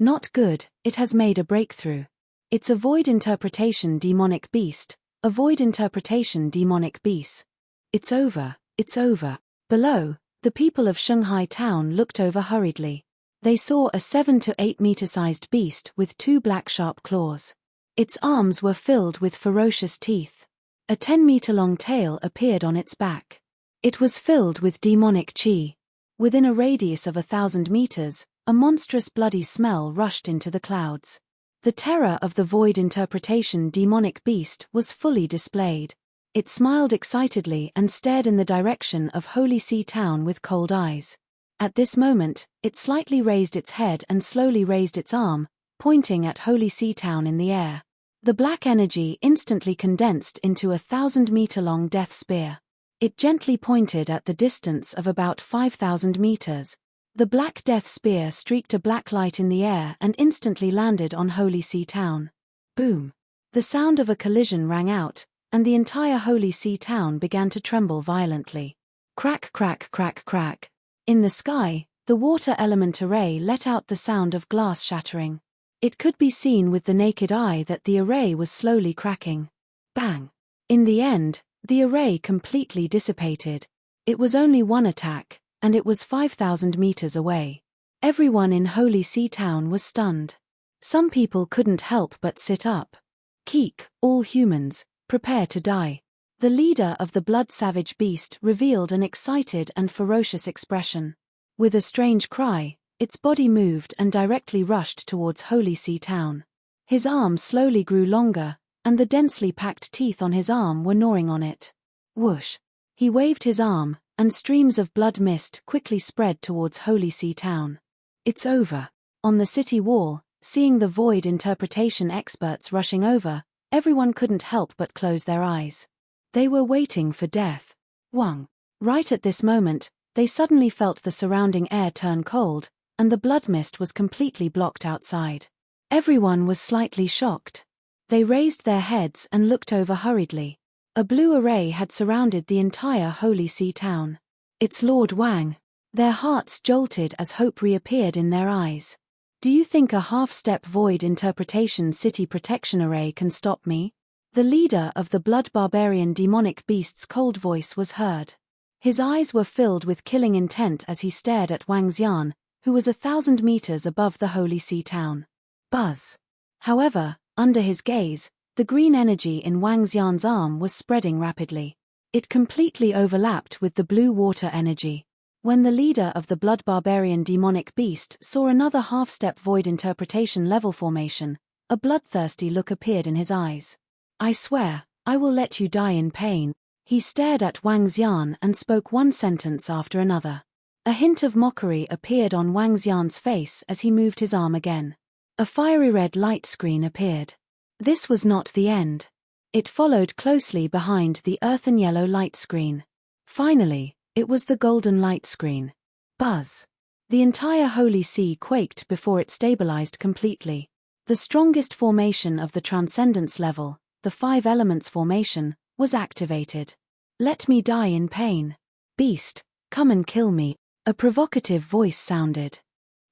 Not good, it has made a breakthrough. It's a void interpretation demonic beast, a void interpretation demonic beast. It's over, it's over. Below, the people of Shanghai town looked over hurriedly. They saw a 7 to 8 meter-sized beast with 2 black sharp claws. Its arms were filled with ferocious teeth. A 10-meter-long tail appeared on its back. It was filled with demonic qi. Within a radius of 1,000 meters, a monstrous bloody smell rushed into the clouds. The terror of the void interpretation demonic beast was fully displayed. It smiled excitedly and stared in the direction of Holy See Town with cold eyes. At this moment, it slightly raised its head and slowly raised its arm, pointing at Holy See Town in the air. The black energy instantly condensed into a 1,000-meter-long death spear. It gently pointed at the distance of about 5,000 meters. The black death spear streaked a black light in the air and instantly landed on Holy See Town. Boom! The sound of a collision rang out, and the entire Holy See Town began to tremble violently. Crack, crack, crack, crack. In the sky, the water element array let out the sound of glass shattering. It could be seen with the naked eye that the array was slowly cracking. Bang! In the end, the array completely dissipated. It was only one attack, and it was 5,000 meters away. Everyone in Holy See Town was stunned. Some people couldn't help but sit up. Keek, all humans, prepare to die. The leader of the blood-savage beast revealed an excited and ferocious expression. With a strange cry, its body moved and directly rushed towards Holy See Town. His arm slowly grew longer, and the densely packed teeth on his arm were gnawing on it. Whoosh! He waved his arm, and streams of blood mist quickly spread towards Holy See Town. It's over. On the city wall, seeing the void interpretation experts rushing over, everyone couldn't help but close their eyes. They were waiting for death. Wang. Right at this moment, they suddenly felt the surrounding air turn cold, and the blood mist was completely blocked outside. Everyone was slightly shocked. They raised their heads and looked over hurriedly. A blue array had surrounded the entire Holy See Town. It's Lord Wang. Their hearts jolted as hope reappeared in their eyes. Do you think a half-step void interpretation city protection array can stop me? The leader of the blood barbarian demonic beast's cold voice was heard. His eyes were filled with killing intent as he stared at Wang Xian, who was 1,000 meters above the Holy See Town. Buzz. However, under his gaze, the green energy in Wang Xian's arm was spreading rapidly. It completely overlapped with the blue water energy. When the leader of the blood barbarian demonic beast saw another half-step void interpretation level formation, a bloodthirsty look appeared in his eyes. I swear, I will let you die in pain. He stared at Wang Xian and spoke one sentence after another. A hint of mockery appeared on Wang Xian's face as he moved his arm again. A fiery red light screen appeared. This was not the end. It followed closely behind the earthen yellow light screen. Finally, it was the golden light screen. Buzz. The entire Holy See quaked before it stabilized completely. The strongest formation of the Transcendence level, the 5 Elements formation, was activated. Let me die in pain. Beast, come and kill me. A provocative voice sounded.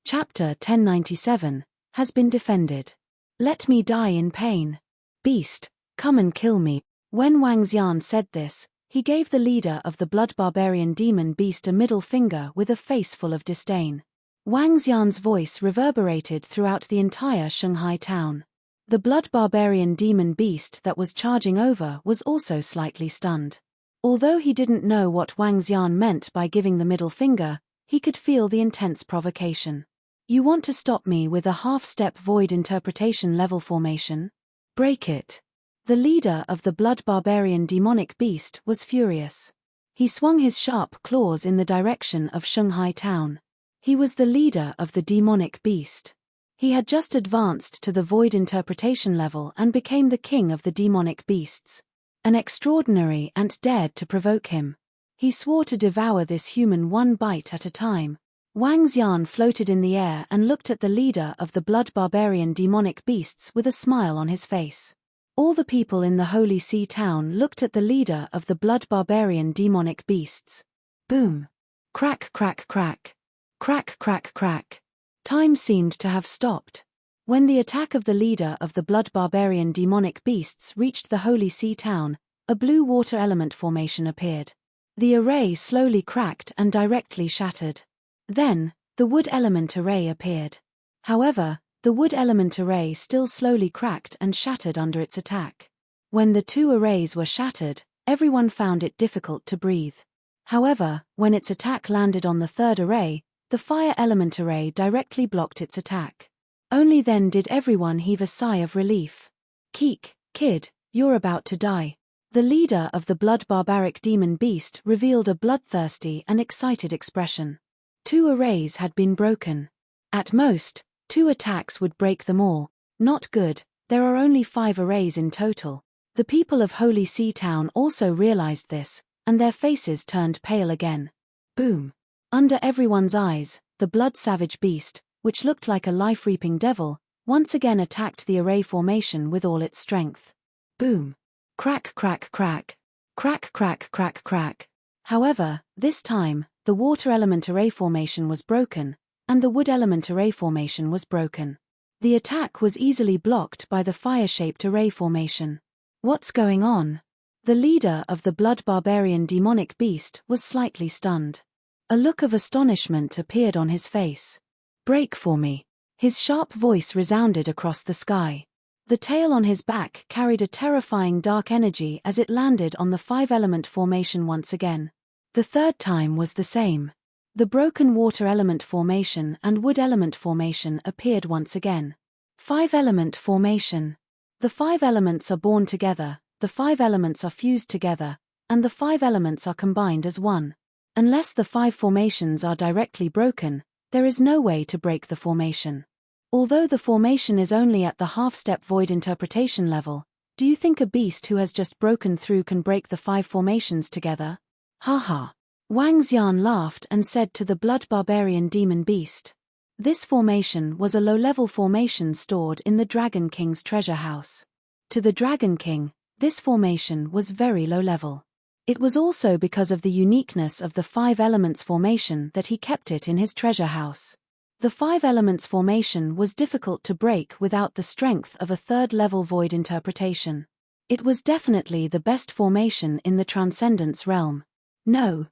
Chapter 1097 has been defended. Let me die in pain. Beast, come and kill me. When Wang Xian said this, he gave the leader of the blood barbarian demon beast a middle finger with a face full of disdain. Wang Xian's voice reverberated throughout the entire Shanghai town. The blood barbarian demon beast that was charging over was also slightly stunned. Although he didn't know what Wang Xian meant by giving the middle finger, he could feel the intense provocation. You want to stop me with a half-step void interpretation level formation? Break it. The leader of the blood barbarian demonic beast was furious. He swung his sharp claws in the direction of Shanghai town. He was the leader of the demonic beast. He had just advanced to the void interpretation level and became the king of the demonic beasts. An extraordinary ant dared to provoke him. He swore to devour this human one bite at a time. Wang Xian floated in the air and looked at the leader of the blood barbarian demonic beasts with a smile on his face. All the people in the Holy See town looked at the leader of the blood barbarian demonic beasts. Boom! Crack, crack, crack. Crack, crack, crack. Time seemed to have stopped. When the attack of the leader of the blood barbarian demonic beasts reached the Holy See town, a blue water element formation appeared. The array slowly cracked and directly shattered. Then, the wood element array appeared. However, the wood element array still slowly cracked and shattered under its attack. When the two arrays were shattered, everyone found it difficult to breathe. However, when its attack landed on the third array, the fire element array directly blocked its attack. Only then did everyone heave a sigh of relief. "Keek, kid, you're about to die." The leader of the blood barbaric demon beast revealed a bloodthirsty and excited expression. 2 arrays had been broken. At most, 2 attacks would break them all. Not good, there are only 5 arrays in total. The people of Holy See Town also realized this, and their faces turned pale again. Boom! Under everyone's eyes, the blood-savage beast, which looked like a life-reaping devil, once again attacked the array formation with all its strength. Boom! Crack crack crack. Crack crack crack crack. However, this time, the water element array formation was broken, and the wood element array formation was broken. The attack was easily blocked by the fire-shaped array formation. What's going on? The leader of the blood barbarian demonic beast was slightly stunned. A look of astonishment appeared on his face. "Break for me." His sharp voice resounded across the sky. The tail on his back carried a terrifying dark energy as it landed on the 5-element formation once again. The third time was the same. The broken water element formation and wood element formation appeared once again. 5-element formation. The 5 elements are born together, the 5 elements are fused together, and the 5 elements are combined as one. Unless the 5 formations are directly broken, there is no way to break the formation. Although the formation is only at the half-step void interpretation level, do you think a beast who has just broken through can break the 5 formations together? Haha. Wang Xian laughed and said to the blood barbarian demon beast. This formation was a low-level formation stored in the Dragon King's treasure house. To the Dragon King, this formation was very low-level. It was also because of the uniqueness of the 5 elements formation that he kept it in his treasure house. The 5 elements formation was difficult to break without the strength of a 3rd-level void interpretation. It was definitely the best formation in the Transcendence realm. No,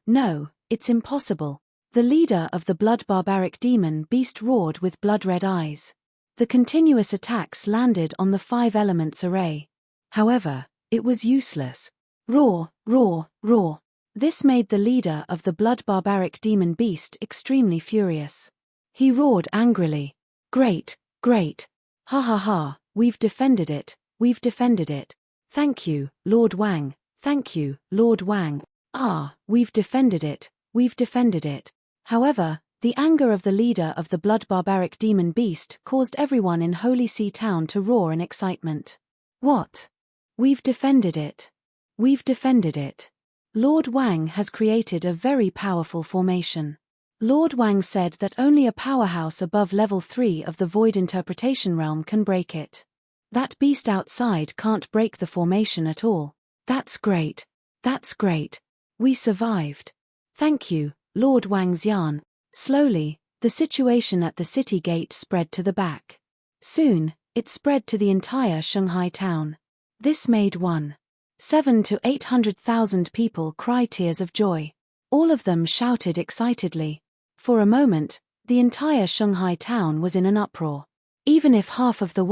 it's impossible. The leader of the blood barbaric demon beast roared with blood-red eyes. The continuous attacks landed on the 5 elements array. However, it was useless. Roar, roar, roar. This made the leader of the blood barbaric demon beast extremely furious. He roared angrily. Great, great. Ha ha ha, we've defended it, we've defended it. Thank you, Lord Wang, thank you, Lord Wang. Ah, we've defended it, we've defended it. However, the anger of the leader of the blood barbaric demon beast caused everyone in Holy See Town to roar in excitement. What? We've defended it. We've defended it. Lord Wang has created a very powerful formation. Lord Wang said that only a powerhouse above level 3 of the Void Interpretation Realm can break it. That beast outside can't break the formation at all. That's great. That's great. We survived. Thank you, Lord Wang Xian. Slowly, the situation at the city gate spread to the back. Soon, it spread to the entire Shanghai town. This made 700,000 to 800,000 people cry tears of joy. All of them shouted excitedly. For a moment, the entire Shanghai town was in an uproar. Even if half of the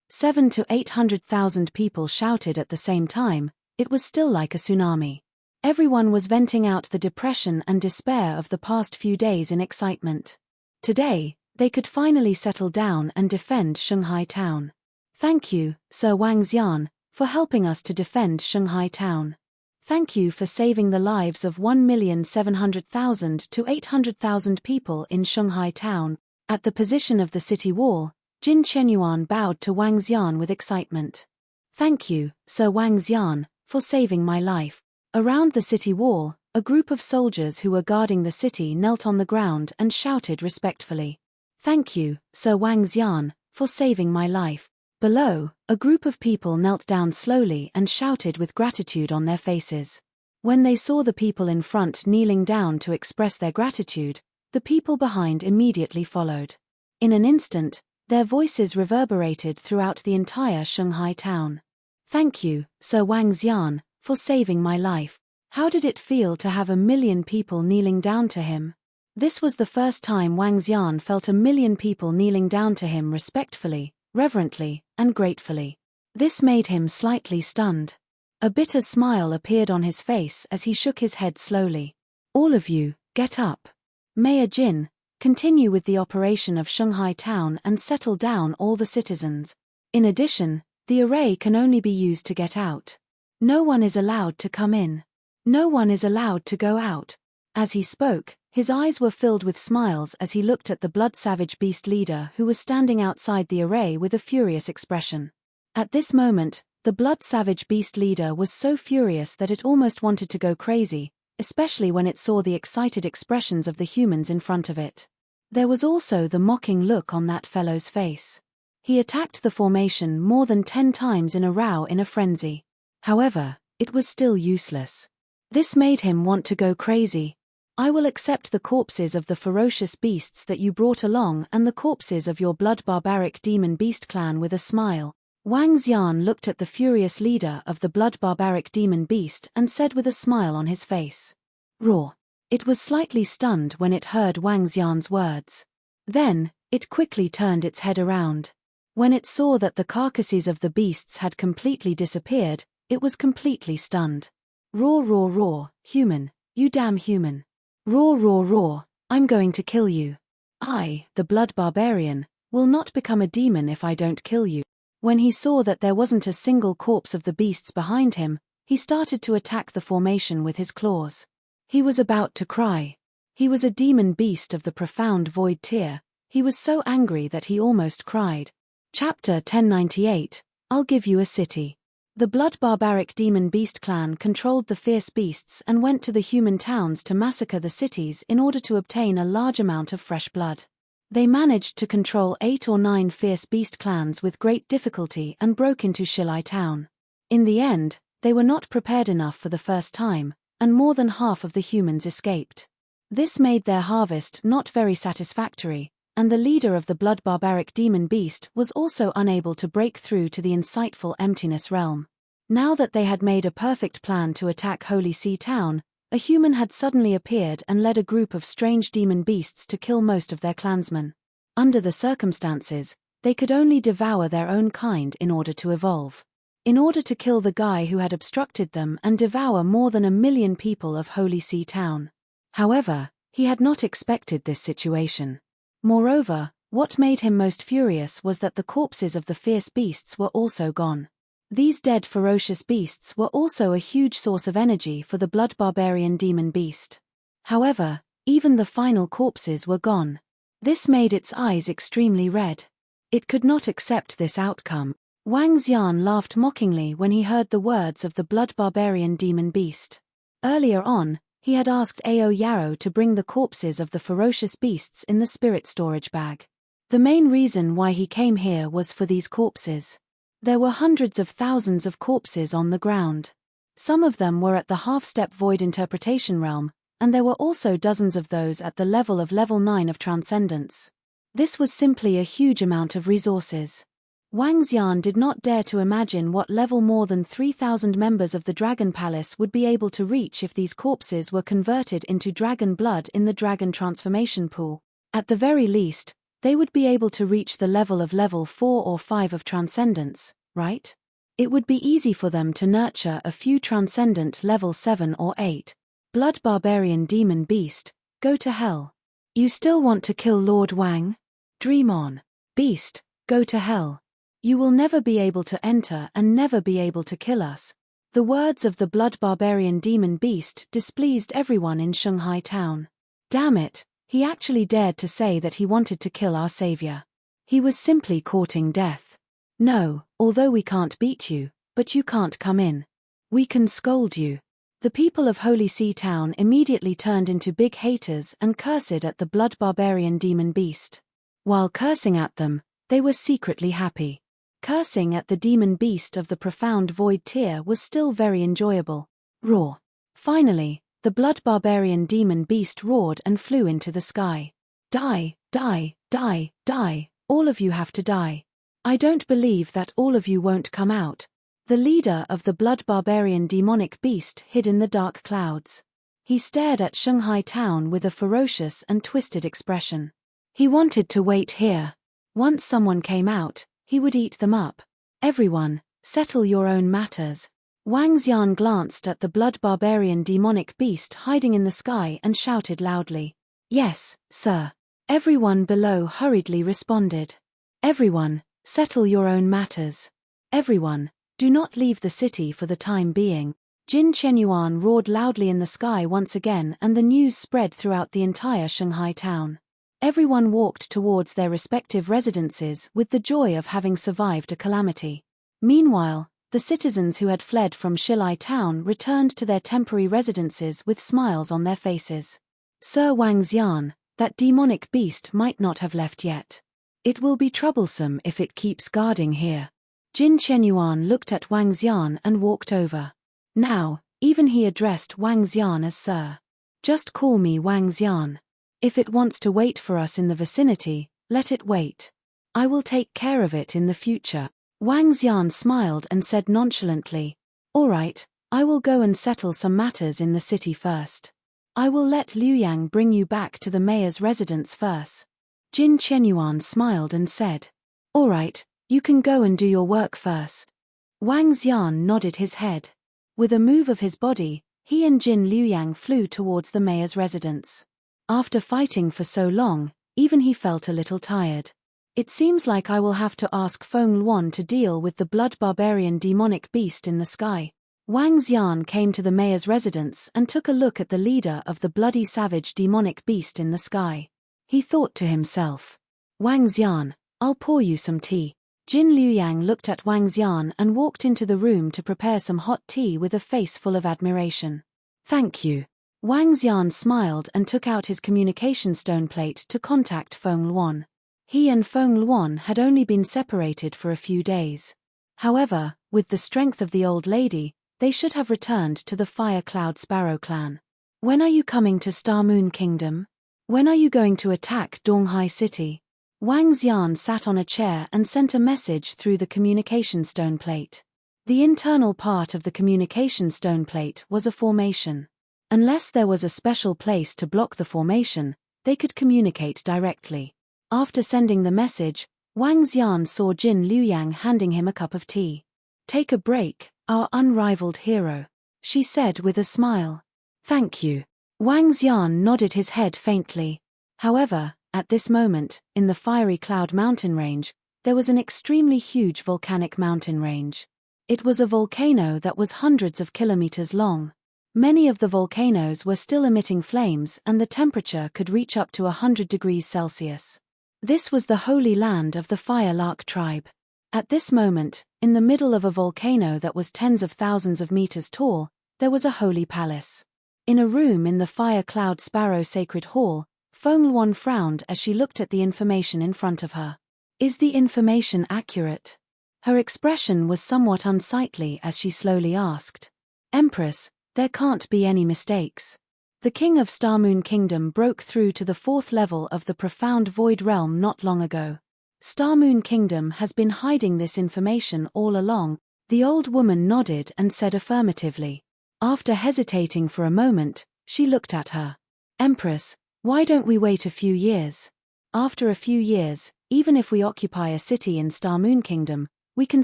700,000 to 800,000 people shouted at the same time, it was still like a tsunami. Everyone was venting out the depression and despair of the past few days in excitement. Today, they could finally settle down and defend Shanghai town. Thank you, Sir Wang Xian, for helping us to defend Shanghai town. Thank you for saving the lives of 1,700,000 to 800,000 people in Shanghai town. At the position of the city wall, Jin Chenyuan bowed to Wang Xian with excitement. Thank you, Sir Wang Xian, for saving my life. Around the city wall, a group of soldiers who were guarding the city knelt on the ground and shouted respectfully. Thank you, Sir Wang Xian, for saving my life. Below, a group of people knelt down slowly and shouted with gratitude on their faces. When they saw the people in front kneeling down to express their gratitude, the people behind immediately followed. In an instant, their voices reverberated throughout the entire Shanghai town. "Thank you, Sir Wang Xian, for saving my life. How did it feel to have 1,000,000 people kneeling down to him?" This was the first time Wang Xian felt 1,000,000 people kneeling down to him respectfully, reverently, and gratefully. This made him slightly stunned. A bitter smile appeared on his face as he shook his head slowly. "All of you, get up. Mayor Jin, continue with the operation of Shanghai town and settle down all the citizens. In addition, the array can only be used to get out. No one is allowed to come in. No one is allowed to go out." As he spoke, his eyes were filled with smiles as he looked at the blood-savage beast leader who was standing outside the array with a furious expression. At this moment, the blood-savage beast leader was so furious that it almost wanted to go crazy, especially when it saw the excited expressions of the humans in front of it. There was also the mocking look on that fellow's face. He attacked the formation more than 10 times in a row in a frenzy. However, it was still useless. This made him want to go crazy. "I will accept the corpses of the ferocious beasts that you brought along and the corpses of your blood-barbaric demon beast clan with a smile." Wang Xian looked at the furious leader of the blood-barbaric demon beast and said with a smile on his face. "Roar." It was slightly stunned when it heard Wang Xian's words. Then, it quickly turned its head around. When it saw that the carcasses of the beasts had completely disappeared, it was completely stunned. "Roar, roar, roar, human, you damn human. Roar, roar, roar, I'm going to kill you. I, the blood barbarian, will not become a demon if I don't kill you." When he saw that there wasn't a single corpse of the beasts behind him, he started to attack the formation with his claws. He was about to cry. He was a demon beast of the profound void tier. He was so angry that he almost cried. Chapter 1098, I'll give you a city. The blood-barbaric demon beast clan controlled the fierce beasts and went to the human towns to massacre the cities in order to obtain a large amount of fresh blood. They managed to control 8 or 9 fierce beast clans with great difficulty and broke into Shilai town. In the end, they were not prepared enough for the first time, and more than half of the humans escaped. This made their harvest not very satisfactory, and the leader of the blood-barbaric demon beast was also unable to break through to the insightful emptiness realm. Now that they had made a perfect plan to attack Holy Sea Town, a human had suddenly appeared and led a group of strange demon beasts to kill most of their clansmen. Under the circumstances, they could only devour their own kind in order to evolve. In order to kill the guy who had obstructed them and devour more than 1,000,000 people of Holy Sea Town. However, he had not expected this situation. Moreover, what made him most furious was that the corpses of the fierce beasts were also gone. These dead ferocious beasts were also a huge source of energy for the blood barbarian demon beast. However, even the final corpses were gone. This made its eyes extremely red. It could not accept this outcome. Wang Xian laughed mockingly when he heard the words of the blood barbarian demon beast. Earlier on, he had asked Ao Yarrow to bring the corpses of the ferocious beasts in the spirit storage bag. The main reason why he came here was for these corpses. There were hundreds of thousands of corpses on the ground. Some of them were at the half-step void interpretation realm, and there were also dozens of those at the level of level 9 of transcendence. This was simply a huge amount of resources. Wang Xian did not dare to imagine what level more than 3,000 members of the Dragon Palace would be able to reach if these corpses were converted into dragon blood in the dragon transformation pool. At the very least, they would be able to reach the level of level 4 or 5 of transcendence, right? It would be easy for them to nurture a few transcendent level 7 or 8. Blood barbarian demon beast, go to hell. You still want to kill Lord Wang? Dream on. Beast, go to hell. You will never be able to enter and never be able to kill us. The words of the blood barbarian demon beast displeased everyone in Shanghai town. Damn it, he actually dared to say that he wanted to kill our savior. He was simply courting death. No, although we can't beat you, but you can't come in. We can scold you. The people of Holy Sea Town immediately turned into big haters and cursed at the blood barbarian demon beast. While cursing at them, they were secretly happy. Cursing at the demon beast of the profound void tier was still very enjoyable. Roar. Finally, the blood barbarian demon beast roared and flew into the sky. Die, die, Die, die, all of you have to die. I don't believe that all of you won't come out. The leader of the blood barbarian demonic beast hid in the dark clouds. He stared at Shanghai town with a ferocious and twisted expression. He wanted to wait here. Once someone came out, he would eat them up. Everyone, settle your own matters. Wang Xian glanced at the blood barbarian demonic beast hiding in the sky and shouted loudly. Yes, sir. Everyone below hurriedly responded. Everyone, settle your own matters. Everyone, do not leave the city for the time being. Jin Chenyuan roared loudly in the sky once again, and the news spread throughout the entire Shanghai town. Everyone walked towards their respective residences with the joy of having survived a calamity. Meanwhile, the citizens who had fled from Shilai town returned to their temporary residences with smiles on their faces. Sir Wang Xian, that demonic beast might not have left yet. It will be troublesome if it keeps guarding here. Jin Chenyuan looked at Wang Xian and walked over. Now, even he addressed Wang Xian as Sir. Just call me Wang Xian. If it wants to wait for us in the vicinity, let it wait. I will take care of it in the future. Wang Xian smiled and said nonchalantly, All right, I will go and settle some matters in the city first. I will let Liu Yang bring you back to the mayor's residence first. Jin Chenyuan smiled and said, All right, you can go and do your work first. Wang Xian nodded his head. With a move of his body, he and Jin Liu Yang flew towards the mayor's residence. After fighting for so long, even he felt a little tired. It seems like I will have to ask Feng Luan to deal with the blood barbarian demonic beast in the sky. Wang Xian came to the mayor's residence and took a look at the leader of the bloody savage demonic beast in the sky. He thought to himself, Wang Xian, I'll pour you some tea. Jin Liu Yang looked at Wang Xian and walked into the room to prepare some hot tea with a face full of admiration. Thank you. Wang Xian smiled and took out his communication stone plate to contact Feng Luan. He and Feng Luan had only been separated for a few days. However, with the strength of the old lady, they should have returned to the Fire Cloud Sparrow clan. When are you coming to Star Moon Kingdom? When are you going to attack Donghai City? Wang Xian sat on a chair and sent a message through the communication stone plate. The internal part of the communication stone plate was a formation. Unless there was a special place to block the formation, they could communicate directly. After sending the message, Wang Xian saw Jin Liu Yang handing him a cup of tea. Take a break, our unrivaled hero, she said with a smile. Thank you. Wang Xian nodded his head faintly. However, at this moment, in the Fiery Cloud mountain range, there was an extremely huge volcanic mountain range. It was a volcano that was hundreds of kilometers long. Many of the volcanoes were still emitting flames and the temperature could reach up to 100 degrees Celsius. This was the holy land of the Fire Lark tribe. At this moment, in the middle of a volcano that was tens of thousands of meters tall, there was a holy palace. In a room in the Fire Cloud Sparrow Sacred Hall, Feng Luan frowned as she looked at the information in front of her. Is the information accurate? Her expression was somewhat unsightly as she slowly asked. Empress, there can't be any mistakes. The king of Star Moon Kingdom broke through to the 4th level of the profound void realm not long ago. Star Moon Kingdom has been hiding this information all along. The old woman nodded and said affirmatively. After hesitating for a moment, she looked at her. Empress, why don't we wait a few years? After a few years, even if we occupy a city in Star Moon Kingdom, we can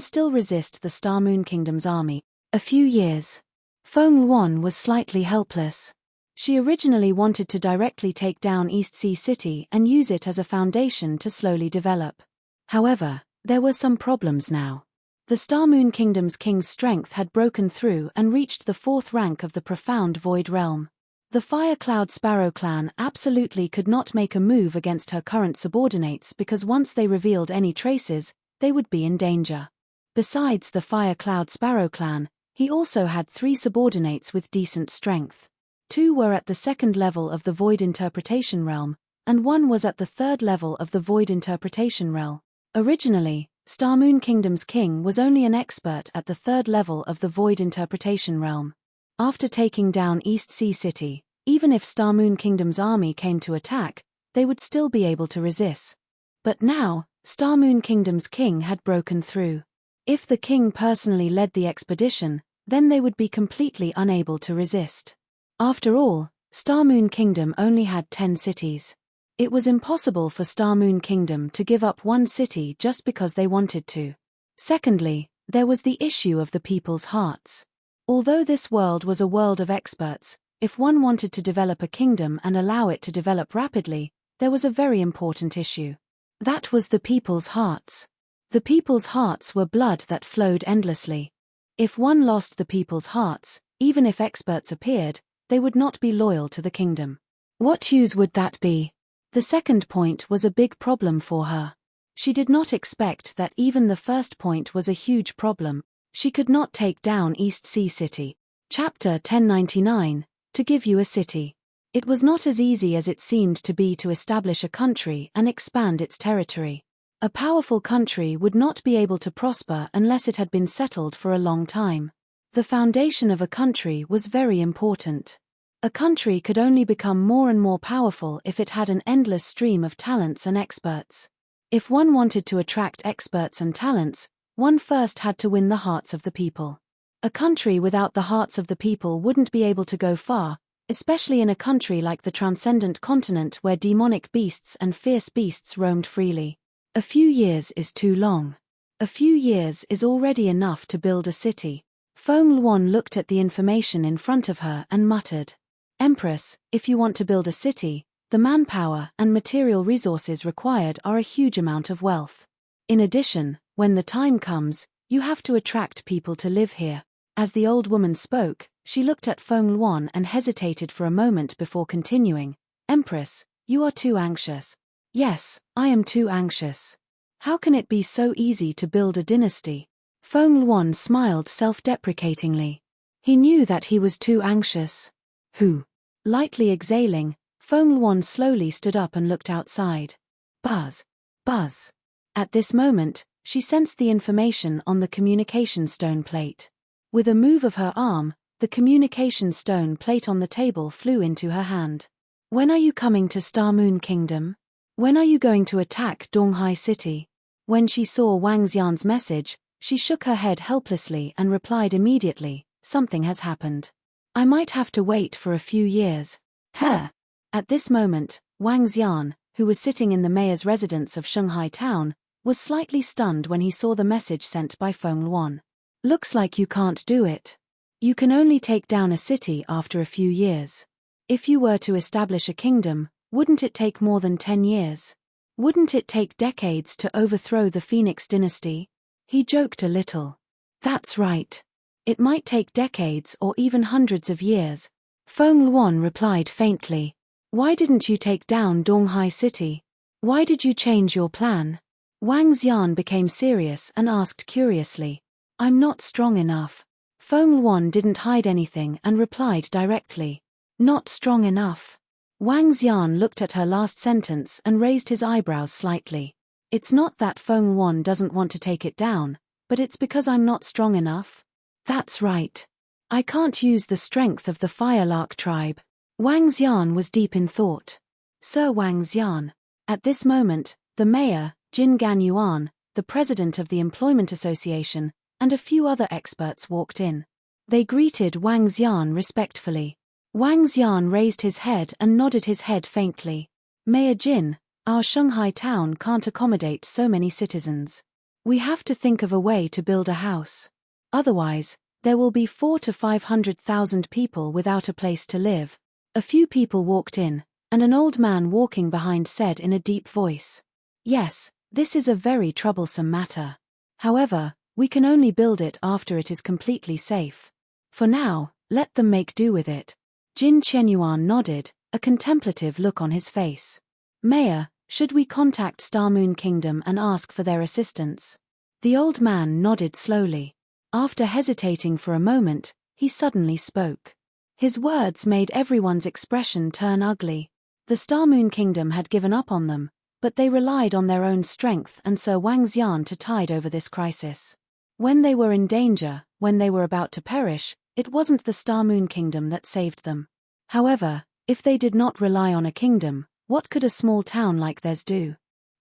still resist the Star Moon Kingdom's army. A few years. Feng Luan was slightly helpless. She originally wanted to directly take down East Sea City and use it as a foundation to slowly develop. However, there were some problems now. The Star Moon Kingdom's king's strength had broken through and reached the 4th rank of the profound void realm. The Fire Cloud Sparrow clan absolutely could not make a move against her current subordinates because once they revealed any traces, they would be in danger. Besides the Fire Cloud Sparrow clan, he also had 3 subordinates with decent strength. 2 were at the 2nd level of the Void Interpretation Realm, and 1 was at the 3rd level of the Void Interpretation Realm. Originally, Star Moon Kingdom's king was only an expert at the 3rd level of the Void Interpretation Realm. After taking down East Sea City, even if Star Moon Kingdom's army came to attack, they would still be able to resist. But now, Star Moon Kingdom's king had broken through. If the king personally led the expedition, then they would be completely unable to resist. After all, Star Moon Kingdom only had 10 cities. It was impossible for Star Moon Kingdom to give up one city just because they wanted to. Secondly, there was the issue of the people's hearts. Although this world was a world of experts, if one wanted to develop a kingdom and allow it to develop rapidly, there was a very important issue. That was the people's hearts. The people's hearts were blood that flowed endlessly. If one lost the people's hearts, even if experts appeared, they would not be loyal to the kingdom. What use would that be? The second point was a big problem for her. She did not expect that even the first point was a huge problem. She could not take down East Sea City. Chapter 1099, to give you a city. It was not as easy as it seemed to be to establish a country and expand its territory. A powerful country would not be able to prosper unless it had been settled for a long time. The foundation of a country was very important. A country could only become more and more powerful if it had an endless stream of talents and experts. If one wanted to attract experts and talents, one first had to win the hearts of the people. A country without the hearts of the people wouldn't be able to go far, especially in a country like the Transcendent Continent where demonic beasts and fierce beasts roamed freely. A few years is too long. A few years is already enough to build a city. Feng Luan looked at the information in front of her and muttered, "Empress, if you want to build a city, the manpower and material resources required are a huge amount of wealth. In addition, when the time comes, you have to attract people to live here." As the old woman spoke, she looked at Feng Luan and hesitated for a moment before continuing, "Empress, you are too anxious." "Yes, I am too anxious. How can it be so easy to build a dynasty?" Feng Luan smiled self-deprecatingly. He knew that he was too anxious. Who? Lightly exhaling, Feng Luan slowly stood up and looked outside. Buzz. Buzz. At this moment, she sensed the information on the communication stone plate. With a move of her arm, the communication stone plate on the table flew into her hand. "When are you coming to Star Moon Kingdom? When are you going to attack Donghai City?" When she saw Wang Xian's message, she shook her head helplessly and replied immediately, "Something has happened. I might have to wait for a few years." Huh! At this moment, Wang Xian, who was sitting in the mayor's residence of Shanghai Town, was slightly stunned when he saw the message sent by Feng Luan. "Looks like you can't do it. You can only take down a city after a few years. If you were to establish a kingdom, wouldn't it take more than 10 years? Wouldn't it take decades to overthrow the Phoenix dynasty?" He joked a little. "That's right. It might take decades or even hundreds of years." Feng Luan replied faintly. "Why didn't you take down Donghai City? Why did you change your plan?" Wang Xian became serious and asked curiously. "I'm not strong enough." Feng Luan didn't hide anything and replied directly. "Not strong enough." Wang Xian looked at her last sentence and raised his eyebrows slightly. "It's not that Feng Luan doesn't want to take it down, but it's because I'm not strong enough." "That's right. I can't use the strength of the Firelark tribe." Wang Xian was deep in thought. Sir Wang Xian. At this moment, the mayor, Jin Ganyuan, the president of the Employment Association, and a few other experts walked in. They greeted Wang Xian respectfully. Wang Xian raised his head and nodded his head faintly. "Mayor Jin, our Shanghai town can't accommodate so many citizens. We have to think of a way to build a house. Otherwise, there will be 400,000 to 500,000 people without a place to live." A few people walked in, and an old man walking behind said in a deep voice, "Yes, this is a very troublesome matter. However, we can only build it after it is completely safe. For now, let them make do with it." Jin Qianyuan nodded, a contemplative look on his face. "Mayor, should we contact Star Moon Kingdom and ask for their assistance?" The old man nodded slowly. After hesitating for a moment, he suddenly spoke. His words made everyone's expression turn ugly. The Star Moon Kingdom had given up on them, but they relied on their own strength and Sir Wang Xian to tide over this crisis. When they were in danger, when they were about to perish, it wasn't the Star Moon Kingdom that saved them. However, if they did not rely on a kingdom, what could a small town like theirs do?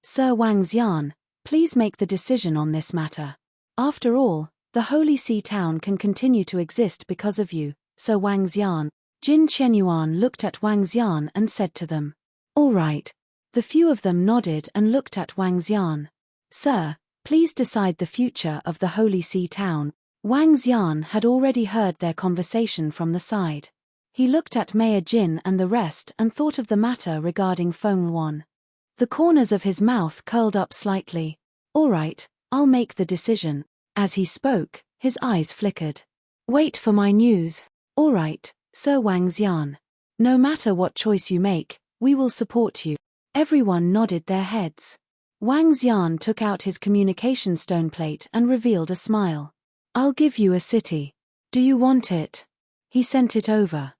Sir Wang Xian, please make the decision on this matter. After all, the Holy See town can continue to exist because of you, Sir Wang Xian. Jin Qianyuan looked at Wang Xian and said to them. All right. The few of them nodded and looked at Wang Xian. Sir, please decide the future of the Holy See town. Wang Xian had already heard their conversation from the side. He looked at Mayor Jin and the rest and thought of the matter regarding Feng Luan. The corners of his mouth curled up slightly. All right, I'll make the decision. As he spoke, his eyes flickered. Wait for my news. All right, Sir Wang Xian. No matter what choice you make, we will support you. Everyone nodded their heads. Wang Xian took out his communication stone plate and revealed a smile. I'll give you a city. Do you want it? He sent it over.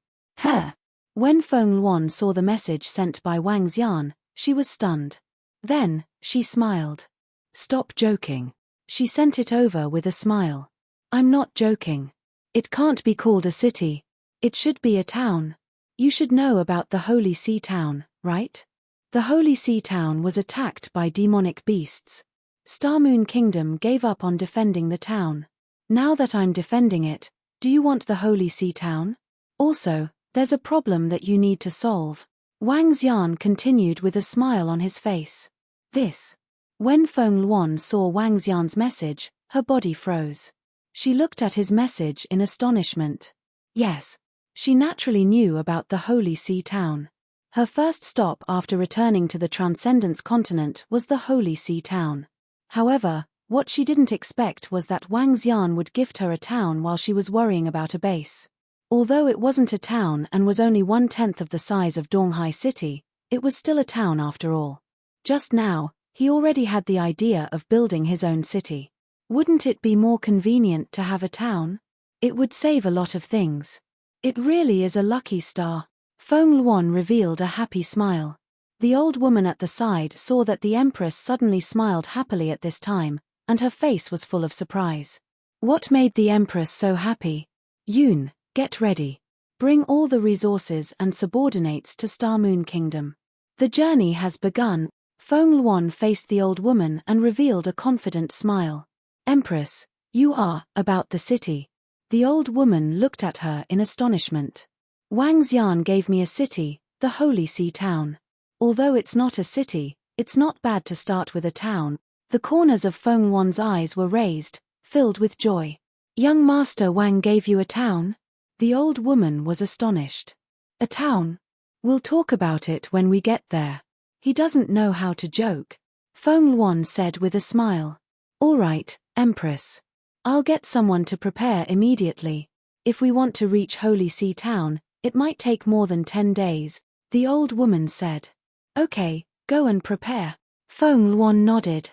When Feng Luan saw the message sent by Wang Xian, she was stunned. Then, she smiled. Stop joking. She sent it over with a smile. I'm not joking. It can't be called a city. It should be a town. You should know about the Holy See town, right? The Holy See town was attacked by demonic beasts. Star Moon Kingdom gave up on defending the town. Now that I'm defending it, do you want the Holy See town? Also, there's a problem that you need to solve. Wang Xian continued with a smile on his face. This. When Feng Luan saw Wang Xian's message, her body froze. She looked at his message in astonishment. Yes. She naturally knew about the Holy See town. Her first stop after returning to the Transcendence continent was the Holy See town. However, what she didn't expect was that Wang Xian would gift her a town while she was worrying about a base. Although it wasn't a town and was only 1/10 of the size of Donghai City, it was still a town after all. Just now, he already had the idea of building his own city. Wouldn't it be more convenient to have a town? It would save a lot of things. It really is a lucky star. Feng Luan revealed a happy smile. The old woman at the side saw that the Empress suddenly smiled happily at this time, and her face was full of surprise. What made the Empress so happy? Yoon, get ready. Bring all the resources and subordinates to Star Moon Kingdom. The journey has begun. Feng Luan faced the old woman and revealed a confident smile. Empress, you are about the city. The old woman looked at her in astonishment. Wang Xian gave me a city, the Holy See town. Although it's not a city, it's not bad to start with a town. The corners of Feng Luan's eyes were raised, filled with joy. Young Master Wang gave you a town? The old woman was astonished. A town? We'll talk about it when we get there. He doesn't know how to joke. Feng Luan said with a smile. All right, Empress. I'll get someone to prepare immediately. If we want to reach Holy See town, it might take more than 10 days, the old woman said. Okay, go and prepare. Feng Luan nodded.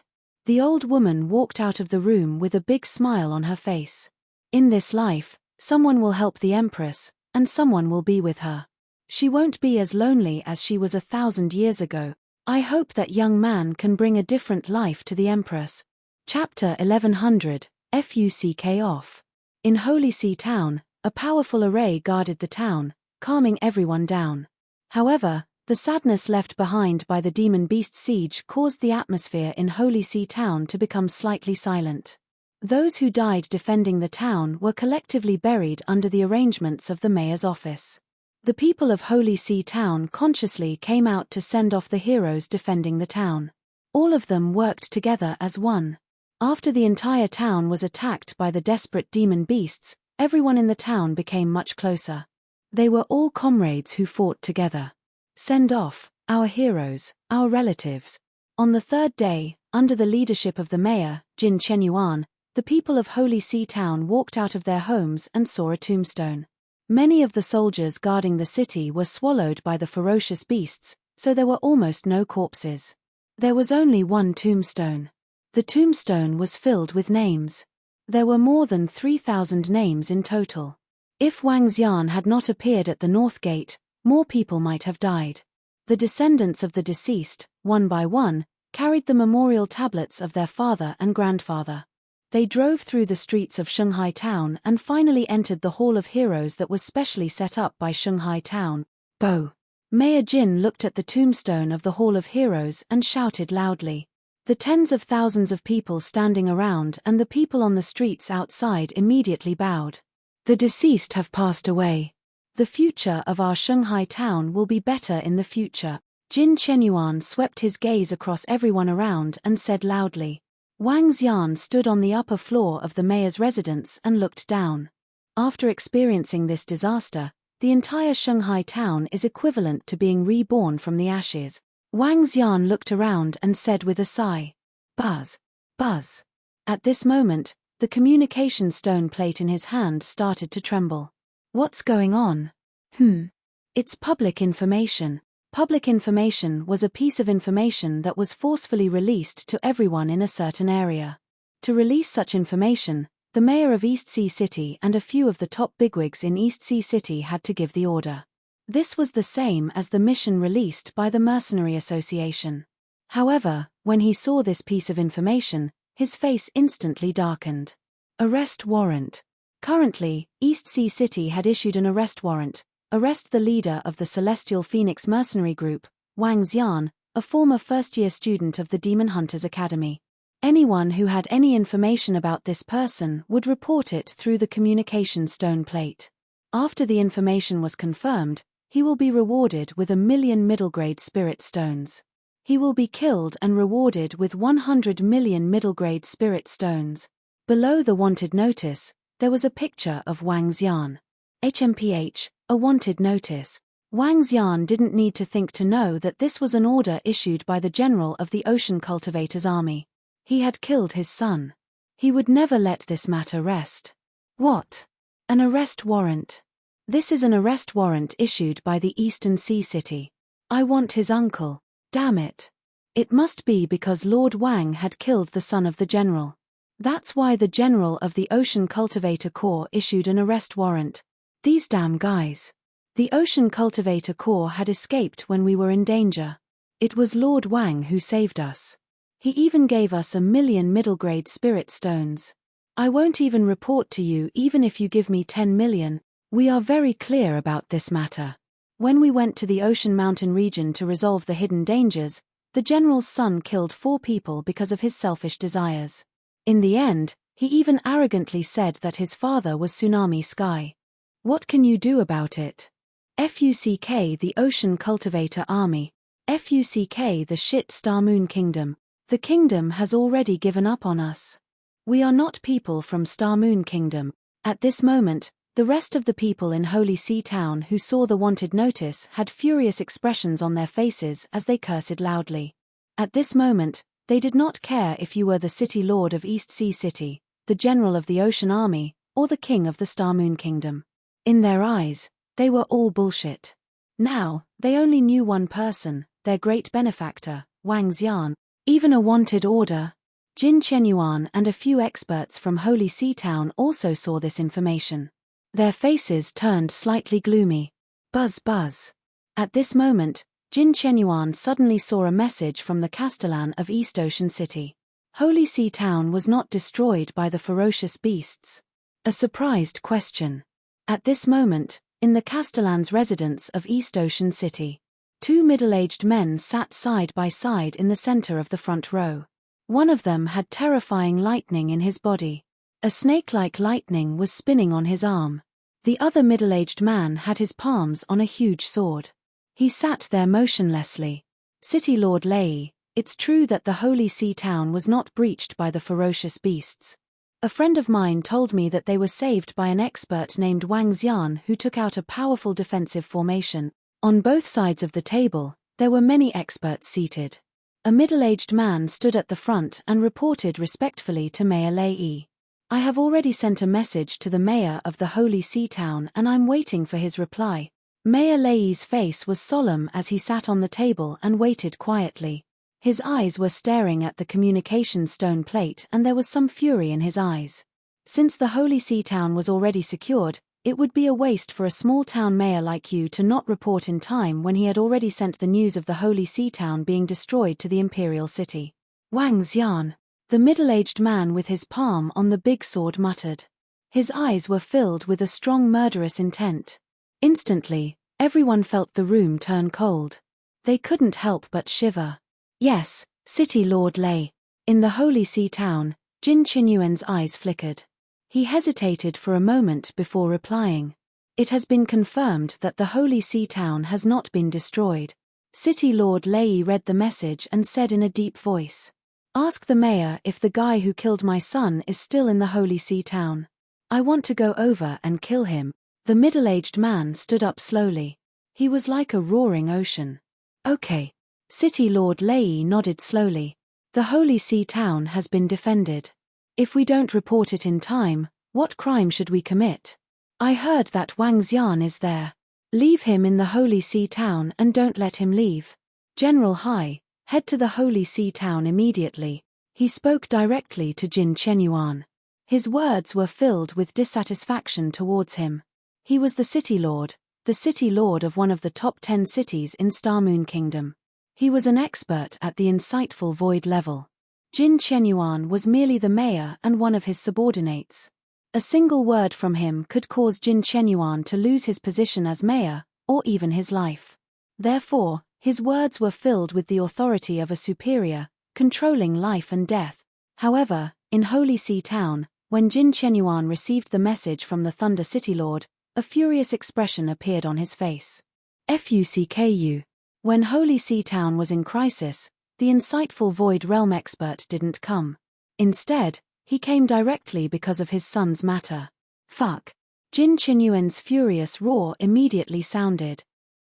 The old woman walked out of the room with a big smile on her face. In this life, someone will help the Empress, and someone will be with her. She won't be as lonely as she was 1,000 years ago. I hope that young man can bring a different life to the Empress. Chapter 1100, FUCK off. In Holy See town, a powerful array guarded the town, calming everyone down. However, the sadness left behind by the demon beast siege caused the atmosphere in Holy See town to become slightly silent. Those who died defending the town were collectively buried under the arrangements of the mayor's office. The people of Holy See town consciously came out to send off the heroes defending the town. All of them worked together as one. After the entire town was attacked by the desperate demon beasts, everyone in the town became much closer. They were all comrades who fought together. Send off, our heroes, our relatives. On the third day, under the leadership of the mayor, Jin Qianyuan, the people of Holy See town walked out of their homes and saw a tombstone. Many of the soldiers guarding the city were swallowed by the ferocious beasts, so there were almost no corpses. There was only one tombstone. The tombstone was filled with names. There were more than 3,000 names in total. If Wang Xian had not appeared at the North Gate, more people might have died. The descendants of the deceased, one by one, carried the memorial tablets of their father and grandfather. They drove through the streets of Shanghai town and finally entered the Hall of Heroes that was specially set up by Shanghai town. Bo. Mayor Jin looked at the tombstone of the Hall of Heroes and shouted loudly. The tens of thousands of people standing around and the people on the streets outside immediately bowed. The deceased have passed away. The future of our Shanghai town will be better in the future. Jin Chenyuan swept his gaze across everyone around and said loudly. Wang Xian stood on the upper floor of the mayor's residence and looked down. After experiencing this disaster, the entire Shanghai town is equivalent to being reborn from the ashes. Wang Xian looked around and said with a sigh. Buzz. Buzz. At this moment, the communication stone plate in his hand started to tremble. What's going on? It's public information. Public information was a piece of information that was forcefully released to everyone in a certain area. To release such information, the mayor of East Sea City and a few of the top bigwigs in East Sea City had to give the order. This was the same as the mission released by the Mercenary Association. However, when he saw this piece of information, his face instantly darkened. Arrest warrant. Currently, East Sea City had issued an arrest warrant. Arrest the leader of the Celestial Phoenix mercenary group, Wang Xian, a former first-year student of the Demon Hunters Academy. Anyone who had any information about this person would report it through the communication stone plate. After the information was confirmed, he will be rewarded with 1,000,000 middle-grade spirit stones. He will be killed and rewarded with 100 million middle-grade spirit stones. Below the wanted notice, there was a picture of Wang Xian. HMPH, a wanted notice. Wang Xian didn't need to think to know that this was an order issued by the general of the Ocean Cultivators Army. He had killed his son. He would never let this matter rest. What? An arrest warrant. This is an arrest warrant issued by the Eastern Sea City. I want his uncle. Damn it. It must be because Lord Wang had killed the son of the general. That's why the general of the Ocean Cultivator Corps issued an arrest warrant. These damn guys. The Ocean Cultivator Corps had escaped when we were in danger. It was Lord Wang who saved us. He even gave us 1,000,000 middle-grade spirit stones. I won't even report to you even if you give me 10 million. We are very clear about this matter. When we went to the Ocean Mountain region to resolve the hidden dangers, the general's son killed 4 people because of his selfish desires. In the end, he even arrogantly said that his father was Tsunami Sky. What can you do about it? FUCK the Ocean Cultivator Army. FUCK the shit Star Moon Kingdom. The kingdom has already given up on us. We are not people from Star Moon Kingdom. At this moment, the rest of the people in Holy Sea Town who saw the wanted notice had furious expressions on their faces as they cursed loudly. At this moment, they did not care if you were the city lord of East Sea City, the general of the Ocean Army, or the king of the Star Moon Kingdom. In their eyes, they were all bullshit. Now, they only knew one person, their great benefactor, Wang Xian. Even a wanted order. Jin Chenyuan and a few experts from Holy Sea Town also saw this information. Their faces turned slightly gloomy. Buzz buzz. At this moment, Jin Chenyuan suddenly saw a message from the Castellan of East Ocean City. Holy Sea Town was not destroyed by the ferocious beasts. A surprised question. At this moment, in the Castellan's residence of East Ocean City, 2 middle-aged men sat side by side in the center of the front row. One of them had terrifying lightning in his body. A snake-like lightning was spinning on his arm. The other middle-aged man had his palms on a huge sword. He sat there motionlessly. City Lord Lei, it's true that the Holy Sea Town was not breached by the ferocious beasts. A friend of mine told me that they were saved by an expert named Wang Xian who took out a powerful defensive formation. On both sides of the table, there were many experts seated. A middle-aged man stood at the front and reported respectfully to Mayor Lei. I have already sent a message to the mayor of the Holy Sea Town and I'm waiting for his reply. Mayor Lei's face was solemn as he sat on the table and waited quietly. His eyes were staring at the communication stone plate and there was some fury in his eyes. Since the Holy Sea Town was already secured, it would be a waste for a small town mayor like you to not report in time when he had already sent the news of the Holy Sea Town being destroyed to the Imperial City. Wang Xian, the middle-aged man with his palm on the big sword muttered. His eyes were filled with a strong murderous intent. Instantly, Everyone felt the room turn cold. They couldn't help but shiver. Yes, City Lord Lei. In the Holy See town, Jin Qinyuan's eyes flickered. He hesitated for a moment before replying. It has been confirmed that the Holy See town has not been destroyed. City Lord Lei read the message and said in a deep voice. Ask the mayor if the guy who killed my son is still in the Holy See town. I want to go over and kill him. The middle-aged man stood up slowly. He was like a roaring ocean. Okay. City Lord Lei nodded slowly. The Holy See town has been defended. If we don't report it in time, what crime should we commit? I heard that Wang Xian is there. Leave him in the Holy See town and don't let him leave. General Hai, head to the Holy See town immediately. He spoke directly to Jin Qinyuan. His words were filled with dissatisfaction towards him. He was the city lord of one of the top 10 cities in Star Moon Kingdom. He was an expert at the insightful void level. Jin Qinyuan was merely the mayor and one of his subordinates. A single word from him could cause Jin Qinyuan to lose his position as mayor, or even his life. Therefore, his words were filled with the authority of a superior, controlling life and death. However, in Holy See town, when Jin Qinyuan received the message from the Thunder City Lord, a furious expression appeared on his face. Fucku. When Holy See town was in crisis, the insightful Void Realm expert didn't come. Instead, he came directly because of his son's matter. Fuck. Jin Qinyuan's furious roar immediately sounded.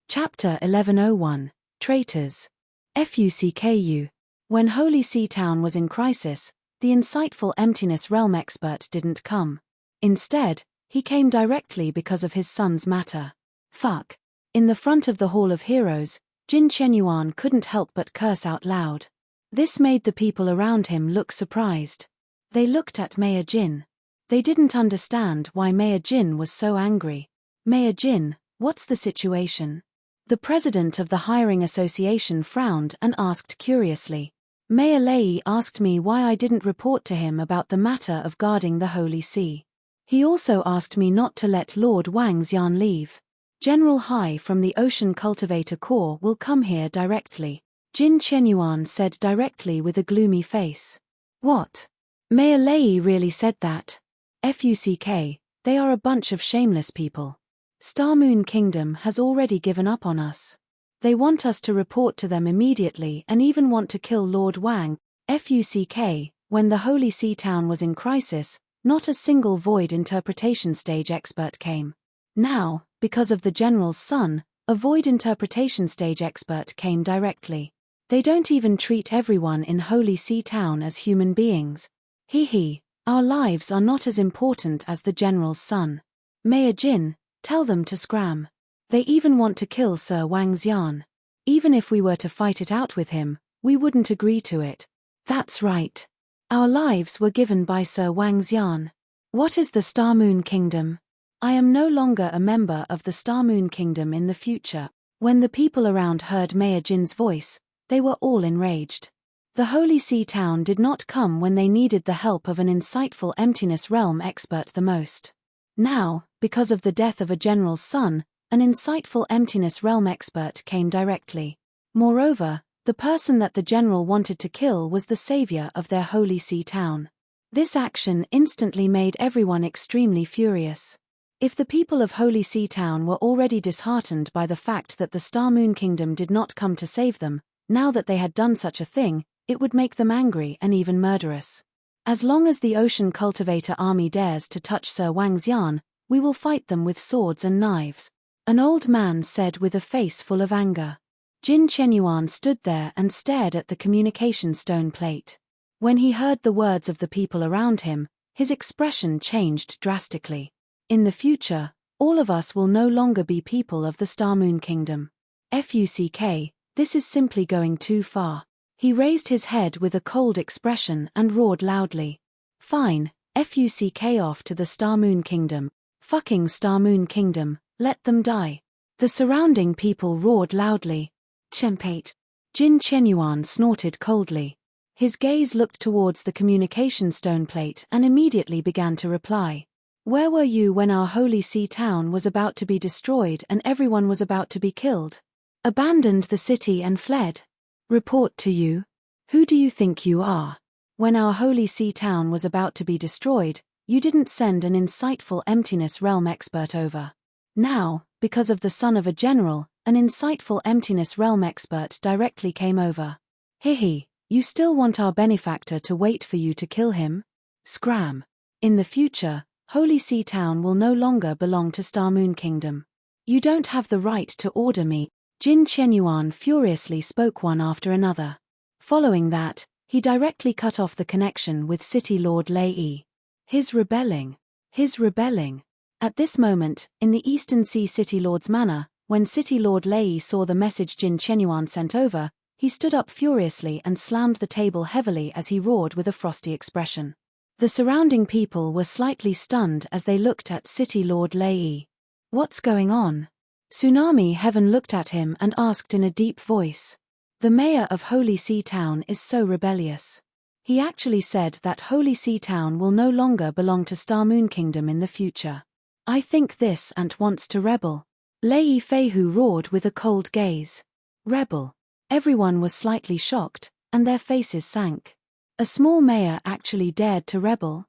Chapter 1101, Traitors. Fucku. When Holy See town was in crisis, the insightful Emptiness Realm expert didn't come. Instead, he came directly because of his son's matter. Fuck. In the front of the Hall of Heroes, Jin Qinyuan couldn't help but curse out loud. This made the people around him look surprised. They looked at Mayor Jin. They didn't understand why Mayor Jin was so angry. Mayor Jin, what's the situation? The president of the hiring association frowned and asked curiously. Mayor Lei asked me why I didn't report to him about the matter of guarding the Holy See. He also asked me not to let Lord Wang Xian leave. General Hai from the Ocean Cultivator Corps will come here directly. Jin Qinyuan said directly with a gloomy face. What? Mayor Lei really said that? Fuck, they are a bunch of shameless people. Star Moon Kingdom has already given up on us. They want us to report to them immediately and even want to kill Lord Wang. Fuck, when the Holy See town was in crisis, not a single void interpretation stage expert came. Now, because of the general's son, a void interpretation stage expert came directly. They don't even treat everyone in Holy See town as human beings. Our lives are not as important as the general's son. Mayor Jin, tell them to scram. They even want to kill Sir Wang Xian. Even if we were to fight it out with him, we wouldn't agree to it. That's right. Our lives were given by Sir Wang Xian. What is the Star Moon Kingdom? I am no longer a member of the Star Moon Kingdom in the future. When the people around heard Mayor Jin's voice, they were all enraged. The Holy See town did not come when they needed the help of an insightful Emptiness Realm expert the most. Now, because of the death of a general's son, an insightful Emptiness Realm expert came directly. Moreover, the person that the general wanted to kill was the savior of their Holy See town. This action instantly made everyone extremely furious. If the people of Holy See town were already disheartened by the fact that the Star Moon Kingdom did not come to save them, now that they had done such a thing, it would make them angry and even murderous. As long as the Ocean Cultivator army dares to touch Sir Wang Xian, we will fight them with swords and knives. An old man said with a face full of anger. Jin Qinyuan stood there and stared at the communication stone plate. When he heard the words of the people around him, his expression changed drastically. In the future, all of us will no longer be people of the Star Moon Kingdom. Fuck, this is simply going too far. He raised his head with a cold expression and roared loudly. Fine, fuck off to the Star Moon Kingdom. Fucking Star Moon Kingdom, let them die. The surrounding people roared loudly. Chempate. Jin Qinyuan snorted coldly. His gaze looked towards the communication stone plate and immediately began to reply. Where were you when our holy sea town was about to be destroyed and everyone was about to be killed? Abandoned the city and fled. Report to you. Who do you think you are? When our holy sea town was about to be destroyed, you didn't send an insightful emptiness realm expert over. Now, because of the son of a general, an insightful emptiness realm expert directly came over. Hihi, you still want our benefactor to wait for you to kill him? Scram. In the future, Holy Sea Town will no longer belong to Star Moon Kingdom. You don't have the right to order me. Jin Chenyuan furiously spoke one after another. Following that, he directly cut off the connection with City Lord Lei. His rebelling. At this moment, in the Eastern Sea City Lord's manor, when City Lord Lei saw the message Jin Chenyuan sent over, he stood up furiously and slammed the table heavily as he roared with a frosty expression. The surrounding people were slightly stunned as they looked at City Lord Lei. What's going on? Tsunami Heaven looked at him and asked in a deep voice. The mayor of Holy Sea Town is so rebellious. He actually said that Holy Sea Town will no longer belong to Star Moon Kingdom in the future. I think this ant wants to rebel. Lei Feihu roared with a cold gaze. Rebel. Everyone was slightly shocked, and their faces sank. A small mayor actually dared to rebel?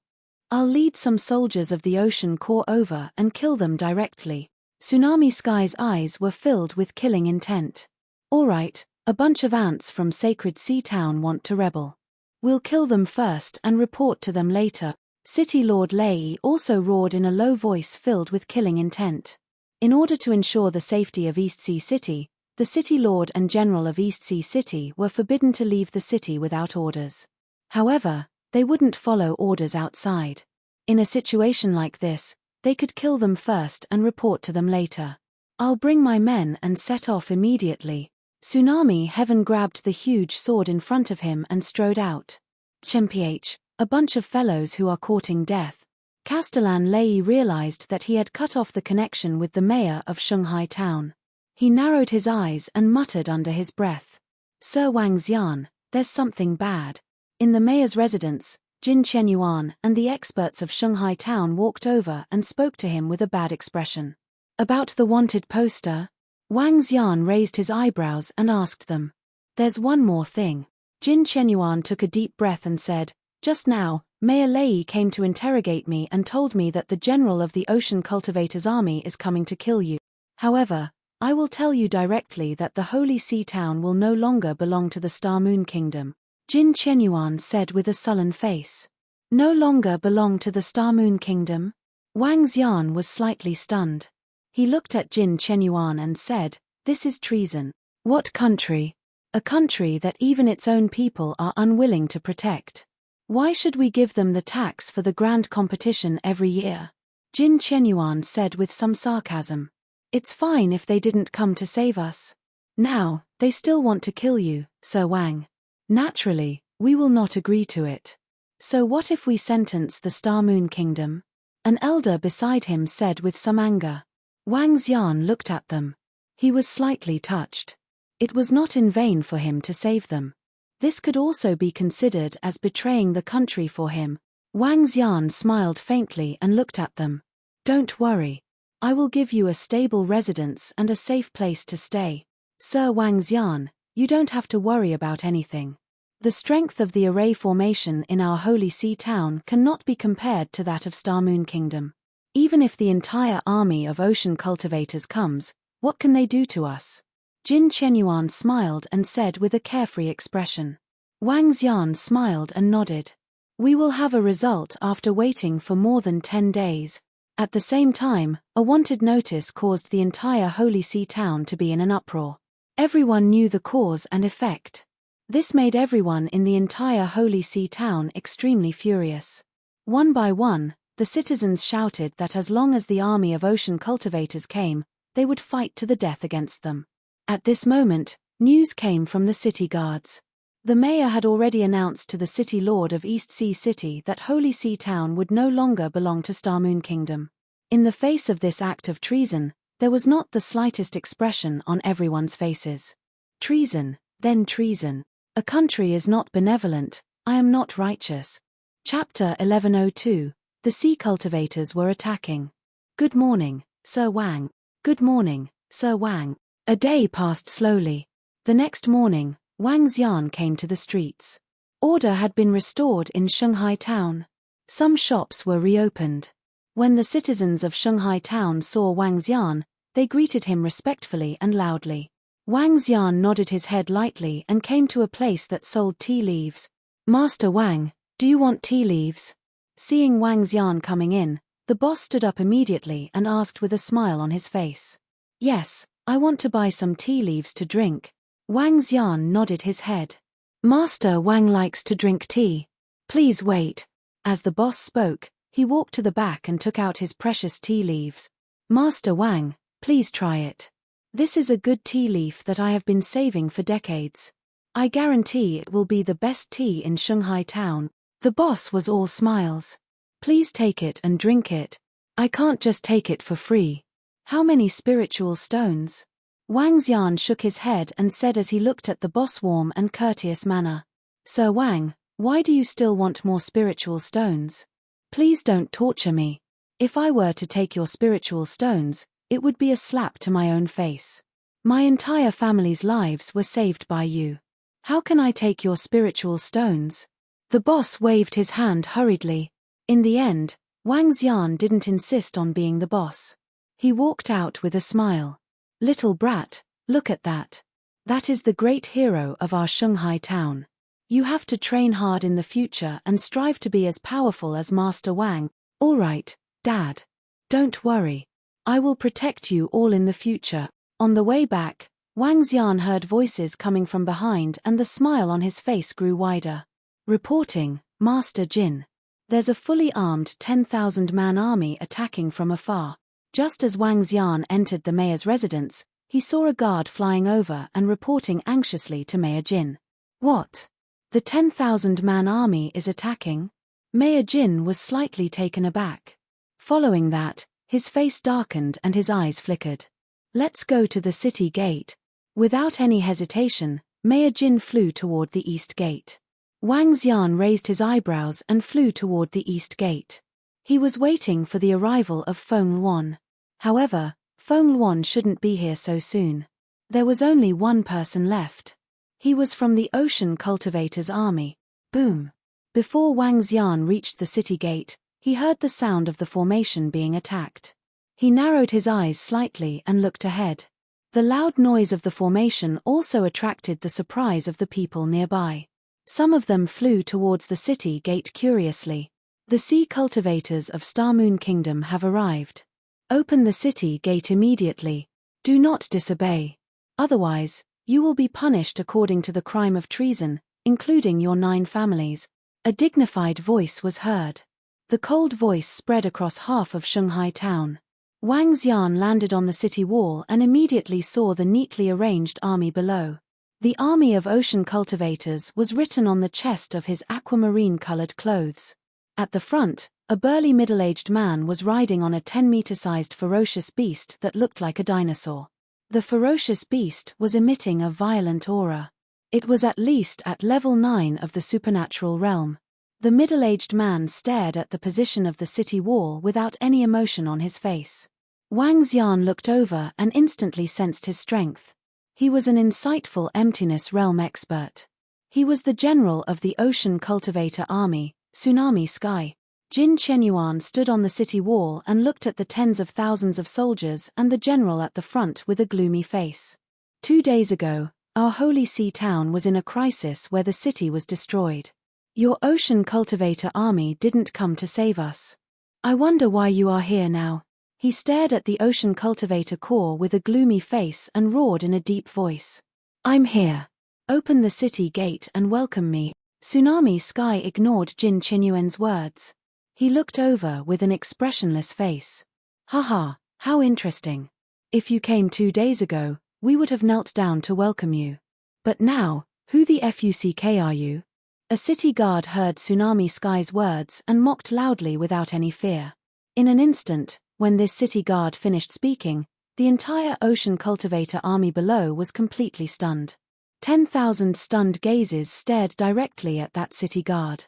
I'll lead some soldiers of the ocean core over and kill them directly. Tsunami Sky's eyes were filled with killing intent. Alright, a bunch of ants from Sacred Sea Town want to rebel. We'll kill them first and report to them later. City Lord Lei also roared in a low voice filled with killing intent. In order to ensure the safety of East Sea City, the City Lord and General of East Sea City were forbidden to leave the city without orders. However, they wouldn't follow orders outside. In a situation like this, they could kill them first and report to them later. I'll bring my men and set off immediately. Tsunami Heaven grabbed the huge sword in front of him and strode out. Chmph, a bunch of fellows who are courting death. Castellan Lei realized that he had cut off the connection with the mayor of Shanghai Town. He narrowed his eyes and muttered under his breath. Sir Wang Xian, there's something bad. In the mayor's residence, Jin Chenyuan and the experts of Shanghai Town walked over and spoke to him with a bad expression. About the wanted poster? Wang Xian raised his eyebrows and asked them. There's one more thing. Jin Chenyuan took a deep breath and said, just now, Mayor Lei came to interrogate me and told me that the general of the Ocean Cultivators Army is coming to kill you. However, I will tell you directly that the Holy Sea Town will no longer belong to the Star Moon Kingdom. Jin Chenyuan said with a sullen face. No longer belong to the Star Moon Kingdom? Wang Xian was slightly stunned. He looked at Jin Chenyuan and said, this is treason. What country? A country that even its own people are unwilling to protect. Why should we give them the tax for the grand competition every year? Jin Chenyuan said with some sarcasm. It's fine if they didn't come to save us. Now, they still want to kill you, Sir Wang. Naturally, we will not agree to it. So what if we sentence the Star Moon Kingdom? An elder beside him said with some anger. Wang Xian looked at them. He was slightly touched. It was not in vain for him to save them. This could also be considered as betraying the country for him. Wang Xian smiled faintly and looked at them. Don't worry. I will give you a stable residence and a safe place to stay. Sir Wang Xian, you don't have to worry about anything. The strength of the array formation in our Holy Sea Town cannot be compared to that of Star Moon Kingdom. Even if the entire army of ocean cultivators comes, what can they do to us? Jin Chenyuan smiled and said with a carefree expression. Wang Xian smiled and nodded. We will have a result after waiting for more than 10 days. At the same time, a wanted notice caused the entire Holy Sea Town to be in an uproar. Everyone knew the cause and effect. This made everyone in the entire Holy Sea Town extremely furious. One by one, the citizens shouted that as long as the army of ocean cultivators came, they would fight to the death against them. At this moment, news came from the city guards. The mayor had already announced to the city lord of East Sea City that Holy Sea Town would no longer belong to Star Moon Kingdom. In the face of this act of treason, there was not the slightest expression on everyone's faces. Treason, then treason. A country is not benevolent, I am not righteous. Chapter 1102. The sea cultivators were attacking. Good morning, Sir Wang. Good morning, Sir Wang. A day passed slowly. The next morning, Wang Xian came to the streets. Order had been restored in Shanghai town. Some shops were reopened. When the citizens of Shanghai town saw Wang Xian, they greeted him respectfully and loudly. Wang Xian nodded his head lightly and came to a place that sold tea leaves. Master Wang, do you want tea leaves? Seeing Wang Xian coming in, the boss stood up immediately and asked with a smile on his face. Yes, I want to buy some tea leaves to drink. Wang Xian nodded his head. Master Wang likes to drink tea. Please wait. As the boss spoke, he walked to the back and took out his precious tea leaves. Master Wang, please try it. This is a good tea leaf that I have been saving for decades. I guarantee it will be the best tea in Shanghai town. The boss was all smiles. Please take it and drink it. I can't just take it for free. How many spiritual stones? Wang Xian shook his head and said as he looked at the boss' warm and courteous manner. Sir Wang, why do you still want more spiritual stones? Please don't torture me. If I were to take your spiritual stones, it would be a slap to my own face. My entire family's lives were saved by you. How can I take your spiritual stones? The boss waved his hand hurriedly. In the end, Wang Xian didn't insist on being the boss. He walked out with a smile. Little brat, look at that. That is the great hero of our Shanghai town. You have to train hard in the future and strive to be as powerful as Master Wang. All right, Dad. Don't worry. I will protect you all in the future. On the way back, Wang Xian heard voices coming from behind and the smile on his face grew wider. Reporting, Master Jin. There's a fully armed 10,000-man army attacking from afar. Just as Wang Xian entered the mayor's residence, he saw a guard flying over and reporting anxiously to Mayor Jin. What? The 10,000-man army is attacking? Mayor Jin was slightly taken aback. Following that, his face darkened and his eyes flickered. Let's go to the city gate. Without any hesitation, Mayor Jin flew toward the east gate. Wang Xian raised his eyebrows and flew toward the east gate. He was waiting for the arrival of Feng Luan. However, Feng Luan shouldn't be here so soon. There was only one person left. He was from the Ocean Cultivators' army. Boom! Before Wang Xian reached the city gate, he heard the sound of the formation being attacked. He narrowed his eyes slightly and looked ahead. The loud noise of the formation also attracted the surprise of the people nearby. Some of them flew towards the city gate curiously. The sea cultivators of Star Moon Kingdom have arrived. Open the city gate immediately. Do not disobey. Otherwise, you will be punished according to the crime of treason, including your 9 families. A dignified voice was heard. The cold voice spread across half of Shanghai town. Wang Xian landed on the city wall and immediately saw the neatly arranged army below. The army of ocean cultivators was written on the chest of his aquamarine-colored clothes. At the front, a burly middle-aged man was riding on a 10-meter-sized ferocious beast that looked like a dinosaur. The ferocious beast was emitting a violent aura. It was at least at level 9 of the supernatural realm. The middle-aged man stared at the position of the city wall without any emotion on his face. Wang Xian looked over and instantly sensed his strength. He was an insightful emptiness realm expert. He was the general of the Ocean Cultivator Army, Tsunami Sky. Jin Chenyuan stood on the city wall and looked at the tens of thousands of soldiers and the general at the front with a gloomy face. 2 days ago, our holy sea town was in a crisis where the city was destroyed. Your Ocean Cultivator army didn't come to save us. I wonder why you are here now. He stared at the Ocean Cultivator Corps with a gloomy face and roared in a deep voice. I'm here. Open the city gate and welcome me. Tsunami Sky ignored Jin Chenyuan's words. He looked over with an expressionless face. Haha, how interesting. If you came 2 days ago, we would have knelt down to welcome you. But now, who the fuck are you? A city guard heard Tsunami Sky's words and mocked loudly without any fear. In an instant, when this city guard finished speaking, the entire Ocean Cultivator army below was completely stunned. 10,000 stunned gazes stared directly at that city guard.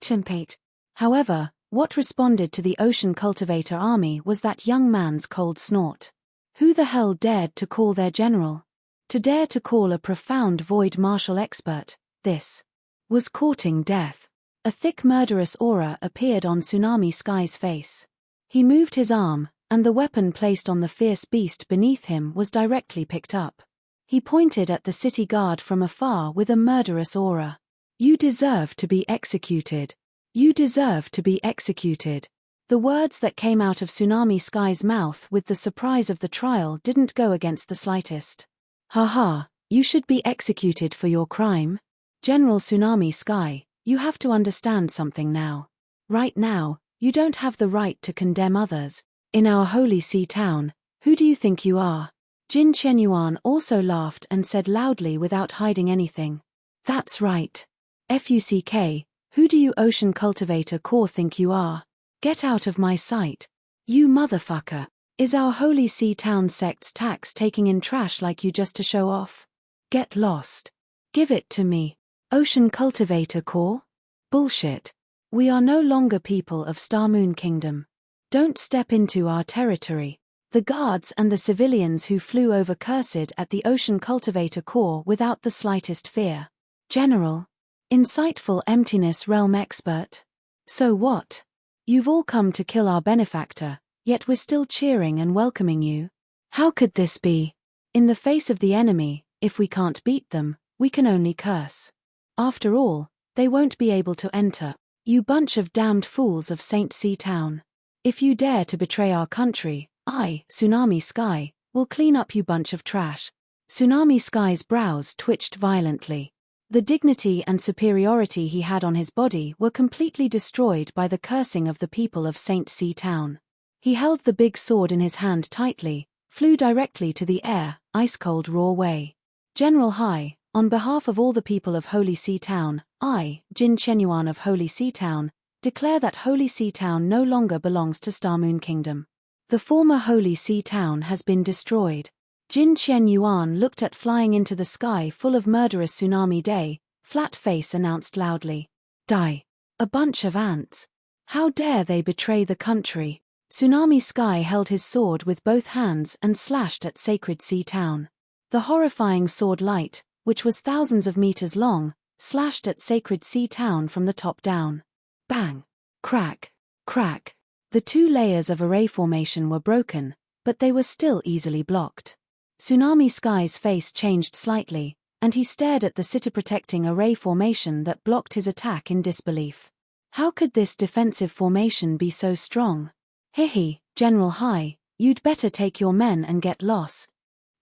Chimpate. However, What responded to the Ocean Cultivator army was that young man's cold snort. Who the hell dared to call their general? To dare to call a profound void martial expert, this was courting death. A thick murderous aura appeared on Tsunami Sky's face. He moved his arm, and the weapon placed on the fierce beast beneath him was directly picked up. He pointed at the city guard from afar with a murderous aura. You deserve to be executed. You deserve to be executed. The words that came out of Tsunami Sky's mouth with the surprise of the trial didn't go against the slightest. Haha, you should be executed for your crime. General Tsunami Sky, you have to understand something now. Right now, you don't have the right to condemn others. In our holy sea town, who do you think you are? Jin Chenyuan also laughed and said loudly without hiding anything. That's right. FUCK, who do you Ocean Cultivator Corps think you are? Get out of my sight. You motherfucker. Is our holy sea town sect's tax taking in trash like you just to show off? Get lost. Give it to me. Ocean Cultivator Corps? Bullshit. We are no longer people of Star Moon Kingdom. Don't step into our territory. The guards and the civilians who flew over cursed at the Ocean Cultivator Corps without the slightest fear. General. Insightful emptiness realm expert. So what? You've all come to kill our benefactor, yet we're still cheering and welcoming you. How could this be? In the face of the enemy, if we can't beat them, we can only curse. After all, they won't be able to enter. You bunch of damned fools of Saint Sea Town. If you dare to betray our country, I, Tsunami Sky, will clean up you bunch of trash. Tsunami Sky's brows twitched violently. The dignity and superiority he had on his body were completely destroyed by the cursing of the people of Saint Sea Town. He held the big sword in his hand tightly, flew directly to the air, ice-cold raw way. General Hai, on behalf of all the people of Holy Sea Town, I, Jin Chenyuan of Holy Sea Town, declare that Holy Sea Town no longer belongs to Star Moon Kingdom. The former Holy Sea Town has been destroyed. Jin Chenyuan looked at flying into the sky full of murderous tsunami day, flat face announced loudly. Die. A bunch of ants. How dare they betray the country? Tsunami Sky held his sword with both hands and slashed at Sacred Sea Town. The horrifying sword light, which was thousands of meters long, slashed at Sacred Sea Town from the top down. Bang! Crack! Crack! The two layers of array formation were broken, but they were still easily blocked. Tsunami Sky's face changed slightly, and he stared at the city-protecting array formation that blocked his attack in disbelief. How could this defensive formation be so strong? Hihi, General Hai, you'd better take your men and get lost.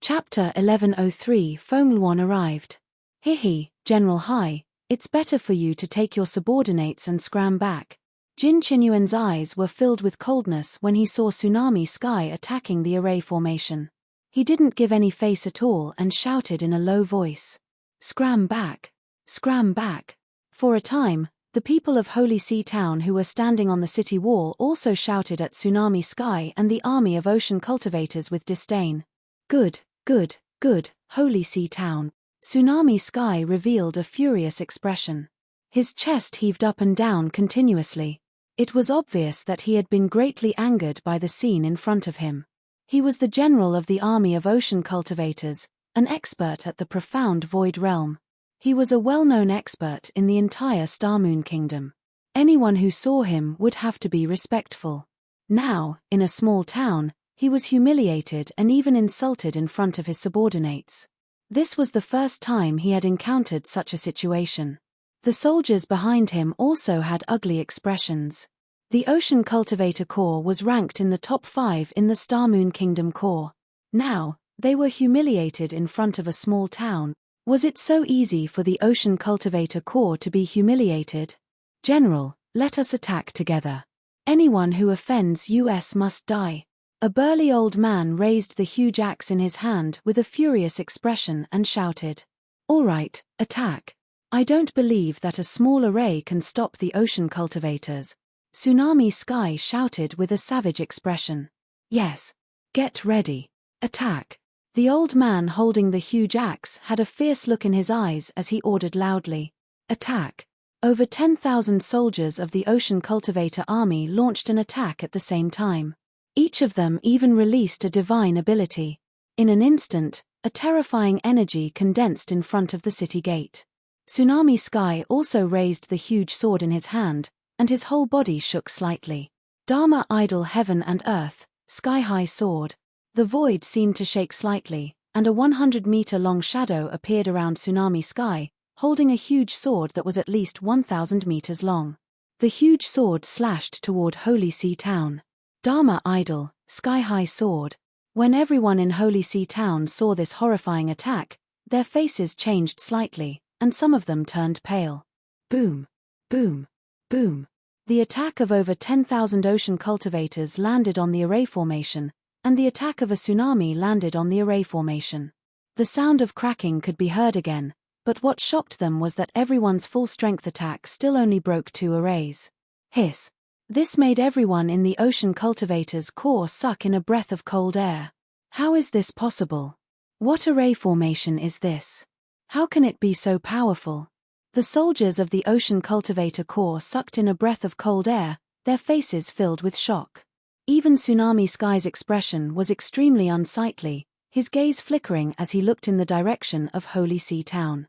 Chapter 1103 Fongluan arrived. Hihi, General Hai, it's better for you to take your subordinates and scram back. Jin Chenyuan's eyes were filled with coldness when he saw Tsunami Sky attacking the array formation. He didn't give any face at all and shouted in a low voice. Scram back! Scram back! For a time, the people of Holy Sea Town who were standing on the city wall also shouted at Tsunami Sky and the army of ocean cultivators with disdain. Good, good, good, Holy Sea Town. Tsunami Sky revealed a furious expression. His chest heaved up and down continuously. It was obvious that he had been greatly angered by the scene in front of him. He was the general of the army of ocean cultivators, an expert at the profound void realm. He was a well-known expert in the entire Star Moon Kingdom. Anyone who saw him would have to be respectful. Now, in a small town, he was humiliated and even insulted in front of his subordinates. This was the first time he had encountered such a situation. The soldiers behind him also had ugly expressions. The Ocean Cultivator Corps was ranked in the top 5 in the Star Moon Kingdom Corps. Now, they were humiliated in front of a small town. Was it so easy for the Ocean Cultivator Corps to be humiliated? General, let us attack together. Anyone who offends us must die. A burly old man raised the huge axe in his hand with a furious expression and shouted. All right, attack. I don't believe that a small array can stop the ocean cultivators. Tsunami Sky shouted with a savage expression. Yes. Get ready. Attack. The old man holding the huge axe had a fierce look in his eyes as he ordered loudly. Attack. Over 10,000 soldiers of the Ocean Cultivator Army launched an attack at the same time. Each of them even released a divine ability. In an instant, a terrifying energy condensed in front of the city gate. Tsunami Sky also raised the huge sword in his hand, and his whole body shook slightly. Dharma Idol Heaven and Earth, Sky-High Sword. The void seemed to shake slightly, and a 100-meter-long shadow appeared around Tsunami Sky, holding a huge sword that was at least 1,000 meters long. The huge sword slashed toward Holy Sea Town. Dharma Idol, Sky-High Sword. When everyone in Holy Sea Town saw this horrifying attack, their faces changed slightly, and some of them turned pale. Boom! Boom! Boom! The attack of over 10,000 ocean cultivators landed on the array formation, and the attack of a tsunami landed on the array formation. The sound of cracking could be heard again, but what shocked them was that everyone's full-strength attack still only broke 2 arrays. Hiss! This made everyone in the ocean cultivator's core suck in a breath of cold air. How is this possible? What array formation is this? How can it be so powerful? The soldiers of the ocean cultivator core sucked in a breath of cold air, their faces filled with shock. Even Tsunami Sky's expression was extremely unsightly, his gaze flickering as he looked in the direction of Holy Sea Town.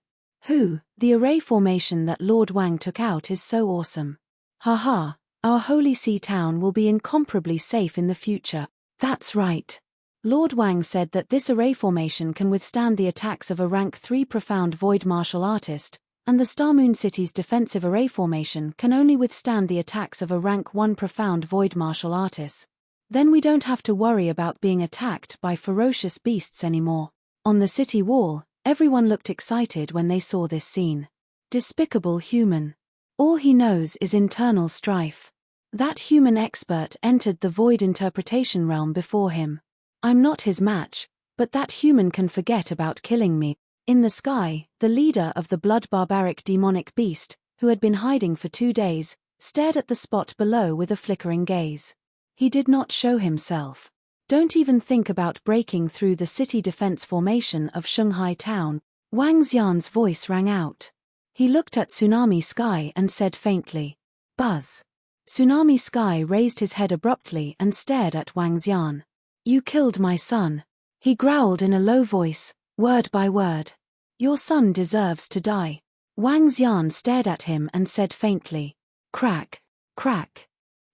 The array formation that Lord Wang took out is so awesome. Haha, our Holy Sea Town will be incomparably safe in the future. That's right. Lord Wang said that this array formation can withstand the attacks of a rank 3 profound void martial artist, and the Star Moon City's defensive array formation can only withstand the attacks of a rank 1 profound void martial artist. Then we don't have to worry about being attacked by ferocious beasts anymore. On the city wall, everyone looked excited when they saw this scene. Despicable human. All he knows is internal strife. That human expert entered the void interpretation realm before him. I'm not his match, but that human can forget about killing me. In the sky, the leader of the blood barbaric demonic beast, who had been hiding for 2 days, stared at the spot below with a flickering gaze. He did not show himself. Don't even think about breaking through the city defense formation of Shanghai Town. Wang Xian's voice rang out. He looked at Tsunami Sky and said faintly, "Buzz." Tsunami Sky raised his head abruptly and stared at Wang Xian. "You killed my son." He growled in a low voice, word by word. "Your son deserves to die." Wang Xian stared at him and said faintly, "Crack, crack."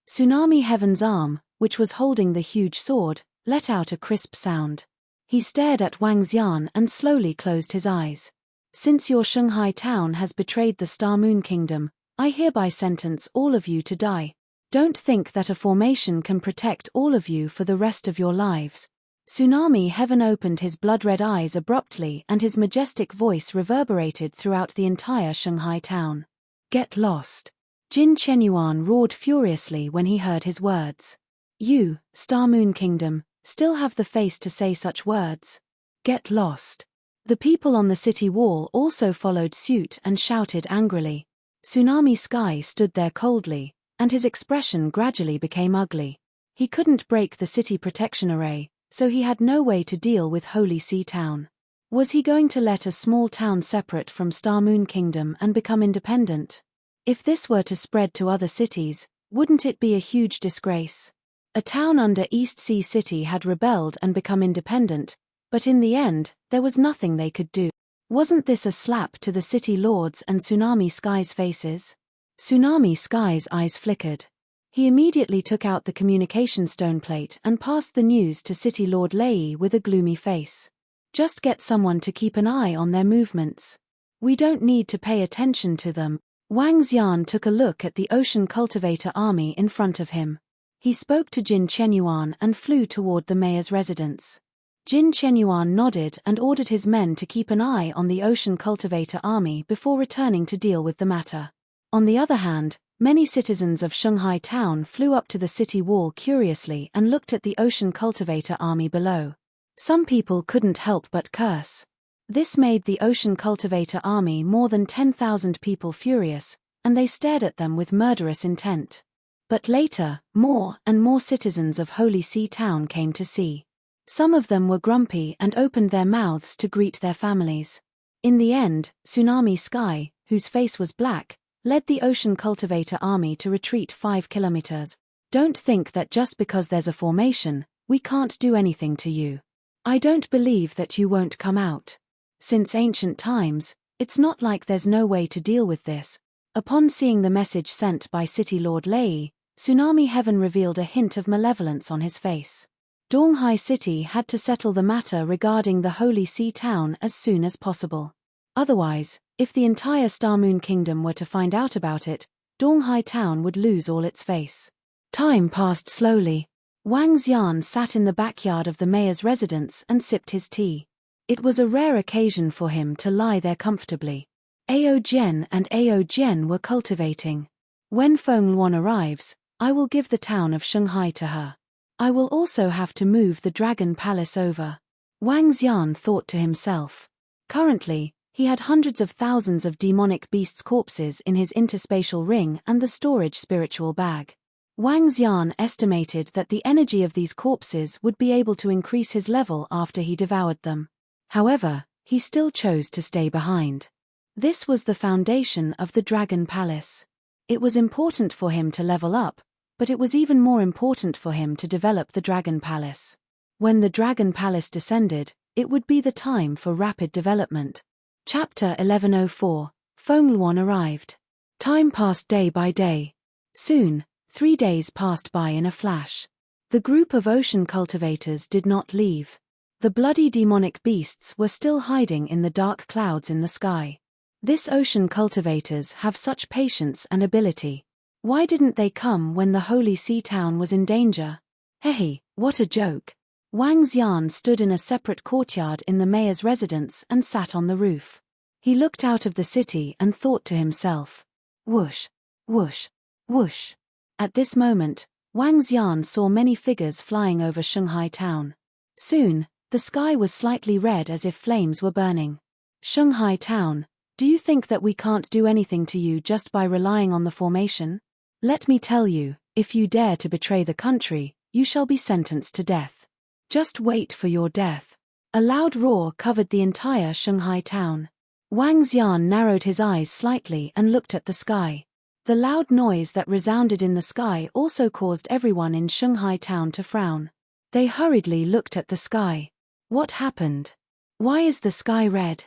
Tsunami Heaven's arm, which was holding the huge sword, let out a crisp sound. He stared at Wang Xian and slowly closed his eyes. "Since your Shanghai Town has betrayed the Star Moon Kingdom, I hereby sentence all of you to die. Don't think that a formation can protect all of you for the rest of your lives." Tsunami Heaven opened his blood-red eyes abruptly and his majestic voice reverberated throughout the entire Shanghai Town. "Get lost." Jin Chenyuan roared furiously when he heard his words. "You, Star Moon Kingdom, still have the face to say such words? Get lost." The people on the city wall also followed suit and shouted angrily. Tsunami Sky stood there coldly, and his expression gradually became ugly. He couldn't break the city protection array, so he had no way to deal with Holy Sea Town. Was he going to let a small town separate from Star Moon Kingdom and become independent? If this were to spread to other cities, wouldn't it be a huge disgrace? A town under East Sea City had rebelled and become independent, but in the end, there was nothing they could do. Wasn't this a slap to the city lords and Tsunami Sky's faces? Tsunami Sky's eyes flickered. He immediately took out the communication stone plate and passed the news to City Lord Lei with a gloomy face. "Just get someone to keep an eye on their movements. We don't need to pay attention to them." Wang Xian took a look at the Ocean Cultivator Army in front of him. He spoke to Jin Chenyuan and flew toward the mayor's residence. Jin Chenyuan nodded and ordered his men to keep an eye on the Ocean Cultivator Army before returning to deal with the matter. On the other hand, many citizens of Shanghai Town flew up to the city wall curiously and looked at the Ocean Cultivator Army below. Some people couldn't help but curse. This made the Ocean Cultivator Army more than 10,000 people furious, and they stared at them with murderous intent. But later, more and more citizens of Holy Sea Town came to see. Some of them were grumpy and opened their mouths to greet their families. In the end, Tsunami Sky, whose face was black, led the Ocean Cultivator Army to retreat 5 kilometers. Don't think that just because there's a formation, we can't do anything to you. I don't believe that you won't come out. Since ancient times, it's not like there's no way to deal with this. Upon seeing the message sent by City Lord Lei, Tsunami Heaven revealed a hint of malevolence on his face. Donghai City had to settle the matter regarding the Holy Sea Town as soon as possible. Otherwise, if the entire Star Moon Kingdom were to find out about it, Donghai Town would lose all its face. Time passed slowly. Wang Xian sat in the backyard of the mayor's residence and sipped his tea. It was a rare occasion for him to lie there comfortably. Ao Jian and Ao Jian were cultivating. When Feng Luan arrives, I will give the town of Shanghai to her. I will also have to move the Dragon Palace over. Wang Xian thought to himself. Currently, he had hundreds of thousands of demonic beasts' corpses in his interspatial ring and the storage spiritual bag. Wang Xian estimated that the energy of these corpses would be able to increase his level after he devoured them. However, he still chose to stay behind. This was the foundation of the Dragon Palace. It was important for him to level up, but it was even more important for him to develop the Dragon Palace. When the Dragon Palace descended, it would be the time for rapid development. Chapter 1104, Feng Luan arrived. Time passed day by day. Soon, 3 days passed by in a flash. The group of ocean cultivators did not leave. The bloody demonic beasts were still hiding in the dark clouds in the sky. This ocean cultivators have such patience and ability. Why didn't they come when the Holy Sea Town was in danger? Hey, what a joke. Wang Xian stood in a separate courtyard in the mayor's residence and sat on the roof. He looked out of the city and thought to himself. Whoosh, whoosh, whoosh. At this moment, Wang Xian saw many figures flying over Shanghai town. Soon, the sky was slightly red as if flames were burning. Shanghai town, do you think that we can't do anything to you just by relying on the formation? Let me tell you, if you dare to betray the country, you shall be sentenced to death. Just wait for your death. A loud roar covered the entire Shanghai town. Wang Xian narrowed his eyes slightly and looked at the sky. The loud noise that resounded in the sky also caused everyone in Shanghai town to frown. They hurriedly looked at the sky. What happened? Why is the sky red?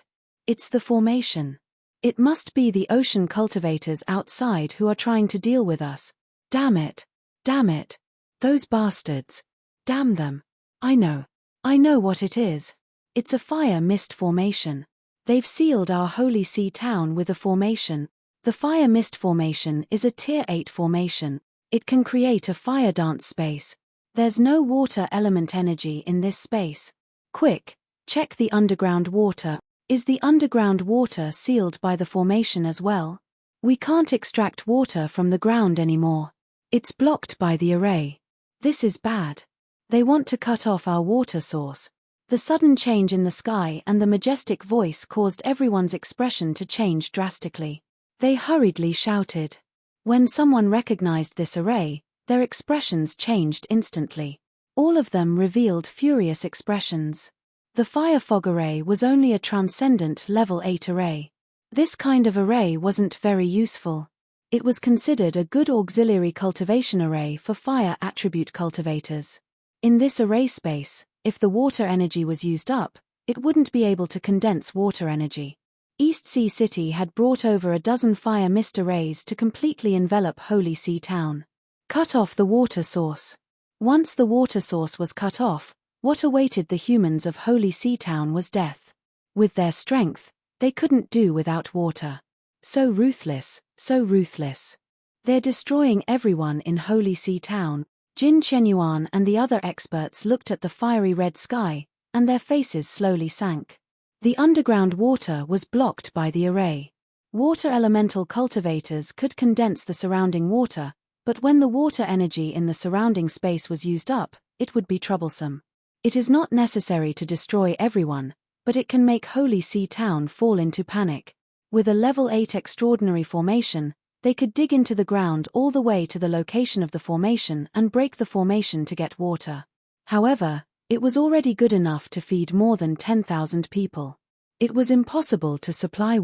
It's the formation. It must be the ocean cultivators outside who are trying to deal with us. Damn it. Damn it. Those bastards. Damn them. I know what it is. It's a fire mist formation. They've sealed our Holy Sea Town with a formation. The fire mist formation is a tier 8 formation. It can create a fire dance space. There's no water element energy in this space. Quick, check the underground water. Is the underground water sealed by the formation as well? We can't extract water from the ground anymore. It's blocked by the array. This is bad. They want to cut off our water source. The sudden change in the sky and the majestic voice caused everyone's expression to change drastically. They hurriedly shouted. When someone recognized this array, their expressions changed instantly. All of them revealed furious expressions. The fire fog array was only a transcendent level 8 array. This kind of array wasn't very useful. It was considered a good auxiliary cultivation array for fire attribute cultivators. In this array space, if the water energy was used up, it wouldn't be able to condense water energy. East Sea City had brought over a dozen fire mist arrays to completely envelop Holy Sea Town. Cut off the water source. Once the water source was cut off, what awaited the humans of Holy Sea Town was death. With their strength, they couldn't do without water. So ruthless, so ruthless. They're destroying everyone in Holy Sea Town. Jin Chenyuan and the other experts looked at the fiery red sky, and their faces slowly sank. The underground water was blocked by the array. Water elemental cultivators could condense the surrounding water, but when the water energy in the surrounding space was used up, it would be troublesome. It is not necessary to destroy everyone, but it can make Holy Sea Town fall into panic. With a level 8 extraordinary formation, they could dig into the ground all the way to the location of the formation and break the formation to get water. However, it was already good enough to feed more than 10,000 people. It was impossible to supply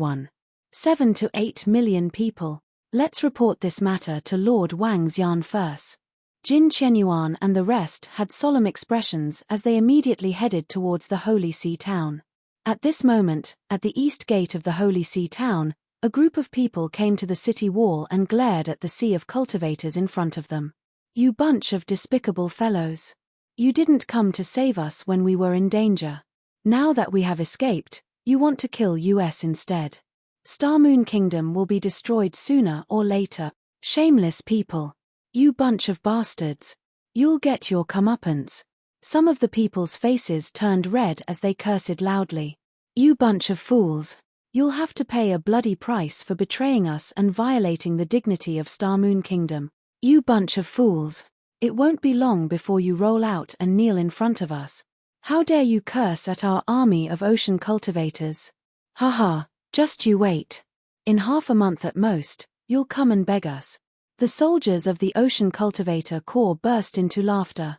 7 to 8 million people. Let's report this matter to Lord Wang Xian first. Jin Qianyuan and the rest had solemn expressions as they immediately headed towards the Holy See town. At this moment, at the east gate of the Holy See town, a group of people came to the city wall and glared at the sea of cultivators in front of them. You bunch of despicable fellows. You didn't come to save us when we were in danger. Now that we have escaped, you want to kill us instead. Star Moon Kingdom will be destroyed sooner or later. Shameless people. You bunch of bastards. You'll get your comeuppance. Some of the people's faces turned red as they cursed loudly. You bunch of fools. You'll have to pay a bloody price for betraying us and violating the dignity of Star Moon Kingdom. You bunch of fools. It won't be long before you roll out and kneel in front of us. How dare you curse at our army of ocean cultivators? Haha, just you wait. In half a month at most, you'll come and beg us. The soldiers of the Ocean Cultivator Corps burst into laughter.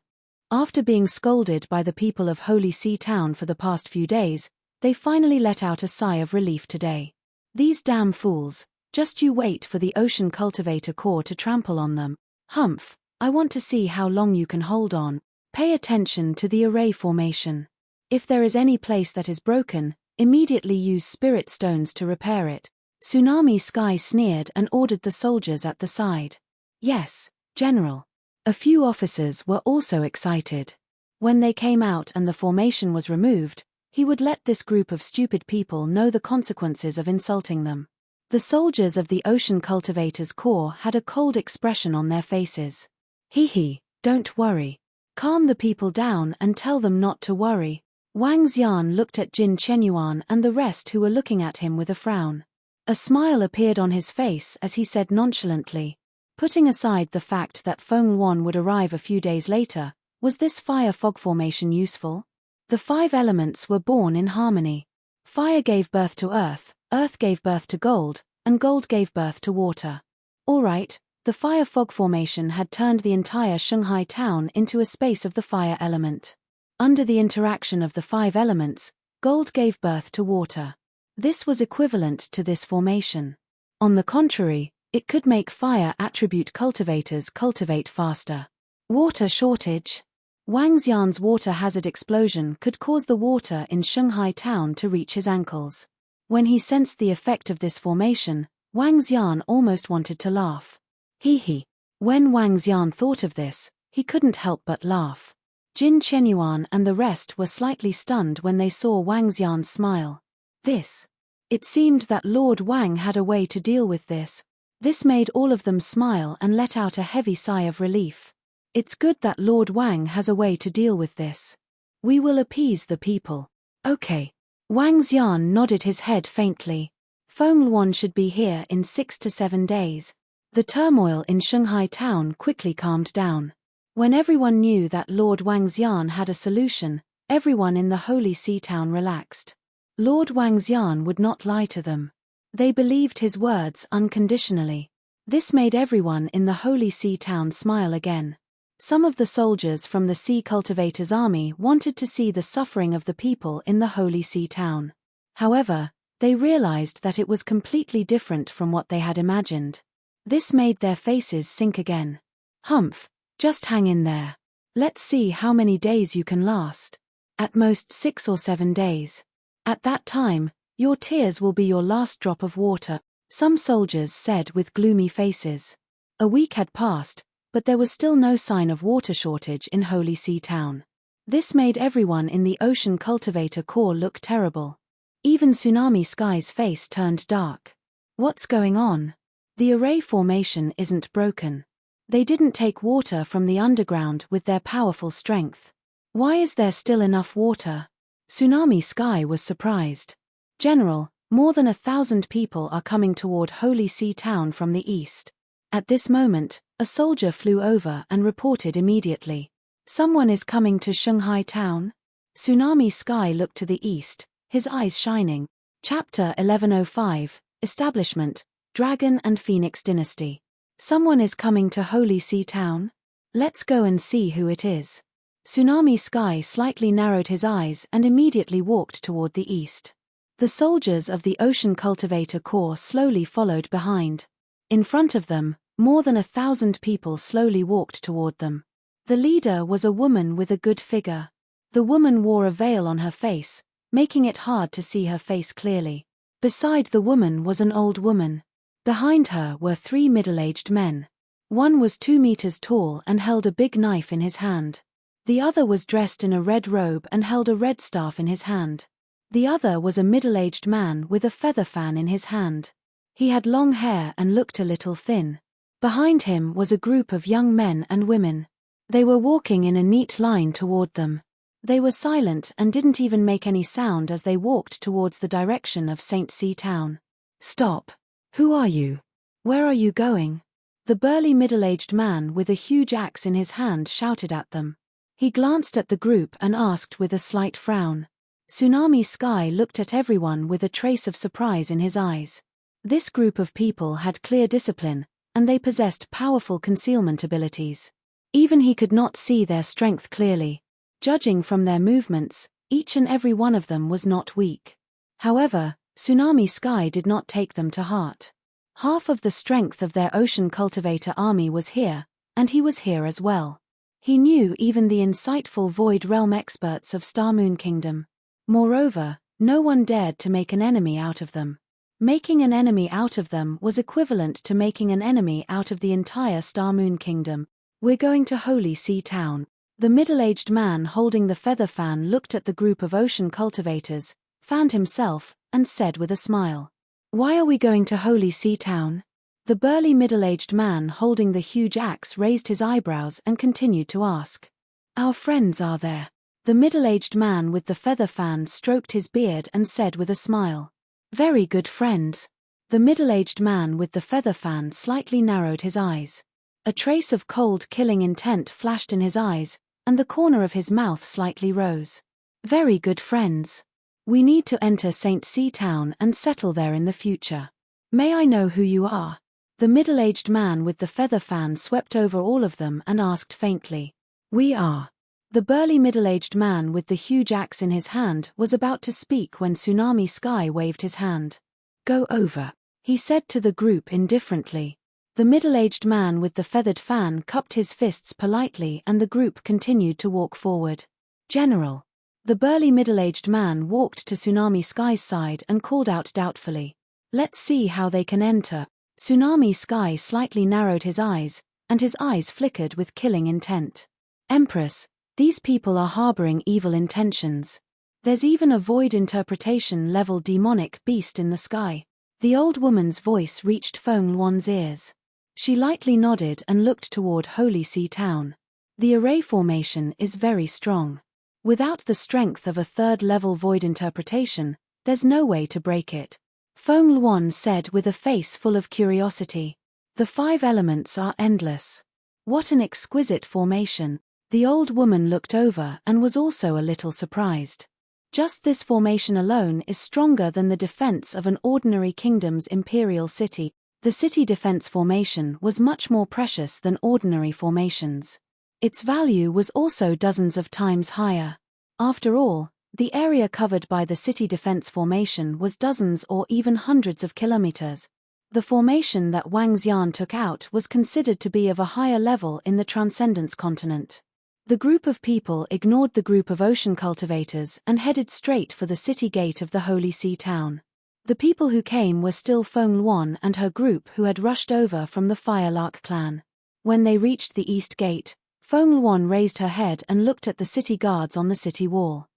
After being scolded by the people of Holy See Town for the past few days, they finally let out a sigh of relief today. These damn fools, just you wait for the Ocean Cultivator Corps to trample on them. Humph, I want to see how long you can hold on. Pay attention to the array formation. If there is any place that is broken, immediately use spirit stones to repair it. Tsunami Sky sneered and ordered the soldiers at the side. Yes, General. A few officers were also excited. When they came out and the formation was removed, he would let this group of stupid people know the consequences of insulting them. The soldiers of the Ocean Cultivators Corps had a cold expression on their faces. Hee, don't worry. Calm the people down and tell them not to worry. Wang Xian looked at Jin Qianyuan and the rest who were looking at him with a frown. A smile appeared on his face as he said nonchalantly, putting aside the fact that Feng Luan would arrive a few days later, was this fire fog formation useful? The 5 elements were born in harmony. Fire gave birth to earth gave birth to gold, and gold gave birth to water. Alright, the fire fog formation had turned the entire Shanghai town into a space of the fire element. Under the interaction of the 5 elements, gold gave birth to water. This was equivalent to this formation. On the contrary, it could make fire attribute cultivators cultivate faster. Water shortage. Wang Xian's water hazard explosion could cause the water in Shanghai town to reach his ankles. When he sensed the effect of this formation, Wang Xian almost wanted to laugh. Hee. When Wang Xian thought of this, he couldn't help but laugh. Jin Qianyuan and the rest were slightly stunned when they saw Wang Xian's smile. It seemed that Lord Wang had a way to deal with this. This made all of them smile and let out a heavy sigh of relief. It's good that Lord Wang has a way to deal with this. We will appease the people. Okay. Wang Xian nodded his head faintly. Feng Luan should be here in 6 to 7 days. The turmoil in Shanghai town quickly calmed down. When everyone knew that Lord Wang Xian had a solution, everyone in the Holy See town relaxed. Lord Wang Xian would not lie to them. They believed his words unconditionally. This made everyone in the Holy See town smile again. Some of the soldiers from the Sea Cultivators' army wanted to see the suffering of the people in the Holy See town. However, they realized that it was completely different from what they had imagined. This made their faces sink again. Humph, just hang in there. Let's see how many days you can last. At most 6 or 7 days. At that time, your tears will be your last drop of water, some soldiers said with gloomy faces. A week had passed, but there was still no sign of water shortage in Holy See town. This made everyone in the Ocean Cultivator Corps look terrible. Even Tsunami Sky's face turned dark. What's going on? The array formation isn't broken. They didn't take water from the underground with their powerful strength. Why is there still enough water? Tsunami Sky was surprised. General, more than 1,000 people are coming toward Holy See town from the east. At this moment, a soldier flew over and reported immediately. Someone is coming to Shanghai town? Tsunami Sky looked to the east, his eyes shining. Chapter 1105, Establishment, Dragon and Phoenix Dynasty. Someone is coming to Holy See town? Let's go and see who it is. Tsunami Sky slightly narrowed his eyes and immediately walked toward the east. The soldiers of the Ocean Cultivator Corps slowly followed behind. In front of them, more than 1,000 people slowly walked toward them. The leader was a woman with a good figure. The woman wore a veil on her face, making it hard to see her face clearly. Beside the woman was an old woman. Behind her were 3 middle-aged men. One was 2 meters tall and held a big knife in his hand. The other was dressed in a red robe and held a red staff in his hand. The other was a middle-aged man with a feather fan in his hand. He had long hair and looked a little thin. Behind him was a group of young men and women. They were walking in a neat line toward them. They were silent and didn't even make any sound as they walked towards the direction of St. C town. "Stop. Who are you? Where are you going?" The burly middle-aged man with a huge axe in his hand shouted at them. He glanced at the group and asked with a slight frown. Tsunami Sky looked at everyone with a trace of surprise in his eyes. This group of people had clear discipline, and they possessed powerful concealment abilities. Even he could not see their strength clearly. Judging from their movements, each and every one of them was not weak. However, Tsunami Sky did not take them to heart. Half of the strength of their ocean cultivator army was here, and he was here as well. He knew even the insightful Void Realm experts of Star Moon Kingdom. Moreover, no one dared to make an enemy out of them. Making an enemy out of them was equivalent to making an enemy out of the entire Star Moon Kingdom. "We're going to Holy Sea Town." The middle-aged man holding the feather fan looked at the group of ocean cultivators, fanned himself, and said with a smile, "Why are we going to Holy Sea Town?" The burly middle-aged man holding the huge axe raised his eyebrows and continued to ask. "Our friends are there." The middle-aged man with the feather fan stroked his beard and said with a smile, "Very good friends." The middle-aged man with the feather fan slightly narrowed his eyes. A trace of cold killing intent flashed in his eyes, and the corner of his mouth slightly rose. "Very good friends. We need to enter St. C town and settle there in the future. May I know who you are?" The middle-aged man with the feather fan swept over all of them and asked faintly, "We are." The burly middle-aged man with the huge axe in his hand was about to speak when Tsunami Sky waved his hand. "Go over," he said to the group indifferently. The middle-aged man with the feathered fan cupped his fists politely and the group continued to walk forward. "General." The burly middle-aged man walked to Tsunami Sky's side and called out doubtfully, "Let's see how they can enter." Tsunami Sky slightly narrowed his eyes, and his eyes flickered with killing intent. "Empress, these people are harboring evil intentions. There's even a void interpretation level demonic beast in the sky." The old woman's voice reached Feng Luan's ears. She lightly nodded and looked toward Holy Sea Town. "The array formation is very strong. Without the strength of a third-level void interpretation, there's no way to break it," Feng Luan said with a face full of curiosity. "The 5 elements are endless. What an exquisite formation." The old woman looked over and was also a little surprised. Just this formation alone is stronger than the defense of an ordinary kingdom's imperial city. The city defense formation was much more precious than ordinary formations. Its value was also dozens of times higher. After all, the area covered by the city defense formation was dozens or even hundreds of kilometers. The formation that Wang Xian took out was considered to be of a higher level in the Transcendence continent. The group of people ignored the group of ocean cultivators and headed straight for the city gate of the Holy Sea Town. The people who came were still Feng Luan and her group who had rushed over from the Firelark clan. When they reached the east gate, Feng Luan raised her head and looked at the city guards on the city wall.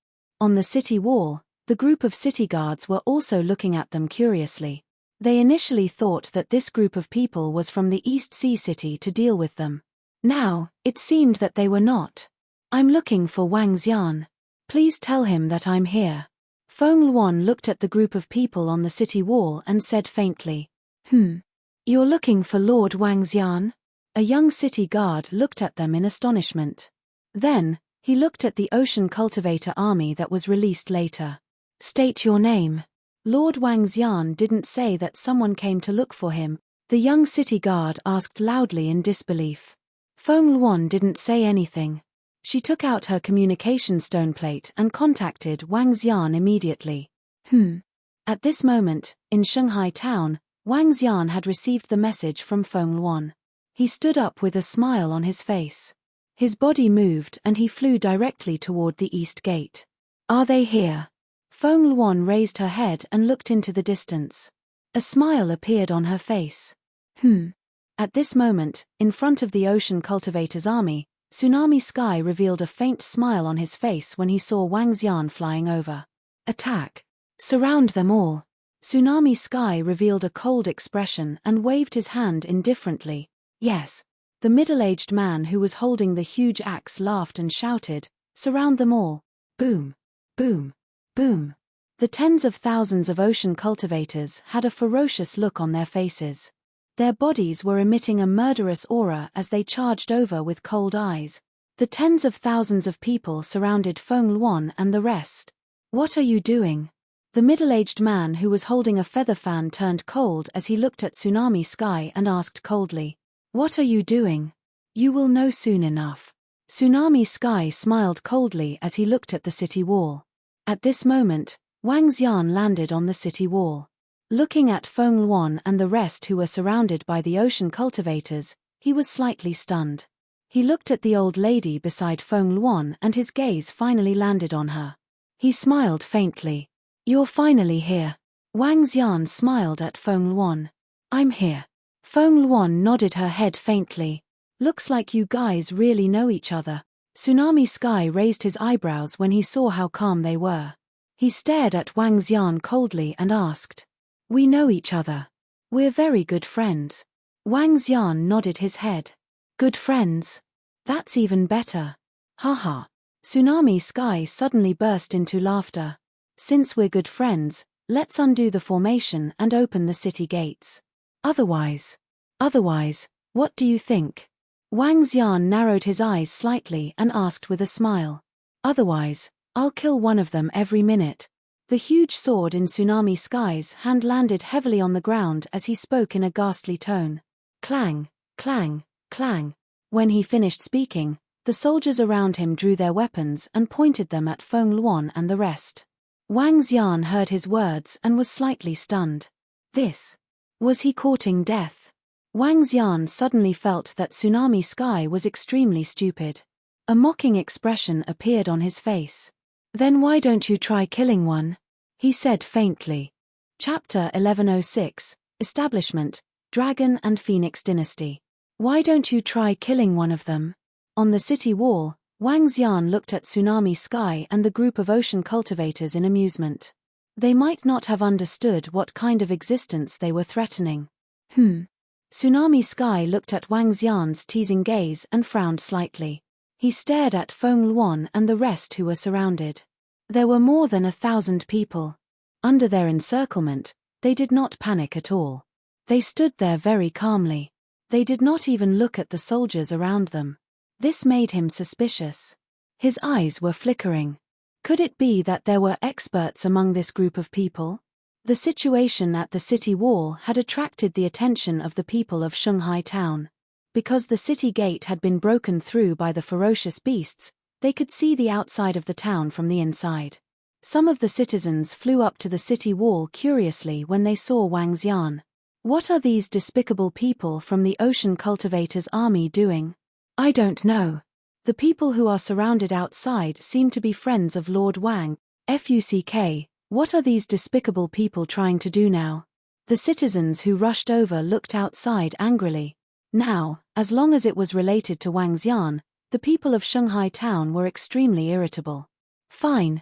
On the city wall, the group of city guards were also looking at them curiously. They initially thought that this group of people was from the East Sea City to deal with them. Now, it seemed that they were not. "I'm looking for Wang Xian. Please tell him that I'm here." Feng Luan looked at the group of people on the city wall and said faintly, "You're looking for Lord Wang Xian?" A young city guard looked at them in astonishment. Then, he looked at the ocean cultivator army that was released later. "State your name." Lord Wang Xian didn't say that someone came to look for him. The young city guard asked loudly in disbelief. Feng Luan didn't say anything. She took out her communication stone plate and contacted Wang Xian immediately. At this moment, in Shanghai town, Wang Xian had received the message from Feng Luan. He stood up with a smile on his face. His body moved and he flew directly toward the east gate. Are they here? Feng Luan raised her head and looked into the distance. A smile appeared on her face. At this moment, in front of the Ocean Cultivator's army, Tsunami Sky revealed a faint smile on his face when he saw Wang Xian flying over. Attack! Surround them all! Tsunami Sky revealed a cold expression and waved his hand indifferently. Yes. The middle-aged man who was holding the huge axe laughed and shouted, surround them all. Boom! Boom! Boom! The tens of thousands of ocean cultivators had a ferocious look on their faces. Their bodies were emitting a murderous aura as they charged over with cold eyes. The tens of thousands of people surrounded Feng Luan and the rest. What are you doing? The middle-aged man who was holding a feather fan turned cold as he looked at Tsunami Sky and asked coldly, what are you doing? You will know soon enough. Tsunami Sky smiled coldly as he looked at the city wall. At this moment, Wang Xian landed on the city wall. Looking at Feng Luan and the rest who were surrounded by the ocean cultivators, he was slightly stunned. He looked at the old lady beside Feng Luan and his gaze finally landed on her. He smiled faintly. You're finally here. Wang Xian smiled at Feng Luan. I'm here. Feng Luan nodded her head faintly. Looks like you guys really know each other. Tsunami Sky raised his eyebrows when he saw how calm they were. He stared at Wang Xian coldly and asked, we know each other. We're very good friends. Wang Xian nodded his head. Good friends? That's even better. Haha. Tsunami Sky suddenly burst into laughter. Since we're good friends, let's undo the formation and open the city gates. Otherwise, what do you think? Wang Xian narrowed his eyes slightly and asked with a smile. Otherwise, I'll kill one of them every minute. The huge sword in Tsunami Sky's hand landed heavily on the ground as he spoke in a ghastly tone. Clang, clang, clang. When he finished speaking, the soldiers around him drew their weapons and pointed them at Feng Luan and the rest. Wang Xian heard his words and was slightly stunned. Was he courting death? Wang Xian suddenly felt that Tsunami Sky was extremely stupid. A mocking expression appeared on his face. Then why don't you try killing one? He said faintly. Chapter 1106, Establishment, Dragon and Phoenix Dynasty. Why don't you try killing one of them? On the city wall, Wang Xian looked at Tsunami Sky and the group of ocean cultivators in amusement. They might not have understood what kind of existence they were threatening. Tsunami Sky looked at Wang Xian's teasing gaze and frowned slightly. He stared at Feng Luan and the rest who were surrounded. There were more than 1,000 people. Under their encirclement, they did not panic at all. They stood there very calmly. They did not even look at the soldiers around them. This made him suspicious. His eyes were flickering. Could it be that there were experts among this group of people? The situation at the city wall had attracted the attention of the people of Shanghai town. Because the city gate had been broken through by the ferocious beasts, they could see the outside of the town from the inside. Some of the citizens flew up to the city wall curiously when they saw Wang Xian. What are these despicable people from the Ocean Cultivators' army doing? I don't know. The people who are surrounded outside seem to be friends of Lord Wang. Fuck, what are these despicable people trying to do now? The citizens who rushed over looked outside angrily. Now, as long as it was related to Wang Xian, the people of Shanghai town were extremely irritable. Fine,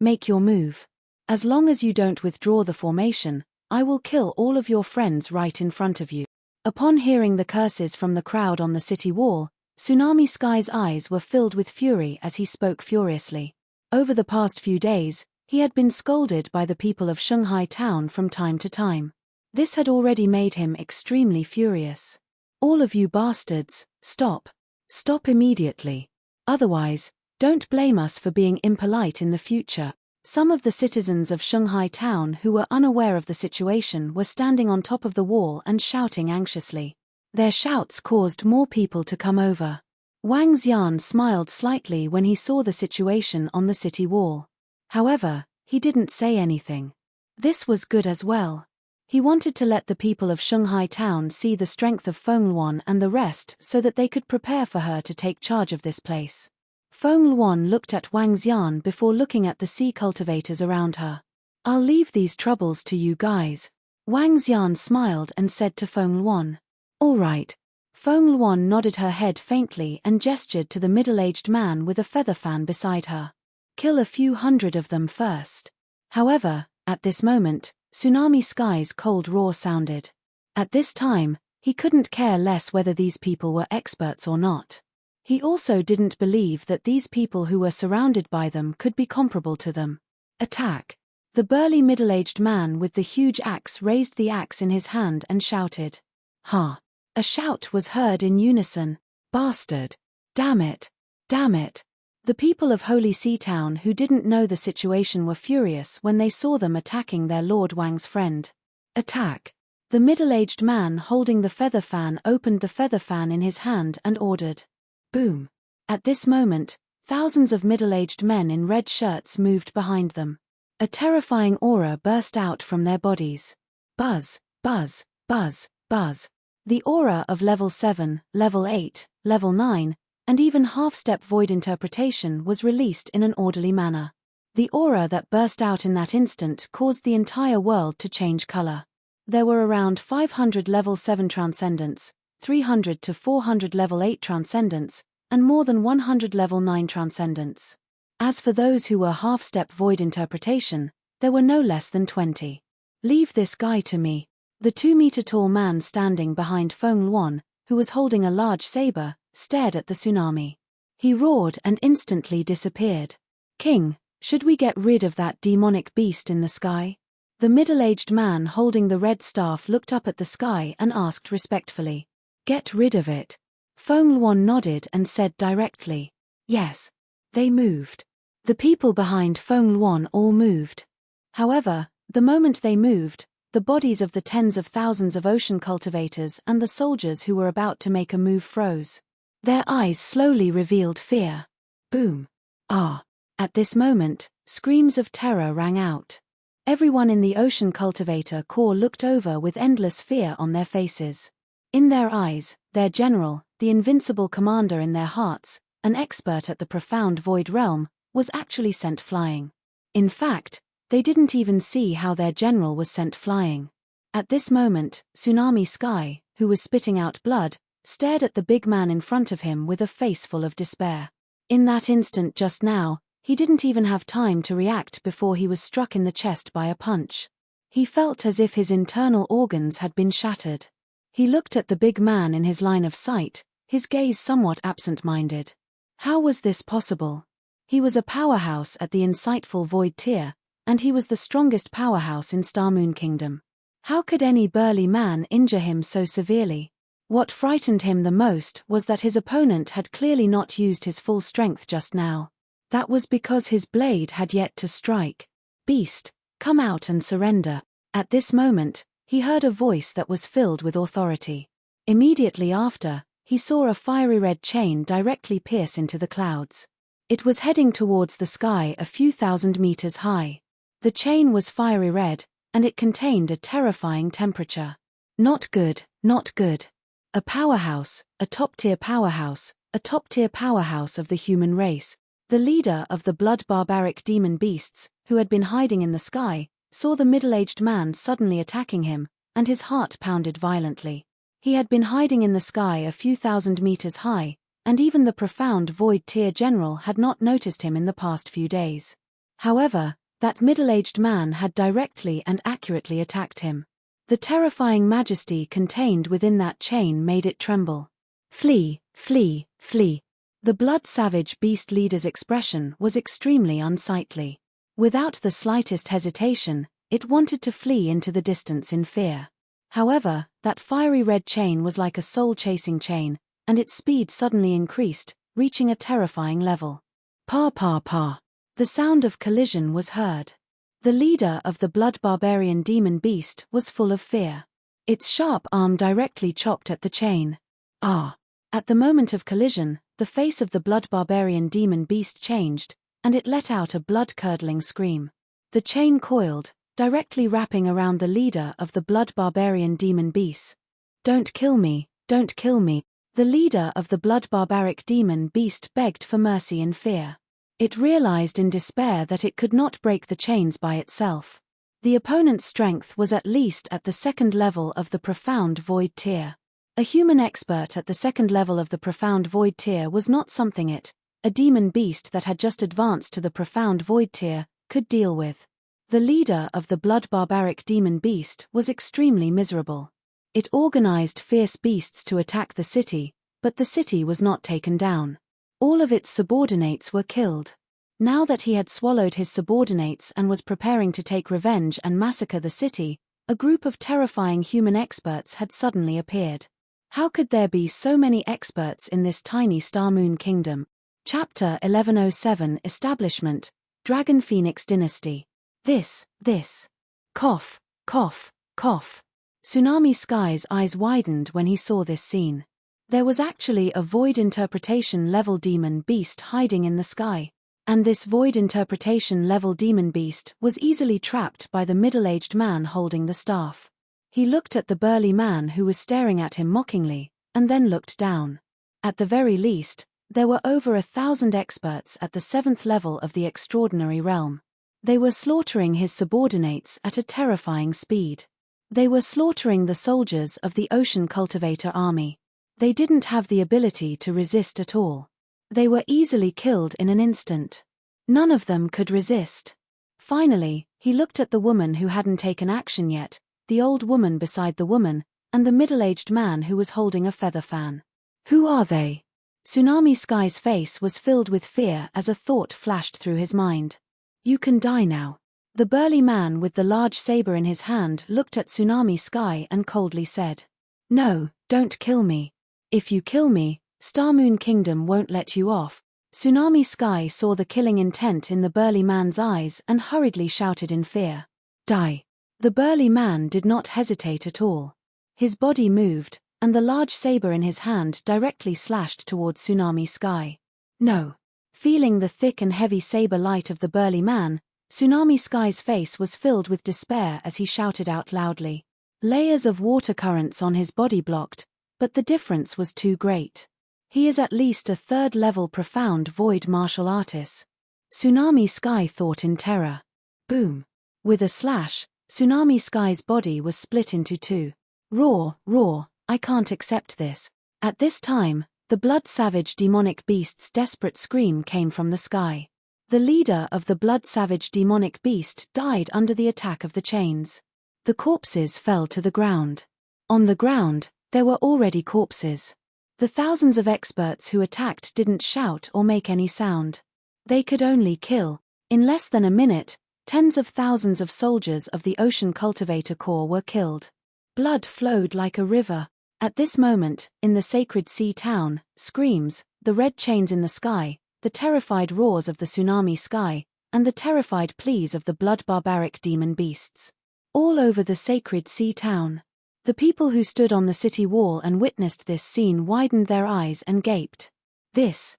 make your move. As long as you don't withdraw the formation, I will kill all of your friends right in front of you. Upon hearing the curses from the crowd on the city wall, Tsunami Sky's eyes were filled with fury as he spoke furiously. Over the past few days, he had been scolded by the people of Shanghai town from time to time. This had already made him extremely furious. All of you bastards, stop. Stop immediately. Otherwise, don't blame us for being impolite in the future. Some of the citizens of Shanghai town who were unaware of the situation were standing on top of the wall and shouting anxiously. Their shouts caused more people to come over. Wang Xian smiled slightly when he saw the situation on the city wall. However, he didn't say anything. This was good as well. He wanted to let the people of Shanghai town see the strength of Feng Luan and the rest so that they could prepare for her to take charge of this place. Feng Luan looked at Wang Xian before looking at the sea cultivators around her. "I'll leave these troubles to you guys." Wang Xian smiled and said to Feng Luan. "All right." Feng Luan nodded her head faintly and gestured to the middle-aged man with a feather fan beside her. "Kill a few hundred of them first." However, at this moment, Tsunami Sky's cold roar sounded. At this time, he couldn't care less whether these people were experts or not. He also didn't believe that these people who were surrounded by them could be comparable to them. "Attack!" The burly middle-aged man with the huge axe raised the axe in his hand and shouted. "Ha!" A shout was heard in unison. "Bastard! Damn it! Damn it!" The people of Holy Sea Town who didn't know the situation were furious when they saw them attacking their Lord Wang's friend. "Attack!" The middle-aged man holding the feather fan opened the feather fan in his hand and ordered. Boom! At this moment, thousands of middle-aged men in red shirts moved behind them. A terrifying aura burst out from their bodies. Buzz, buzz, buzz, buzz. The aura of level 7, level 8, level 9, and even half-step void interpretation was released in an orderly manner. The aura that burst out in that instant caused the entire world to change color. There were around 500 level 7 transcendents, 300 to 400 level 8 transcendents, and more than 100 level 9 transcendents. As for those who were half-step void interpretation, there were no less than 20. "Leave this guy to me." The 2-meter-tall man standing behind Feng Luan, who was holding a large saber, stared at the tsunami. He roared and instantly disappeared. "King, should we get rid of that demonic beast in the sky?" The middle-aged man holding the red staff looked up at the sky and asked respectfully. "Get rid of it." Feng Luan nodded and said directly. "Yes." They moved. The people behind Feng Luan all moved. However, the moment they moved, the bodies of the tens of thousands of ocean cultivators and the soldiers who were about to make a move froze. Their eyes slowly revealed fear. Boom. Ah. At this moment, screams of terror rang out. Everyone in the ocean cultivator corps looked over with endless fear on their faces. In their eyes, their general, the Invincible commander in their hearts, an expert at the profound void realm, was actually sent flying. In fact, they didn't even see how their general was sent flying. At this moment, Tsunami Sky, who was spitting out blood, stared at the big man in front of him with a face full of despair. In that instant just now, he didn't even have time to react before he was struck in the chest by a punch. He felt as if his internal organs had been shattered. He looked at the big man in his line of sight, his gaze somewhat absent-minded. How was this possible? He was a powerhouse at the insightful void tier, and he was the strongest powerhouse in Star Moon Kingdom. How could any burly man injure him so severely? What frightened him the most was that his opponent had clearly not used his full strength just now. That was because his blade had yet to strike. "Beast, come out and surrender." At this moment, he heard a voice that was filled with authority. Immediately after, he saw a fiery red chain directly pierce into the clouds. It was heading towards the sky a few thousand meters high. The chain was fiery red, and it contained a terrifying temperature. Not good, not good. A powerhouse, a top-tier powerhouse, a top-tier powerhouse of the human race. The leader of the blood barbaric demon beasts, who had been hiding in the sky, saw the middle-aged man suddenly attacking him, and his heart pounded violently. He had been hiding in the sky a few thousand meters high, and even the profound void tier general had not noticed him in the past few days. However, that middle-aged man had directly and accurately attacked him. The terrifying majesty contained within that chain made it tremble. "Flee, flee, flee." The blood-savage beast leader's expression was extremely unsightly. Without the slightest hesitation, it wanted to flee into the distance in fear. However, that fiery red chain was like a soul-chasing chain, and its speed suddenly increased, reaching a terrifying level. Pa pa pa. The sound of collision was heard. The leader of the blood barbarian demon beast was full of fear. Its sharp arm directly chopped at the chain. Ah! At the moment of collision, the face of the blood barbarian demon beast changed, and it let out a blood-curdling scream. The chain coiled, directly wrapping around the leader of the blood barbarian demon beasts. Don't kill me, don't kill me. The leader of the blood barbaric demon beast begged for mercy in fear. It realized in despair that it could not break the chains by itself. The opponent's strength was at least at the second level of the profound void tier. A human expert at the second level of the profound void tier was not something a demon beast that had just advanced to the profound void tier, could deal with. The leader of the blood barbaric demon beast was extremely miserable. It organized fierce beasts to attack the city, but the city was not taken down. All of its subordinates were killed. Now that he had swallowed his subordinates and was preparing to take revenge and massacre the city, a group of terrifying human experts had suddenly appeared. How could there be so many experts in this tiny Star Moon kingdom? Chapter 1107 Establishment, Dragon Phoenix Dynasty. This. Cough, cough, cough. Tsunami Sky's eyes widened when he saw this scene. There was actually a void interpretation level demon beast hiding in the sky. And this void interpretation level demon beast was easily trapped by the middle-aged man holding the staff. He looked at the burly man who was staring at him mockingly, and then looked down. At the very least, there were over 1,000 experts at the 7th level of the extraordinary realm. They were slaughtering his subordinates at a terrifying speed. They were slaughtering the soldiers of the Ocean Cultivator army. They didn't have the ability to resist at all. They were easily killed in an instant. None of them could resist. Finally, he looked at the woman who hadn't taken action yet, the old woman beside the woman, and the middle-aged man who was holding a feather fan. Who are they? Tsunami Sky's face was filled with fear as a thought flashed through his mind. You can die now. The burly man with the large saber in his hand looked at Tsunami Sky and coldly said, No, don't kill me. If you kill me, Star Moon Kingdom won't let you off. Tsunami Sky saw the killing intent in the burly man's eyes and hurriedly shouted in fear. Die. The burly man did not hesitate at all. His body moved, and the large saber in his hand directly slashed towards Tsunami Sky. No. Feeling the thick and heavy saber light of the burly man, Tsunami Sky's face was filled with despair as he shouted out loudly. Layers of water currents on his body blocked, but the difference was too great. He is at least a 3rd level profound void martial artist. Tsunami Sky thought in terror. Boom. With a slash, Tsunami Sky's body was split into two. Roar, roar, I can't accept this. At this time, the blood-savage demonic beast's desperate scream came from the sky. The leader of the blood-savage demonic beast died under the attack of the chains. The corpses fell to the ground. On the ground, there were already corpses. The thousands of experts who attacked didn't shout or make any sound. They could only kill. In less than a minute, tens of thousands of soldiers of the Ocean Cultivator Corps were killed. Blood flowed like a river. At this moment, in the sacred sea town, screams, the red chains in the sky, the terrified roars of the Tsunami Sky, and the terrified pleas of the blood barbaric demon beasts. All over the sacred sea town. The people who stood on the city wall and witnessed this scene widened their eyes and gaped. This.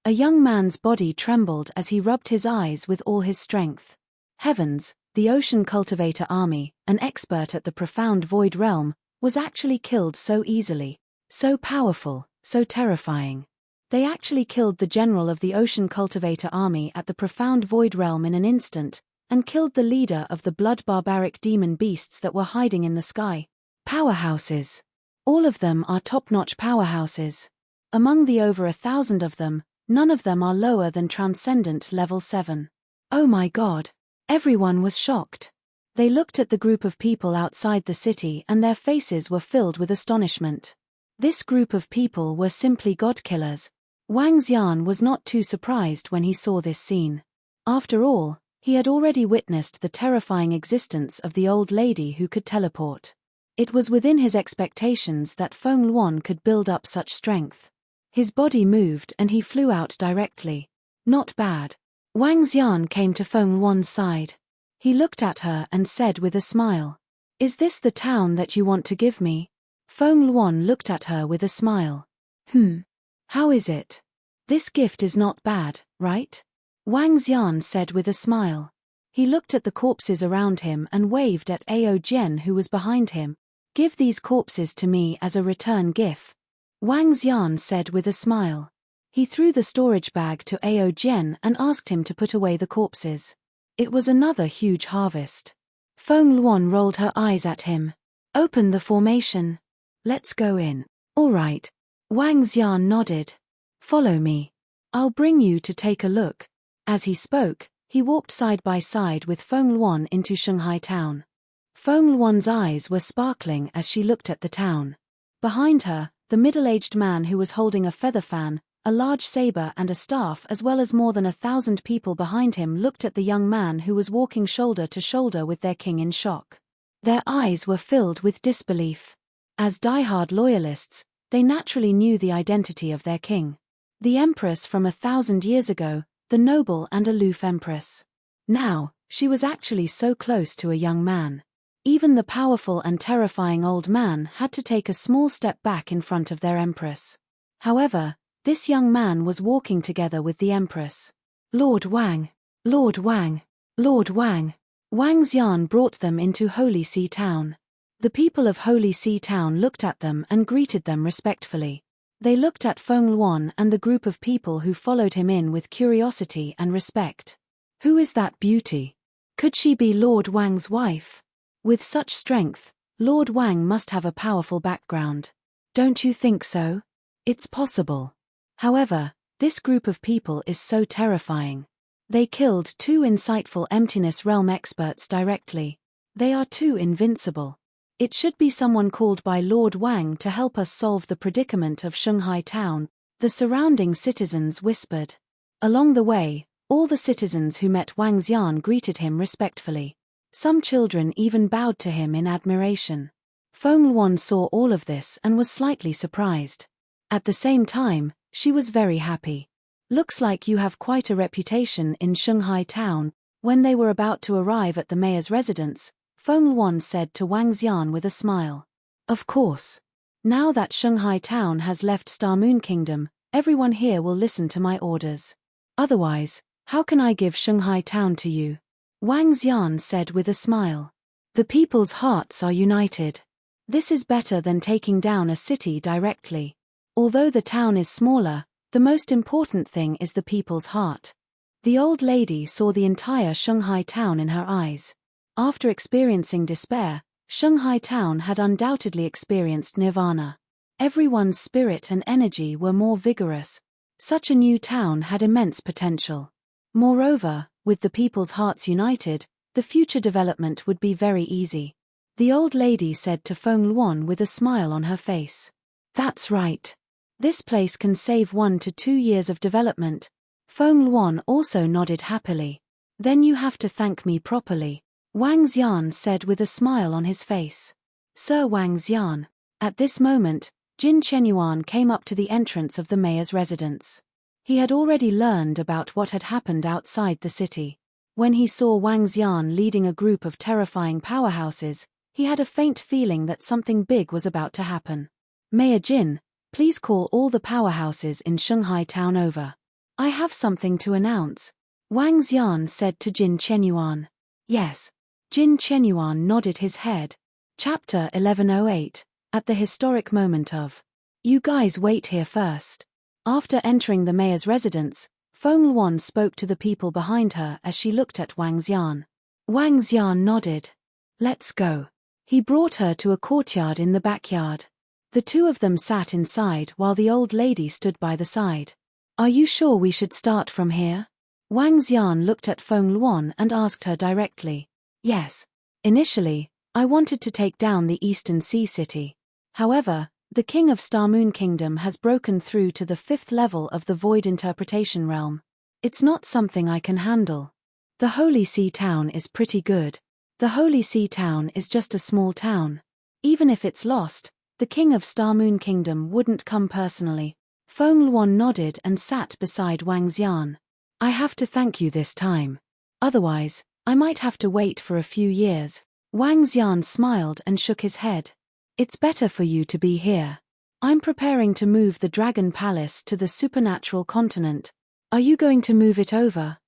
A young man's body trembled as he rubbed his eyes with all his strength. Heavens, the Ocean Cultivator army, an expert at the profound void realm, was actually killed so easily. So powerful, so terrifying. They actually killed the general of the Ocean Cultivator army at the profound void realm in an instant, and killed the leader of the blood barbaric demon beasts that were hiding in the sky. Powerhouses. All of them are top-notch powerhouses. Among the over 1,000 of them, none of them are lower than Transcendent Level 7. Oh my God. Everyone was shocked. They looked at the group of people outside the city and their faces were filled with astonishment. This group of people were simply god-killers. Wang Xian was not too surprised when he saw this scene. After all, he had already witnessed the terrifying existence of the old lady who could teleport. It was within his expectations that Feng Luan could build up such strength. His body moved and he flew out directly. Not bad. Wang Xian came to Feng Luan's side. He looked at her and said with a smile, "Is this the town that you want to give me?" Feng Luan looked at her with a smile. How is it? This gift is not bad, right? Wang Xian said with a smile. He looked at the corpses around him and waved at Ao Jian, who was behind him. "Give these corpses to me as a return gift," Wang Xian said with a smile. He threw the storage bag to Ao Jian and asked him to put away the corpses. It was another huge harvest. Feng Luan rolled her eyes at him. "Open the formation. Let's go in." "All right." Wang Xian nodded. "Follow me. I'll bring you to take a look." As he spoke, he walked side by side with Feng Luan into Shanghai town. Feng Luan's eyes were sparkling as she looked at the town. Behind her, the middle-aged man who was holding a feather fan, a large saber and a staff, as well as more than 1,000 people behind him, looked at the young man who was walking shoulder to shoulder with their king in shock. Their eyes were filled with disbelief. As die-hard loyalists, they naturally knew the identity of their king. The empress from 1,000 years ago, the noble and aloof empress. Now, she was actually so close to a young man. Even the powerful and terrifying old man had to take a small step back in front of their empress. However, this young man was walking together with the empress. "Lord Wang! Lord Wang! Lord Wang!" Wang Xian brought them into Holy See Town. The people of Holy See Town looked at them and greeted them respectfully. They looked at Feng Luan and the group of people who followed him in with curiosity and respect. "Who is that beauty? Could she be Lord Wang's wife? With such strength, Lord Wang must have a powerful background. Don't you think so? It's possible. However, this group of people is so terrifying. They killed 2 insightful emptiness realm experts directly. They are too invincible. It should be someone called by Lord Wang to help us solve the predicament of Shanghai town," the surrounding citizens whispered. Along the way, all the citizens who met Wang Xian greeted him respectfully. Some children even bowed to him in admiration. Feng Luan saw all of this and was slightly surprised. At the same time, she was very happy. "Looks like you have quite a reputation in Shanghai town." When they were about to arrive at the mayor's residence, Feng Luan said to Wang Xian with a smile. "Of course. Now that Shanghai town has left Star Moon Kingdom, everyone here will listen to my orders. Otherwise, how can I give Shanghai town to you?" Wang Xian said with a smile. "The people's hearts are united. This is better than taking down a city directly. Although the town is smaller, the most important thing is the people's heart." The old lady saw the entire Shanghai town in her eyes. After experiencing despair, Shanghai town had undoubtedly experienced nirvana. Everyone's spirit and energy were more vigorous. Such a new town had immense potential. Moreover, with the people's hearts united, the future development would be very easy. The old lady said to Feng Luan with a smile on her face. "That's right. This place can save 1 to 2 years of development." Feng Luan also nodded happily. "Then you have to thank me properly," Wang Xian said with a smile on his face. "Sir Wang Xian." At this moment, Jin Chenyuan came up to the entrance of the mayor's residence. He had already learned about what had happened outside the city. When he saw Wang Xian leading a group of terrifying powerhouses, he had a faint feeling that something big was about to happen. "Mayor Jin, please call all the powerhouses in Shanghai town over. I have something to announce," Wang Xian said to Jin Chenyuan. "Yes." Jin Chenyuan nodded his head. Chapter 1108, at the historic moment of. "You guys wait here first." After entering the mayor's residence, Feng Luan spoke to the people behind her as she looked at Wang Xian. Wang Xian nodded. "Let's go." He brought her to a courtyard in the backyard. The two of them sat inside while the old lady stood by the side. "Are you sure we should start from here?" Wang Xian looked at Feng Luan and asked her directly. "Yes. Initially, I wanted to take down the Eastern Sea City. However, the King of Star Moon Kingdom has broken through to the 5th level of the Void Interpretation Realm. It's not something I can handle. The Holy See Town is pretty good. The Holy See Town is just a small town. Even if it's lost, the King of Star Moon Kingdom wouldn't come personally." Feng Luan nodded and sat beside Wang Xian. "I have to thank you this time. Otherwise, I might have to wait for a few years." Wang Xian smiled and shook his head. "It's better for you to be here. I'm preparing to move the Dragon Palace to the supernatural continent." "Are you going to move it over?"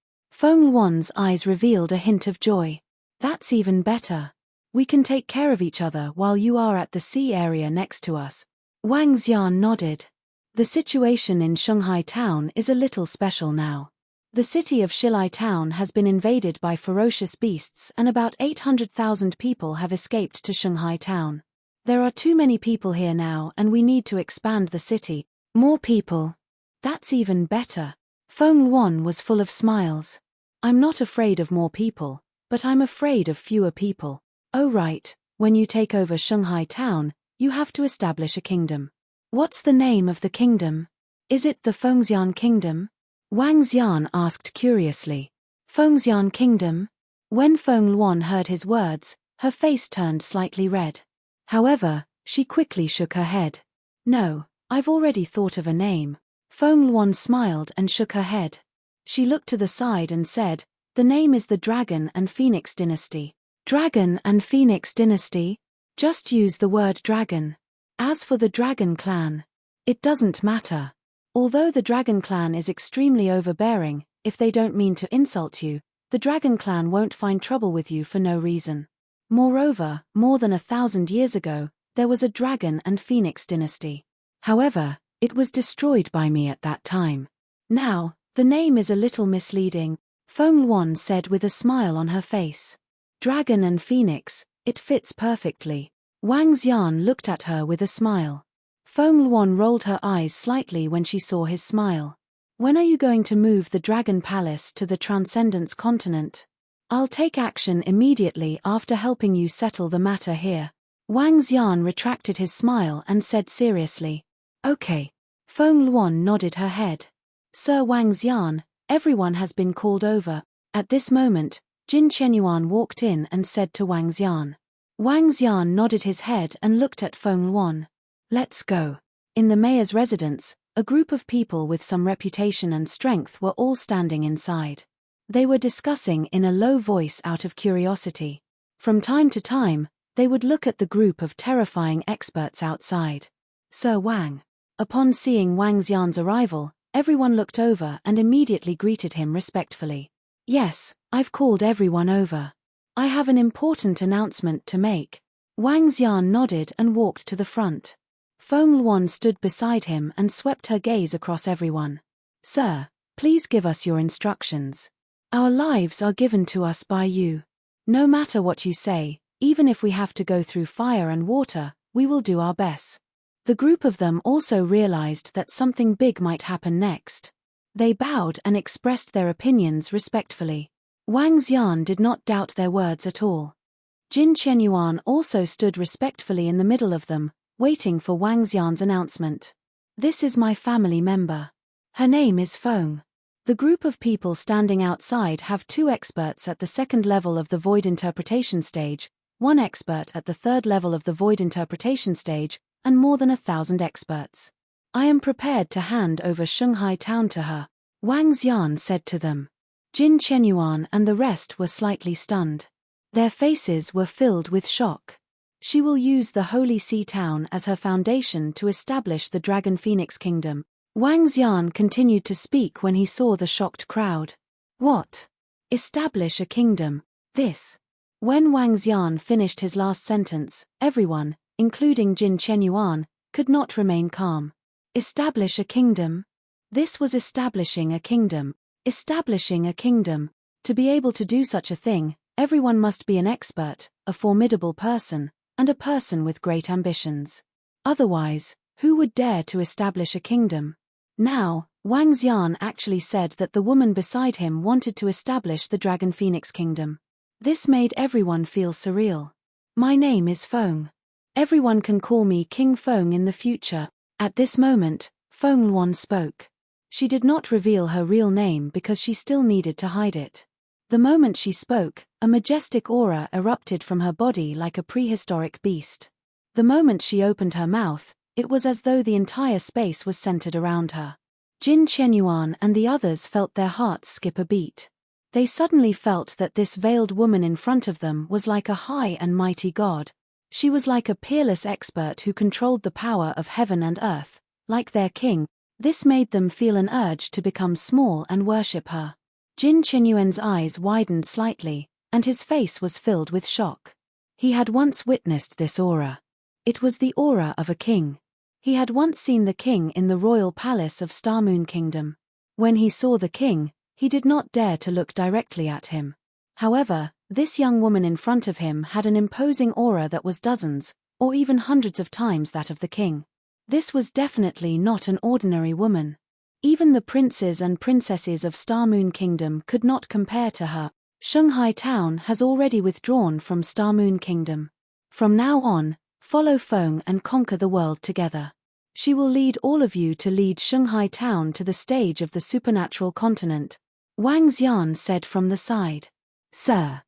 Feng Luan's eyes revealed a hint of joy. That's even better. We can take care of each other while you are at the sea area next to us. Wang Xian nodded. The situation in Shanghai town is a little special now. The city of Shilai town has been invaded by ferocious beasts and about 800,000 people have escaped to Shanghai town. There are too many people here now and we need to expand the city. More people. That's even better. Feng Luan was full of smiles. I'm not afraid of more people, but I'm afraid of fewer people. Oh right, when you take over Shanghai town, you have to establish a kingdom. What's the name of the kingdom? Is it the Fengxian kingdom? Wang Xian asked curiously. Fengxian kingdom? When Feng Luan heard his words, her face turned slightly red. However, she quickly shook her head. No, I've already thought of a name. Feng Luan smiled and shook her head. She looked to the side and said, the name is the Dragon and Phoenix Dynasty. Dragon and Phoenix Dynasty? Just use the word dragon. As for the Dragon clan, it doesn't matter. Although the Dragon clan is extremely overbearing, if they don't mean to insult you, the Dragon clan won't find trouble with you for no reason. Moreover, more than 1,000 years ago, there was a Dragon and Phoenix Dynasty. However, it was destroyed by me at that time. Now, the name is a little misleading, Feng Luan said with a smile on her face. Dragon and Phoenix, it fits perfectly. Wang Xian looked at her with a smile. Feng Luan rolled her eyes slightly when she saw his smile. When are you going to move the Dragon Palace to the Transcendence continent? I'll take action immediately after helping you settle the matter here. Wang Xian retracted his smile and said seriously. Okay. Feng Luan nodded her head. Sir Wang Xian, everyone has been called over. At this moment, Jin Chenyuan walked in and said to Wang Xian. Wang Xian nodded his head and looked at Feng Luan. Let's go. In the mayor's residence, a group of people with some reputation and strength were all standing inside. They were discussing in a low voice out of curiosity. From time to time, they would look at the group of terrifying experts outside. Sir Wang. Upon seeing Wang Xian's arrival, everyone looked over and immediately greeted him respectfully. Yes, I've called everyone over. I have an important announcement to make. Wang Xian nodded and walked to the front. Feng Luan stood beside him and swept her gaze across everyone. Sir, please give us your instructions. Our lives are given to us by you. No matter what you say, even if we have to go through fire and water, we will do our best. The group of them also realized that something big might happen next. They bowed and expressed their opinions respectfully. Wang Xian did not doubt their words at all. Jin Chenyuan also stood respectfully in the middle of them, waiting for Wang Xian's announcement. This is my family member. Her name is Feng. The group of people standing outside have 2 experts at the 2nd level of the void interpretation stage, 1 expert at the 3rd level of the void interpretation stage, and more than 1,000 experts. I am prepared to hand over Shanghai town to her, Wang Xian said to them. Jin Chenyuan and the rest were slightly stunned. Their faces were filled with shock. She will use the Holy Sea town as her foundation to establish the Dragon Phoenix Kingdom. Wang Xian continued to speak when he saw the shocked crowd. What? Establish a kingdom? This? When Wang Xian finished his last sentence, everyone, including Jin Chenyuan, could not remain calm. Establish a kingdom? This was establishing a kingdom. Establishing a kingdom. To be able to do such a thing, everyone must be an expert, a formidable person, and a person with great ambitions. Otherwise, who would dare to establish a kingdom? Now, Wang Xian actually said that the woman beside him wanted to establish the Dragon Phoenix Kingdom. This made everyone feel surreal. My name is Feng. Everyone can call me King Feng in the future. At this moment, Feng Luan spoke. She did not reveal her real name because she still needed to hide it. The moment she spoke, a majestic aura erupted from her body like a prehistoric beast. The moment she opened her mouth, it was as though the entire space was centered around her. Jin Chenyuan and the others felt their hearts skip a beat. They suddenly felt that this veiled woman in front of them was like a high and mighty god. She was like a peerless expert who controlled the power of heaven and earth, like their king. This made them feel an urge to become small and worship her. Jin Chenyuan's eyes widened slightly, and his face was filled with shock. He had once witnessed this aura. It was the aura of a king. He had once seen the king in the royal palace of Star Moon Kingdom. When he saw the king, he did not dare to look directly at him. However, this young woman in front of him had an imposing aura that was dozens, or even hundreds of times that of the king. This was definitely not an ordinary woman. Even the princes and princesses of Star Moon Kingdom could not compare to her. Shanghai Town has already withdrawn from Star Moon Kingdom. From now on, follow Feng and conquer the world together. She will lead all of you to lead Shanghai Town to the stage of the supernatural continent. Wang Xian said from the side. Sir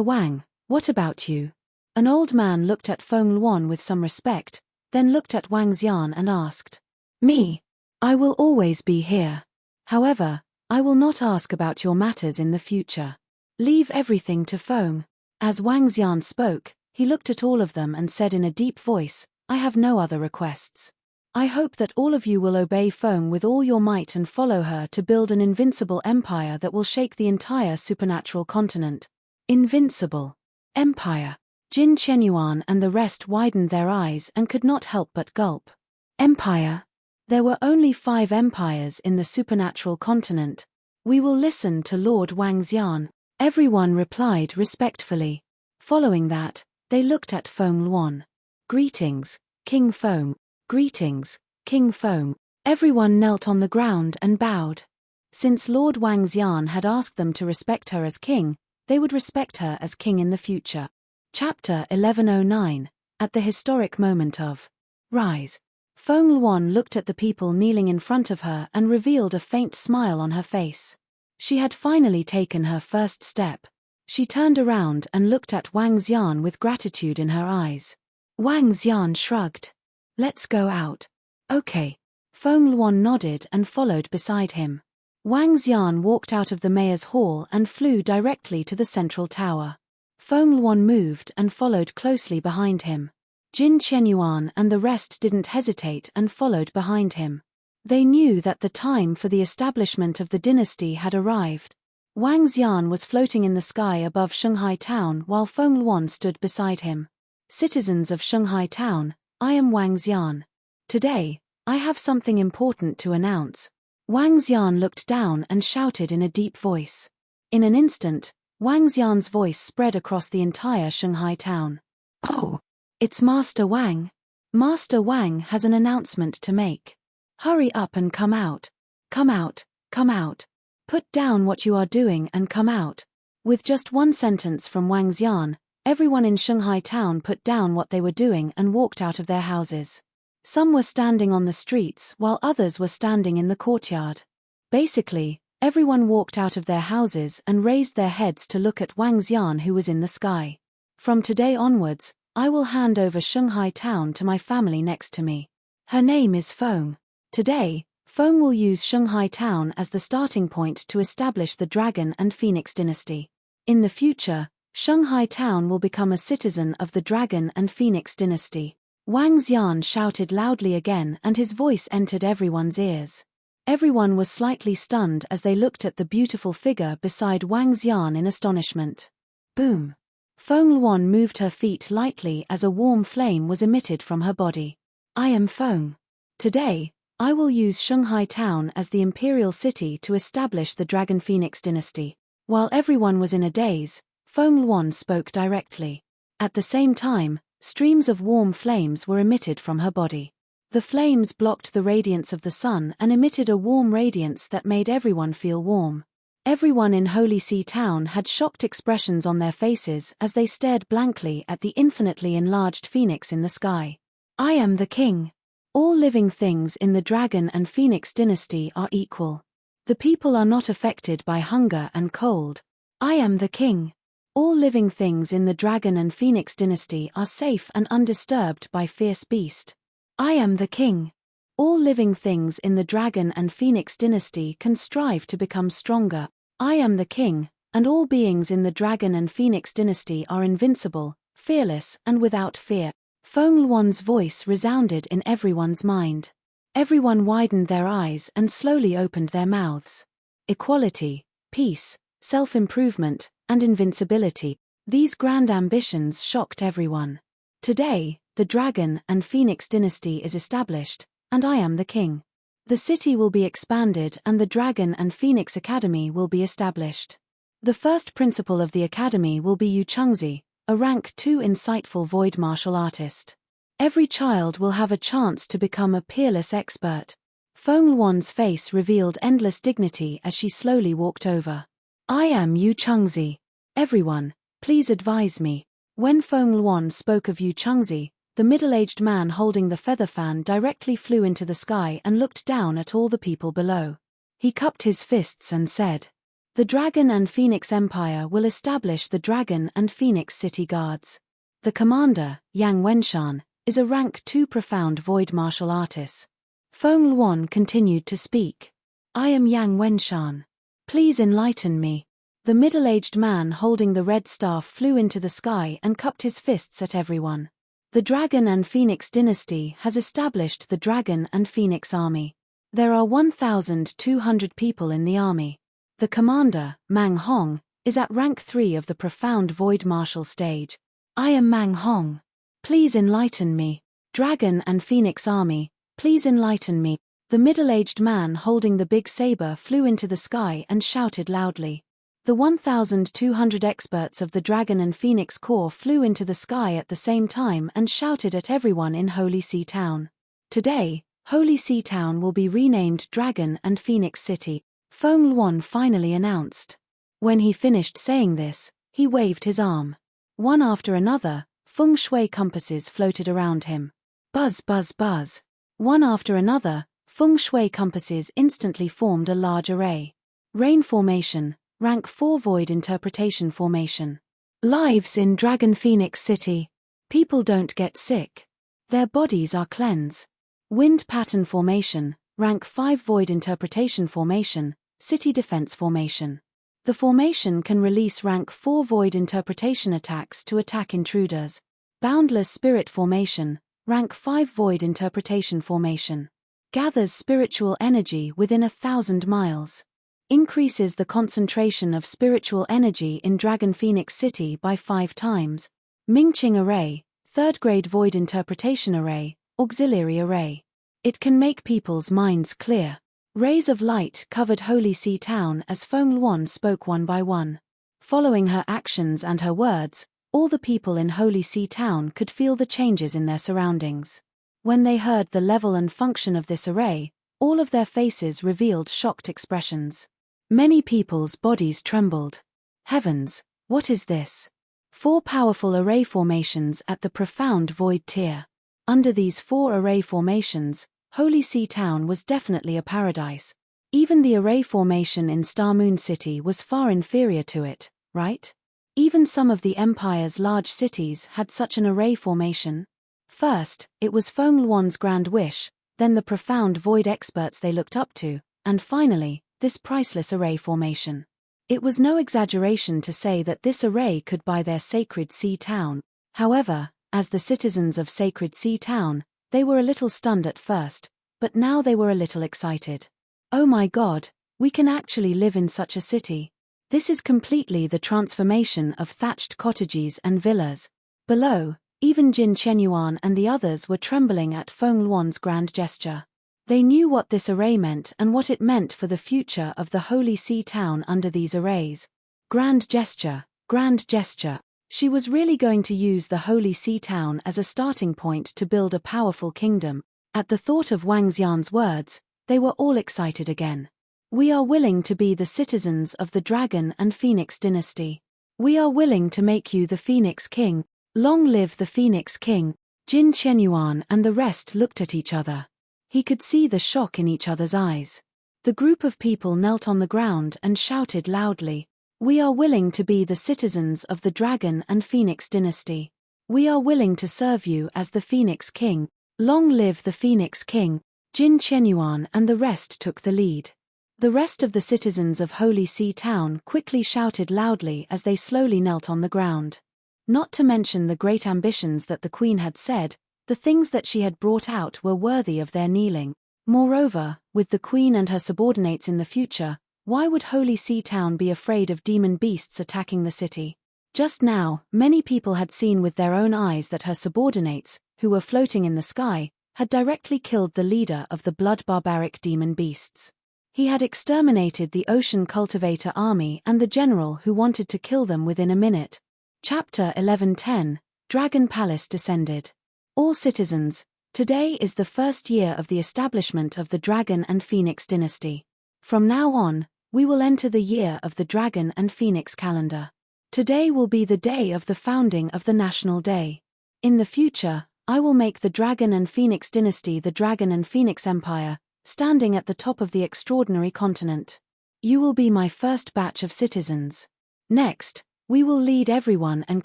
Wang, what about you? An old man looked at Feng Luan with some respect, then looked at Wang Xian and asked. Me? I will always be here. However, I will not ask about your matters in the future. Leave everything to Feng. As Wang Xian spoke, he looked at all of them and said in a deep voice, I have no other requests. I hope that all of you will obey Feng with all your might and follow her to build an invincible empire that will shake the entire supernatural continent. Invincible empire. Jin Chenyuan and the rest widened their eyes and could not help but gulp. Empire? There were only 5 empires in the supernatural continent. We will listen to Lord Wang Xian. Everyone replied respectfully. Following that, they looked at Feng Luan. Greetings, King Feng. Greetings, King Feng. Everyone knelt on the ground and bowed. Since Lord Wang Xian had asked them to respect her as king, they would respect her as king in the future. Chapter 1109, at the historic moment of rise. Feng Luan looked at the people kneeling in front of her and revealed a faint smile on her face. She had finally taken her first step. She turned around and looked at Wang Xian with gratitude in her eyes. Wang Xian shrugged. Let's go out. Okay. Feng Luan nodded and followed beside him. Wang Xian walked out of the mayor's hall and flew directly to the central tower. Feng Luan moved and followed closely behind him. Jin Chenyuan and the rest didn't hesitate and followed behind him. They knew that the time for the establishment of the dynasty had arrived. Wang Xian was floating in the sky above Shanghai Town while Feng Luan stood beside him. Citizens of Shanghai Town, I am Wang Xian. Today, I have something important to announce. Wang Xian looked down and shouted in a deep voice. In an instant, Wang Xian's voice spread across the entire Shanghai Town. Oh! It's Master Wang. Master Wang has an announcement to make. Hurry up and come out. Come out, come out. Put down what you are doing and come out. With just one sentence from Wang Xian, everyone in Shanghai Town put down what they were doing and walked out of their houses. Some were standing on the streets while others were standing in the courtyard. Basically, everyone walked out of their houses and raised their heads to look at Wang Xian who was in the sky. From today onwards, I will hand over Shanghai Town to my family next to me. Her name is Feng. Today, Feng will use Shanghai Town as the starting point to establish the Dragon and Phoenix dynasty. In the future, Shanghai Town will become a citizen of the Dragon and Phoenix dynasty. Wang Xian shouted loudly again and his voice entered everyone's ears. Everyone was slightly stunned as they looked at the beautiful figure beside Wang Xian in astonishment. Boom! Feng Luan moved her feet lightly as a warm flame was emitted from her body. I am Feng. Today, I will use Shanghai Town as the imperial city to establish the Dragon Phoenix dynasty. While everyone was in a daze, Feng Luan spoke directly. At the same time, streams of warm flames were emitted from her body. The flames blocked the radiance of the sun and emitted a warm radiance that made everyone feel warm. Everyone in Holy Sea Town had shocked expressions on their faces as they stared blankly at the infinitely enlarged phoenix in the sky. I am the king. All living things in the Dragon and Phoenix dynasty are equal. The people are not affected by hunger and cold. I am the king. All living things in the Dragon and Phoenix dynasty are safe and undisturbed by fierce beast. I am the king. All living things in the Dragon and Phoenix dynasty can strive to become stronger. I am the king, and all beings in the Dragon and Phoenix dynasty are invincible, fearless and without fear. Feng Luan's voice resounded in everyone's mind. Everyone widened their eyes and slowly opened their mouths. Equality, peace, self-improvement, and invincibility. These grand ambitions shocked everyone. Today, the Dragon and Phoenix dynasty is established, and I am the king. The city will be expanded and the Dragon and Phoenix Academy will be established. The first principal of the academy will be Yu Chengzi, a rank 2 insightful void martial artist. Every child will have a chance to become a peerless expert. Feng Luan's face revealed endless dignity as she slowly walked over. I am Yu Chengzi. Everyone, please advise me. When Feng Luan spoke of Yu Chengzi, the middle-aged man holding the feather fan directly flew into the sky and looked down at all the people below. He cupped his fists and said, "The Dragon and Phoenix Empire will establish the Dragon and Phoenix City Guards. The commander, Yang Wenshan, is a rank 2 profound void martial artist." Feng Luan continued to speak. I am Yang Wenshan. Please enlighten me. The middle-aged man holding the red staff flew into the sky and cupped his fists at everyone. The Dragon and Phoenix dynasty has established the Dragon and Phoenix army. There are 1,200 people in the army. The commander, Mang Hong, is at rank 3 of the profound void martial stage. I am Mang Hong. Please enlighten me. Dragon and Phoenix army, please enlighten me. The middle-aged man holding the big saber flew into the sky and shouted loudly. The 1,200 experts of the Dragon and Phoenix Corps flew into the sky at the same time and shouted at everyone in Holy Sea Town. Today, Holy Sea Town will be renamed Dragon and Phoenix City, Feng Luan finally announced. When he finished saying this, he waved his arm. One after another, feng shui compasses floated around him. Buzz, buzz, buzz. One after another, feng shui compasses instantly formed a large array. Rain formation, rank 4 void interpretation formation. Lives in Dragon Phoenix City. People don't get sick. Their bodies are cleansed. Wind pattern formation, rank 5 void interpretation formation, city defense formation. The formation can release rank 4 void interpretation attacks to attack intruders. Boundless spirit formation, rank 5 void interpretation formation. Gathers spiritual energy within 1,000 miles. Increases the concentration of spiritual energy in Dragon Phoenix City by 5 times. Mingqing Array, 3rd grade void interpretation array, auxiliary array. It can make people's minds clear. Rays of light covered Holy Sea Town as Feng Luan spoke one by one. Following her actions and her words, all the people in Holy Sea Town could feel the changes in their surroundings. When they heard the level and function of this array, all of their faces revealed shocked expressions. Many people's bodies trembled. Heavens, what is this? 4 powerful array formations at the profound void tier. Under these 4 array formations, Holy Sea Town was definitely a paradise. Even the array formation in Star Moon City was far inferior to it, right? Even some of the Empire's large cities had such an array formation. First, it was Feng Luan's grand wish, then the profound void experts they looked up to, and finally, this priceless array formation. It was no exaggeration to say that this array could buy their Sacred Sea Town. However, as the citizens of Sacred Sea Town, they were a little stunned at first, but now they were a little excited. Oh my God, we can actually live in such a city. This is completely the transformation of thatched cottages and villas. Below, even Jin Chenyuan and the others were trembling at Feng Luan's grand gesture. They knew what this array meant and what it meant for the future of the Holy Sea Town under these arrays. Grand gesture, grand gesture. She was really going to use the Holy Sea Town as a starting point to build a powerful kingdom. At the thought of Wang Xian's words, they were all excited again. We are willing to be the citizens of the Dragon and Phoenix dynasty. We are willing to make you the Phoenix King. Long live the Phoenix King. Jin Chenyuan and the rest looked at each other. He could see the shock in each other's eyes. The group of people knelt on the ground and shouted loudly, "We are willing to be the citizens of the Dragon and Phoenix dynasty. We are willing to serve you as the Phoenix King. Long live the Phoenix King." Jin Chenyuan and the rest took the lead. The rest of the citizens of Holy Sea Town quickly shouted loudly as they slowly knelt on the ground. Not to mention the great ambitions that the Queen had said, the things that she had brought out were worthy of their kneeling. Moreover, with the Queen and her subordinates in the future, Why would Holy Sea Town be afraid of demon beasts attacking the city? Just now, many people had seen with their own eyes that her subordinates, who were floating in the sky, had directly killed the leader of the blood-barbaric demon beasts. He had exterminated the ocean cultivator army and the general who wanted to kill them within a minute. Chapter 11:10, Dragon Palace descended. All citizens, today is the first year of the establishment of the Dragon and Phoenix dynasty. From now on, we will enter the year of the Dragon and Phoenix calendar. Today will be the day of the founding of the National Day. In the future, I will make the Dragon and Phoenix dynasty the Dragon and Phoenix Empire, standing at the top of the extraordinary continent. You will be my first batch of citizens. Next, we will lead everyone and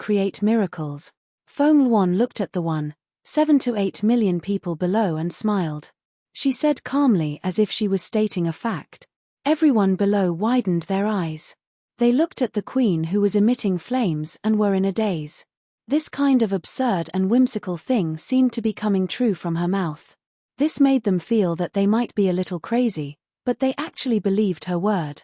create miracles. Feng Luan looked at the 7 to 8 million people below and smiled. She said calmly as if she was stating a fact. Everyone below widened their eyes. They looked at the queen who was emitting flames and were in a daze. This kind of absurd and whimsical thing seemed to be coming true from her mouth. This made them feel that they might be a little crazy, but they actually believed her word.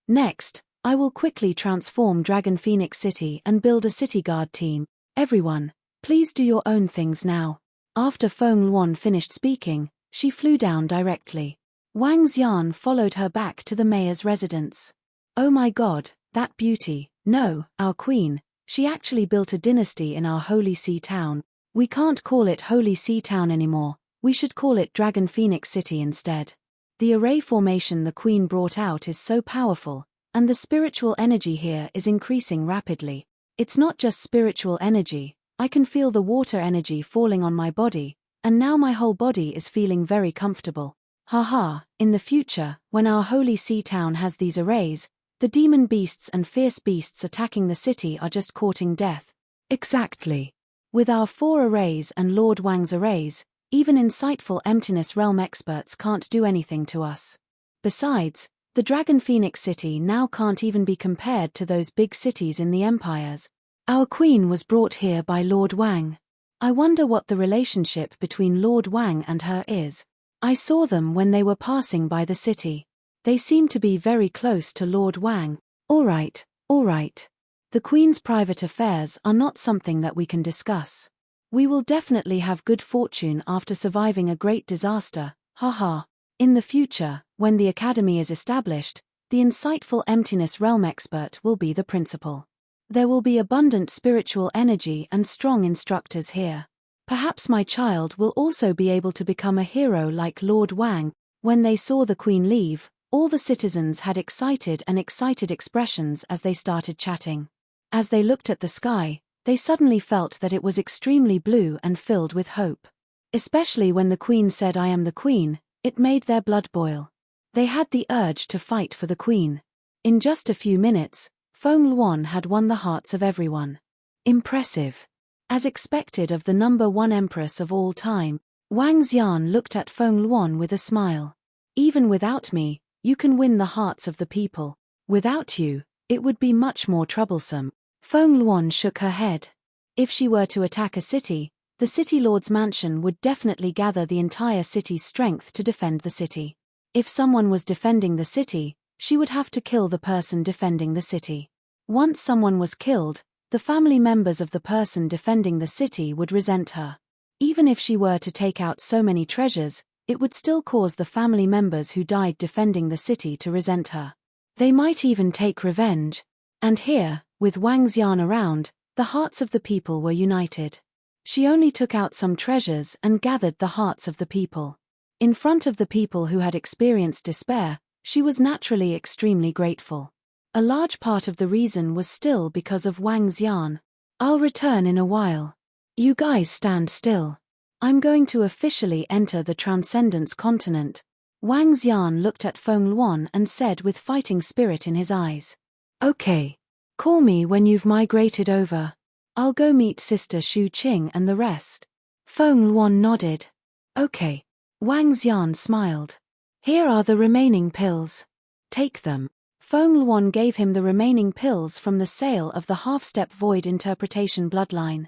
Next, I will quickly transform Dragon Phoenix City and build a city guard team. Everyone, please do your own things now. After Feng Luan finished speaking, she flew down directly. Wang Xian followed her back to the mayor's residence. Oh my God, that beauty, no, our queen, she actually built a dynasty in our Holy Sea Town. We can't call it Holy Sea Town anymore, we should call it Dragon Phoenix City instead. The array formation the queen brought out is so powerful, and the spiritual energy here is increasing rapidly. It's not just spiritual energy, I can feel the water energy falling on my body, and now my whole body is feeling very comfortable. Haha, in the future, when our Holy Sea Town has these arrays, the demon beasts and fierce beasts attacking the city are just courting death. Exactly. With our 4 arrays and Lord Wang's arrays, even insightful emptiness realm experts can't do anything to us. Besides, the Dragon Phoenix City now can't even be compared to those big cities in the empires. Our queen was brought here by Lord Wang. I wonder what the relationship between Lord Wang and her is. I saw them when they were passing by the city. They seem to be very close to Lord Wang. All right. The Queen's private affairs are not something that we can discuss. We will definitely have good fortune after surviving a great disaster, haha. In the future, when the academy is established, the insightful emptiness realm expert will be the principal. There will be abundant spiritual energy and strong instructors here. Perhaps my child will also be able to become a hero like Lord Wang. When they saw the Queen leave, all the citizens had excited expressions as they started chatting. As they looked at the sky, they suddenly felt that it was extremely blue and filled with hope. Especially when the Queen said "I am the Queen," it made their blood boil. They had the urge to fight for the Queen. In just a few minutes, Feng Luan had won the hearts of everyone. Impressive. As expected of the #1 empress of all time, Wang Xian looked at Feng Luan with a smile. Even without me, you can win the hearts of the people. Without you, it would be much more troublesome. Feng Luan shook her head. If she were to attack a city, the city lord's mansion would definitely gather the entire city's strength to defend the city. If someone was defending the city, she would have to kill the person defending the city. Once someone was killed, the family members of the person defending the city would resent her. Even if she were to take out so many treasures, it would still cause the family members who died defending the city to resent her. They might even take revenge. And here, with Wang Xian around, the hearts of the people were united. She only took out some treasures and gathered the hearts of the people. In front of the people who had experienced despair, she was naturally extremely grateful. A large part of the reason was still because of Wang Xian. I'll return in a while. You guys stand still. I'm going to officially enter the Transcendence continent. Wang Xian looked at Feng Luan and said with fighting spirit in his eyes. Okay. Call me when you've migrated over. I'll go meet Sister Shu Qing and the rest. Feng Luan nodded. Okay. Wang Xian smiled. Here are the remaining pills. Take them. Feng Luan gave him the remaining pills from the sale of the half-step void interpretation bloodline.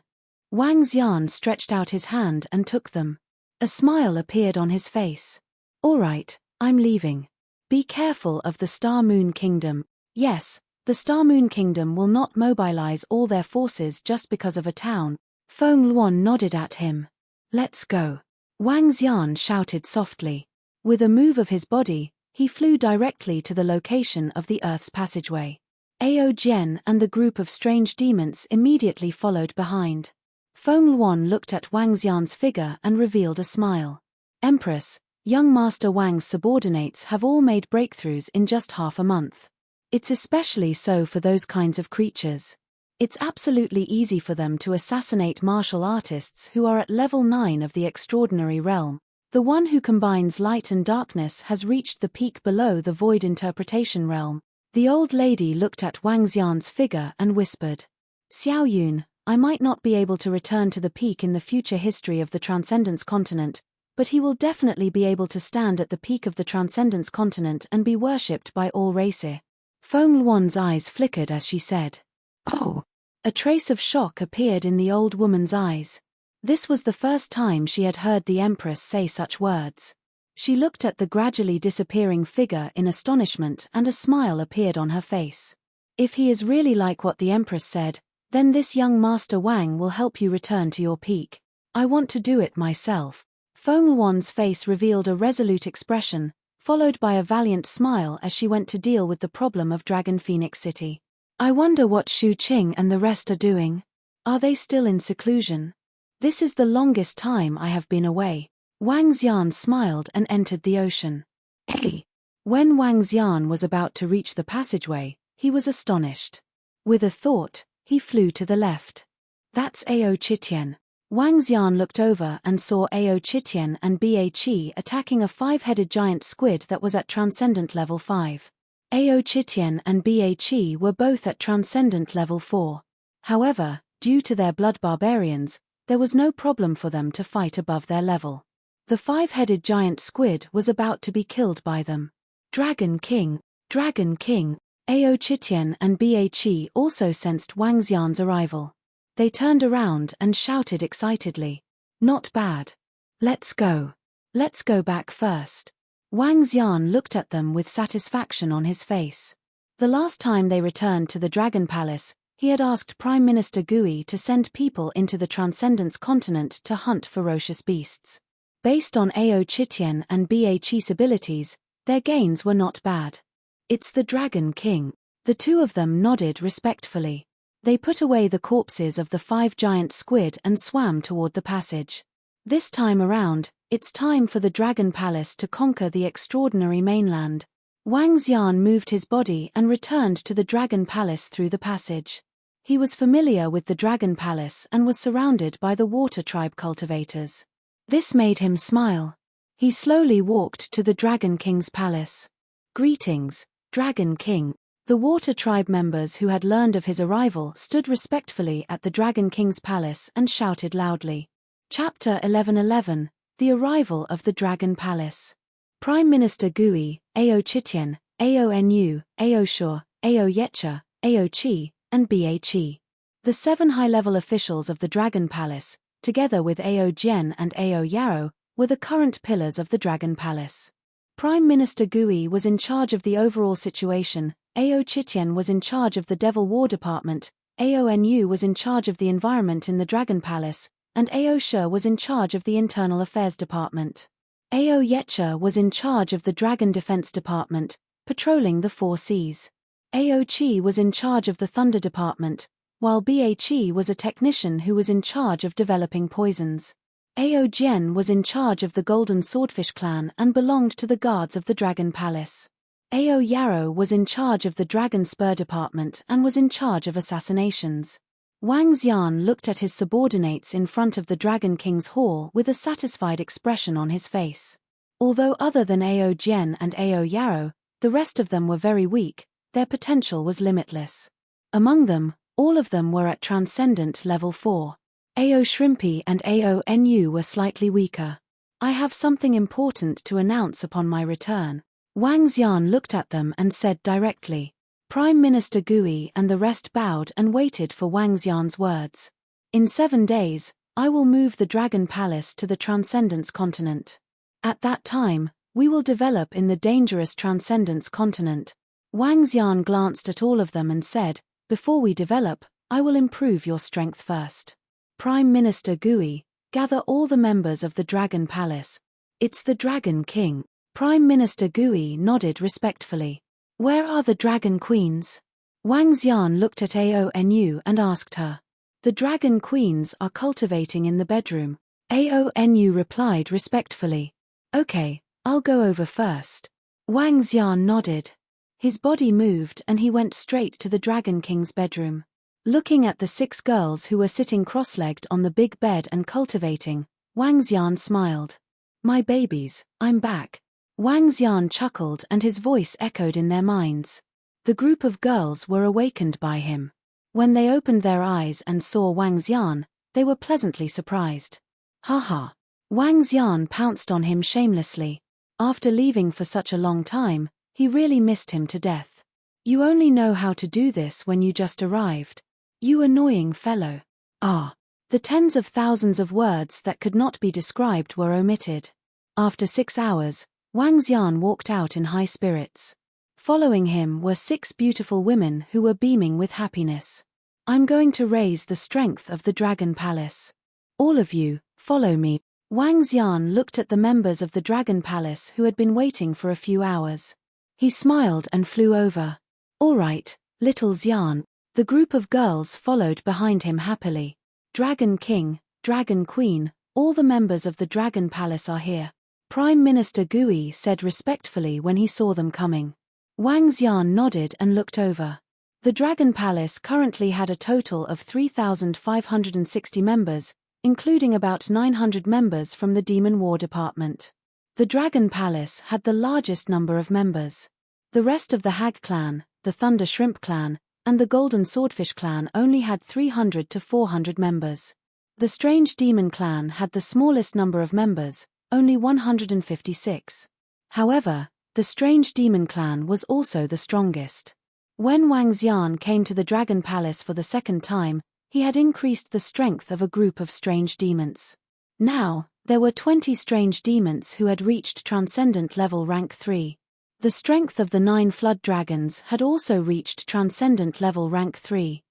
Wang Xian stretched out his hand and took them. A smile appeared on his face. All right, I'm leaving. Be careful of the Star Moon Kingdom. Yes, the Star Moon Kingdom will not mobilize all their forces just because of a town. Feng Luan nodded at him. Let's go. Wang Xian shouted softly. With a move of his body, he flew directly to the location of the Earth's passageway. Ao Jian and the group of strange demons immediately followed behind. Feng Luan looked at Wang Xian's figure and revealed a smile. Empress, young Master Wang's subordinates have all made breakthroughs in just half a month. It's especially so for those kinds of creatures. It's absolutely easy for them to assassinate martial artists who are at level 9 of the extraordinary realm. The one who combines light and darkness has reached the peak below the void interpretation realm. The old lady looked at Wang Xian's figure and whispered. Xiao Yun, I might not be able to return to the peak in the future history of the Transcendence Continent, but he will definitely be able to stand at the peak of the Transcendence Continent and be worshipped by all races. Feng Luan's eyes flickered as she said, "Oh." A trace of shock appeared in the old woman's eyes. This was the first time she had heard the Empress say such words. She looked at the gradually disappearing figure in astonishment and a smile appeared on her face. If he is really like what the Empress said, then this young Master Wang will help you return to your peak. I want to do it myself. Feng Luan's face revealed a resolute expression, followed by a valiant smile as she went to deal with the problem of Dragon Phoenix City. I wonder what Shu Qing and the rest are doing. Are they still in seclusion? This is the longest time I have been away. Wang Xian smiled and entered the ocean. Hey! When Wang Xian was about to reach the passageway, he was astonished. With a thought, he flew to the left. That's Ao Chitian. Wang Xian looked over and saw Ao Chitian and Ba Qi attacking a 5-headed giant squid that was at Transcendent Level 5. Ao Chitian and Ba Qi were both at Transcendent Level 4. However, due to their blood barbarians, there was no problem for them to fight above their level. The 5-headed giant squid was about to be killed by them. Dragon King! Dragon King! Ao Chitian and Ba Qi also sensed Wang Xian's arrival. They turned around and shouted excitedly. Not bad. Let's go. Let's go back first. Wang Xian looked at them with satisfaction on his face. The last time they returned to the Dragon Palace, he had asked Prime Minister Gui to send people into the Transcendence Continent to hunt ferocious beasts. Based on Ao Chitian and Ba Qi's abilities, their gains were not bad. It's the Dragon King. The two of them nodded respectfully. They put away the corpses of the 5 giant squid and swam toward the passage. This time around, it's time for the Dragon Palace to conquer the extraordinary mainland. Wang Xian moved his body and returned to the Dragon Palace through the passage. He was familiar with the Dragon Palace and was surrounded by the Water Tribe cultivators. This made him smile. He slowly walked to the Dragon King's palace. Greetings, Dragon King. The Water Tribe members who had learned of his arrival stood respectfully at the Dragon King's palace and shouted loudly. Chapter 11:11, The Arrival of the Dragon Palace. Prime Minister Gui, Ao Chitian, Ao Nu, Ao Shur, Ao Yecha, Ao Qi, and Ba Qi. The 7 high-level officials of the Dragon Palace, together with Ao Jian and Ao Yarrow, were the current pillars of the Dragon Palace. Prime Minister Gui was in charge of the overall situation, Ao Chitian was in charge of the Devil War Department, Ao Nu was in charge of the environment in the Dragon Palace, and Ao Shur was in charge of the Internal Affairs Department. Ao Yecha was in charge of the Dragon Defense Department, patrolling the 4 seas. Ao Qi was in charge of the Thunder Department, while Ba Qi was a technician who was in charge of developing poisons. Ao Jian was in charge of the Golden Swordfish clan and belonged to the guards of the Dragon Palace. Ao Yarrow was in charge of the Dragon Spur Department and was in charge of assassinations. Wang Xian looked at his subordinates in front of the Dragon King's hall with a satisfied expression on his face. Although other than Ao Jian and Ao Yarrow, the rest of them were very weak, their potential was limitless. Among them, all of them were at Transcendent Level 4. Ao Shrimpy and Ao Nu were slightly weaker. I have something important to announce upon my return. Wang Xian looked at them and said directly. Prime Minister Gui and the rest bowed and waited for Wang Xian's words. In 7 days, I will move the Dragon Palace to the Transcendence Continent. At that time, We will develop in the dangerous Transcendence continent. Wang Xian glanced at all of them and said, before we develop, I will improve your strength first. Prime Minister Gui, gather all the members of the Dragon Palace. It's the Dragon King. Prime Minister Gui nodded respectfully. Where are the Dragon Queens? Wang Xian looked at Aonu and asked her. The Dragon Queens are cultivating in the bedroom. Aonu replied respectfully. Okay, I'll go over first. Wang Xian nodded. His body moved and he went straight to the Dragon King's bedroom. Looking at the 6 girls who were sitting cross-legged on the big bed and cultivating, Wang Xian smiled. My babies, I'm back. Wang Xian chuckled and his voice echoed in their minds. The group of girls were awakened by him. When they opened their eyes and saw Wang Xian, they were pleasantly surprised. Haha. Wang Xian pounced on him shamelessly. After leaving for such a long time, he really missed him to death. You only know how to do this when you just arrived. You annoying fellow. Ah. The tens of thousands of words that could not be described were omitted. After 6 hours, Wang Xian walked out in high spirits. Following him were 6 beautiful women who were beaming with happiness. I'm going to raise the strength of the Dragon Palace. All of you, follow me. Wang Xian looked at the members of the Dragon Palace who had been waiting for a few hours. He smiled and flew over. All right, little Xian. The group of girls followed behind him happily. Dragon King, Dragon Queen, all the members of the Dragon Palace are here. Prime Minister Gui said respectfully when he saw them coming. Wang Xian nodded and looked over. The Dragon Palace currently had a total of 3,560 members, including about 900 members from the Demon War Department. The Dragon Palace had the largest number of members. The rest of the Hag clan, the Thunder Shrimp clan, and the Golden Swordfish clan only had 300 to 400 members. The Strange Demon clan had the smallest number of members, only 156. However, the Strange Demon clan was also the strongest. When Wang Xian came to the Dragon Palace for the second time, he had increased the strength of a group of strange demons. Now, there were 20 strange demons who had reached Transcendent level rank 3. The strength of the 9 flood dragons had also reached Transcendent level rank 3.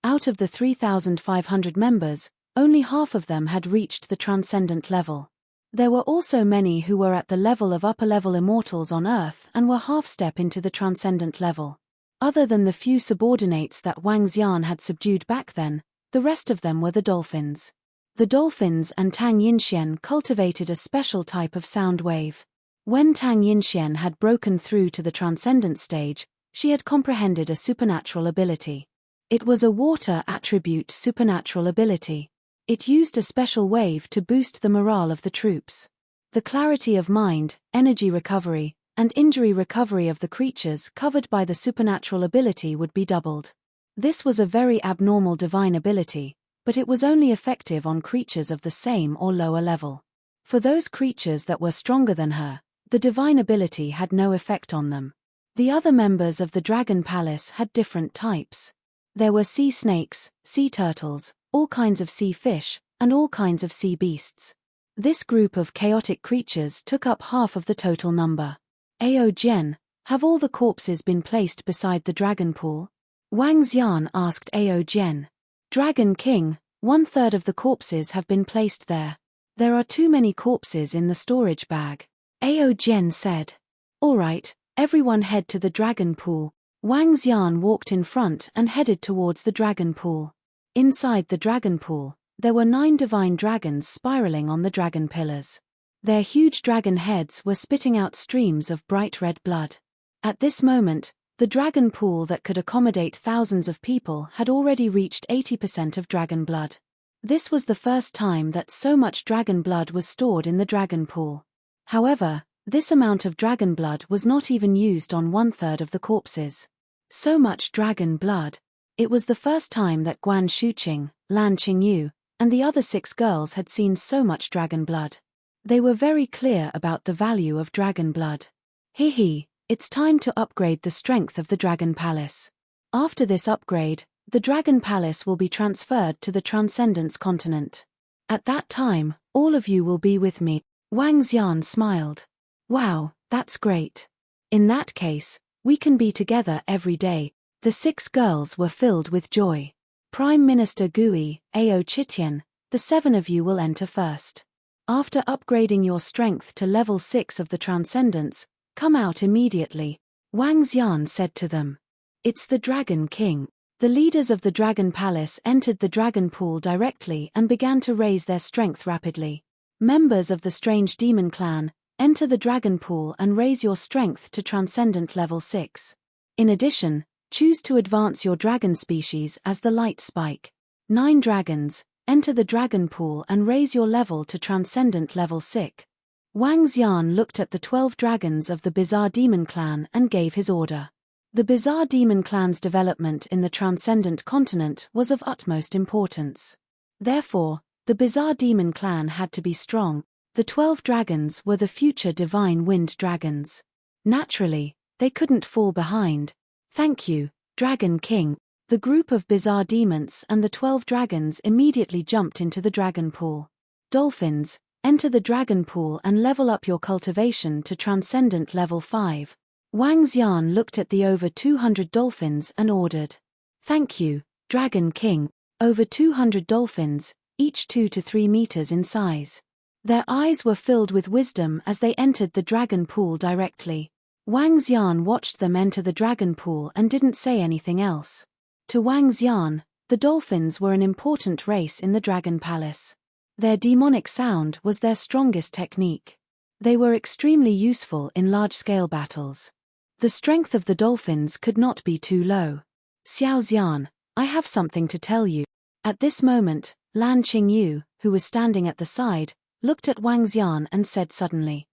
Out of the 3,500 members, only half of them had reached the Transcendent level. There were also many who were at the level of upper-level immortals on Earth and were half-step into the Transcendent level. Other than the few subordinates that Wang Xian had subdued back then, the rest of them were the dolphins. The dolphins and Tang Yinxian cultivated a special type of sound wave. When Tang Yinxian had broken through to the Transcendent stage, she had comprehended a supernatural ability. It was a water attribute supernatural ability. It used a special wave to boost the morale of the troops. The clarity of mind, energy recovery, and injury recovery of the creatures covered by the supernatural ability would be doubled. This was a very abnormal divine ability, but it was only effective on creatures of the same or lower level. For those creatures that were stronger than her, the divine ability had no effect on them. The other members of the Dragon Palace had different types. There were sea snakes, sea turtles, all kinds of sea fish, and all kinds of sea beasts. This group of chaotic creatures took up half of the total number. Ao Jian, have all the corpses been placed beside the dragon pool? Wang Xian asked Ao Jian. Dragon King, 1/3 of the corpses have been placed there. There are too many corpses in the storage bag. Ao Jian said. All right, everyone head to the dragon pool. Wang Xian walked in front and headed towards the dragon pool. Inside the dragon pool, there were 9 divine dragons spiraling on the dragon pillars. Their huge dragon heads were spitting out streams of bright red blood. At this moment, the dragon pool that could accommodate thousands of people had already reached 80% of dragon blood. This was the first time that so much dragon blood was stored in the dragon pool. However, this amount of dragon blood was not even used on 1/3 of the corpses. So much dragon blood. It was the first time that Guan Shuqing, Lan Qingyu, and the other 6 girls had seen so much dragon blood. They were very clear about the value of dragon blood. Hee, it's time to upgrade the strength of the Dragon Palace. After this upgrade, the Dragon Palace will be transferred to the Transcendence continent. At that time, all of you will be with me. Wang Xian smiled. Wow, that's great. In that case, we can be together every day. The 6 girls were filled with joy. Prime Minister Gui, Ao Chitian, the 7 of you will enter first. After upgrading your strength to level 6 of the Transcendence, come out immediately, Wang Xian said to them. It's the Dragon King. The leaders of the Dragon Palace entered the Dragon Pool directly and began to raise their strength rapidly. Members of the Strange Demon Clan, enter the Dragon Pool and raise your strength to Transcendent level 6. In addition, choose to advance your dragon species as the Light Spike. 9 dragons, enter the Dragon Pool and raise your level to Transcendent level 6. Wang Xian looked at the 12 dragons of the Bizarre Demon Clan and gave his order. The Bizarre Demon Clan's development in the Transcendent Continent was of utmost importance. Therefore, the Bizarre Demon Clan had to be strong. The 12 dragons were the future Divine Wind Dragons. Naturally, they couldn't fall behind. Thank you, Dragon King. The group of Bizarre Demons and the 12 dragons immediately jumped into the Dragon Pool. Dolphins, enter the Dragon Pool and level up your cultivation to Transcendent level 5. Wang Xian looked at the over 200 dolphins and ordered. Thank you, Dragon King. Over 200 dolphins, each 2 to 3 meters in size. Their eyes were filled with wisdom as they entered the Dragon Pool directly. Wang Xian watched them enter the Dragon Pool and didn't say anything else. To Wang Xian, the dolphins were an important race in the Dragon Palace. Their demonic sound was their strongest technique. They were extremely useful in large-scale battles. The strength of the dolphins could not be too low. Xiao Xian, I have something to tell you. At this moment, Lan Qingyu, who was standing at the side, looked at Wang Xian and said suddenly,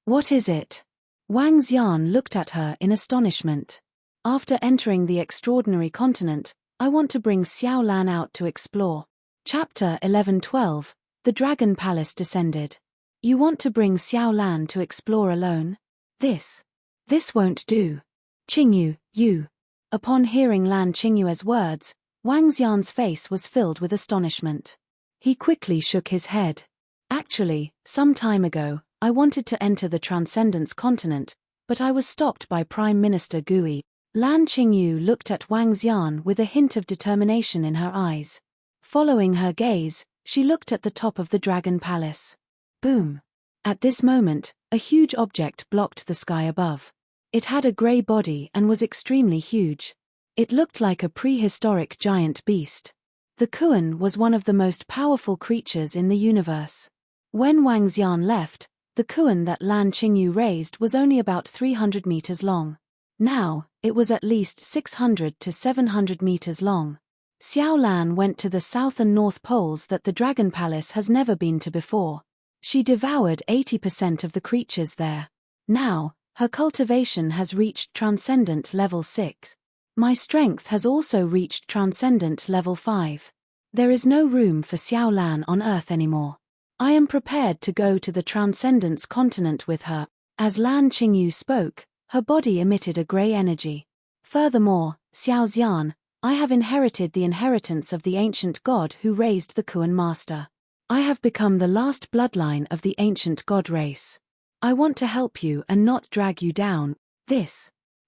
What is it? Wang Xian looked at her in astonishment. After entering the extraordinary continent, I want to bring Xiao Lan out to explore. Chapter 11-12, The Dragon Palace Descended. You want to bring Xiao Lan to explore alone? This won't do. Qingyu, you. Upon hearing Lan Qingyue's words, Wang Xian's face was filled with astonishment. He quickly shook his head. Actually, some time ago, I wanted to enter the Transcendence continent, but I was stopped by Prime Minister Gui. Lan Qingyu looked at Wang Xian with a hint of determination in her eyes. Following her gaze, she looked at the top of the Dragon Palace. Boom! At this moment, a huge object blocked the sky above. It had a grey body and was extremely huge. It looked like a prehistoric giant beast. The Kuan was one of the most powerful creatures in the universe. When Wang Xian left, the Kuan that Lan Qingyu raised was only about 300 meters long. Now, it was at least 600 to 700 meters long. Xiao Lan went to the south and north poles that the Dragon Palace has never been to before. She devoured 80% of the creatures there. Now, her cultivation has reached Transcendent level 6. My strength has also reached Transcendent level 5. There is no room for Xiao Lan on Earth anymore. I am prepared to go to the Transcendence continent with her. As Lan Qingyu spoke, her body emitted a grey energy. Furthermore, Xiao Xian, I have inherited the inheritance of the ancient god who raised the Kuan master. I have become the last bloodline of the ancient god race. I want to help you and not drag you down.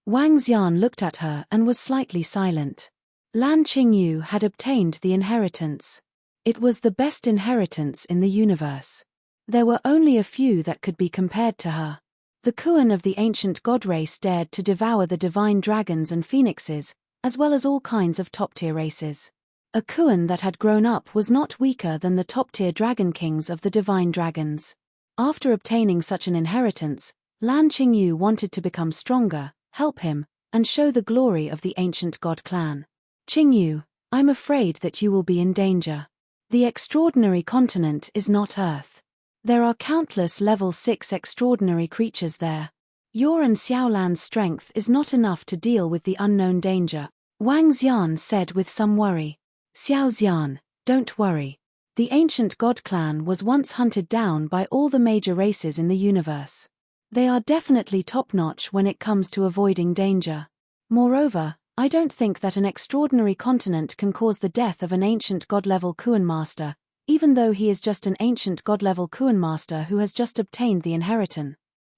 Wang Xian looked at her and was slightly silent. Lan Qingyu had obtained the inheritance. It was the best inheritance in the universe. There were only a few that could be compared to her. The Kuan of the ancient god race dared to devour the divine dragons and phoenixes, as well as all kinds of top-tier races. A Kuan that had grown up was not weaker than the top-tier dragon kings of the divine dragons. After obtaining such an inheritance, Lan Qingyu wanted to become stronger, help him, and show the glory of the ancient god clan. Qingyu, I'm afraid that you will be in danger. The extraordinary continent is not Earth. There are countless level 6 extraordinary creatures there. Your and Xiao Lan's strength is not enough to deal with the unknown danger, Wang Xian said with some worry. Xiao Xian, don't worry. The ancient god clan was once hunted down by all the major races in the universe. They are definitely top-notch when it comes to avoiding danger. Moreover, I don't think that an extraordinary continent can cause the death of an ancient god-level Kuan master, even though he is just an ancient god-level Kuan master who has just obtained the inheritance.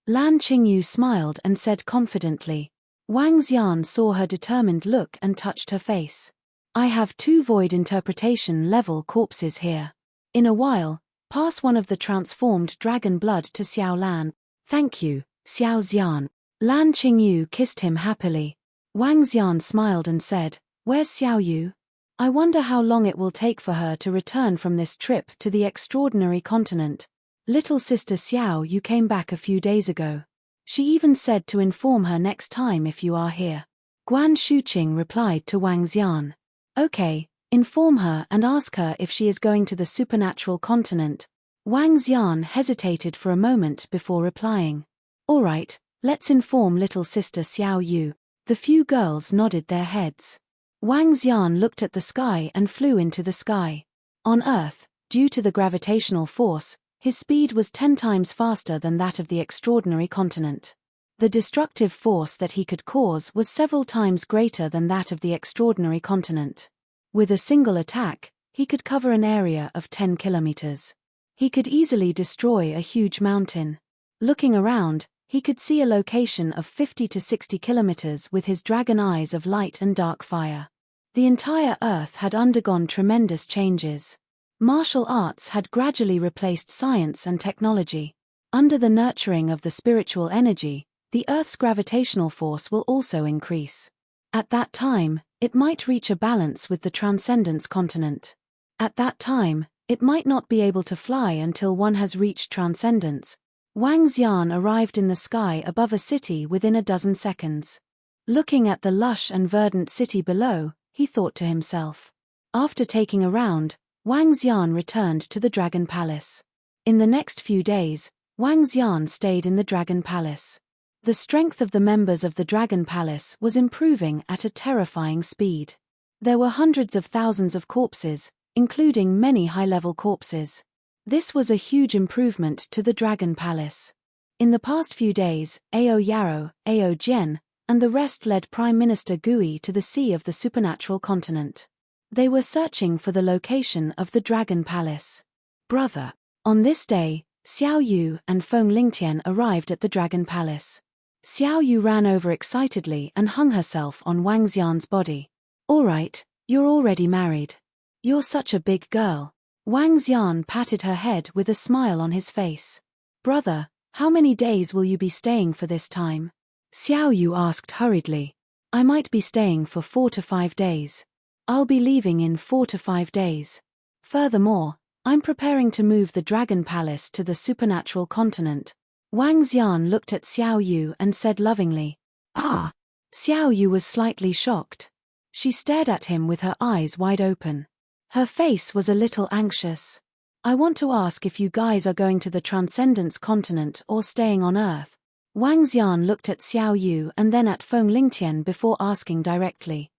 Lan Qingyu smiled and said confidently. Wang Xian saw her determined look and touched her face. I have 2 void interpretation level corpses here. In a while, pass one of the transformed dragon blood to Xiao Lan. Thank you, Xiao Xian. Lan Qingyu kissed him happily. Wang Xian smiled and said, Where's Xiao Yu? I wonder how long it will take for her to return from this trip to the extraordinary continent. Little sister Xiao Yu came back a few days ago. She even said to inform her next time if you are here. Guan Shuqing replied to Wang Xian. Okay, inform her and ask her if she is going to the supernatural continent. Wang Xian hesitated for a moment before replying. All right, let's inform little sister Xiao Yu. The few girls nodded their heads. Wang Xian looked at the sky and flew into the sky. On Earth, due to the gravitational force, his speed was 10 times faster than that of the extraordinary continent. The destructive force that he could cause was several times greater than that of the extraordinary continent. With a single attack, he could cover an area of 10 kilometers. He could easily destroy a huge mountain. Looking around, he could see a location of 50 to 60 kilometers with his dragon eyes of light and dark fire. The entire Earth had undergone tremendous changes. Martial arts had gradually replaced science and technology. Under the nurturing of the spiritual energy, the Earth's gravitational force will also increase. At that time, it might reach a balance with the Transcendence continent. At that time, it might not be able to fly until one has reached Transcendence. Wang Xian arrived in the sky above a city within a dozen seconds. Looking at the lush and verdant city below, he thought to himself. After taking a round, Wang Xian returned to the Dragon Palace. In the next few days, Wang Xian stayed in the Dragon Palace. The strength of the members of the Dragon Palace was improving at a terrifying speed. There were hundreds of thousands of corpses, including many high-level corpses. This was a huge improvement to the Dragon Palace. In the past few days, Ao Yarrow, Ao Jian, and the rest led Prime Minister Gui to the sea of the supernatural continent. They were searching for the location of the Dragon Palace. Brother. On this day, Xiao Yu and Feng Lingtian arrived at the Dragon Palace. Xiao Yu ran over excitedly and hung herself on Wang Xian's body. All right, you're already married. You're such a big girl. Wang Xian patted her head with a smile on his face. Brother, how many days will you be staying for this time? Xiao Yu asked hurriedly. I might be staying for 4 to 5 days. I'll be leaving in 4 to 5 days. Furthermore, I'm preparing to move the Dragon Palace to the supernatural continent. Wang Xian looked at Xiao Yu and said lovingly. Ah! Xiao Yu was slightly shocked. She stared at him with her eyes wide open. Her face was a little anxious. I want to ask if you guys are going to the Transcendence continent or staying on Earth. Wang Xian looked at Xiao Yu and then at Feng Lingtian before asking directly.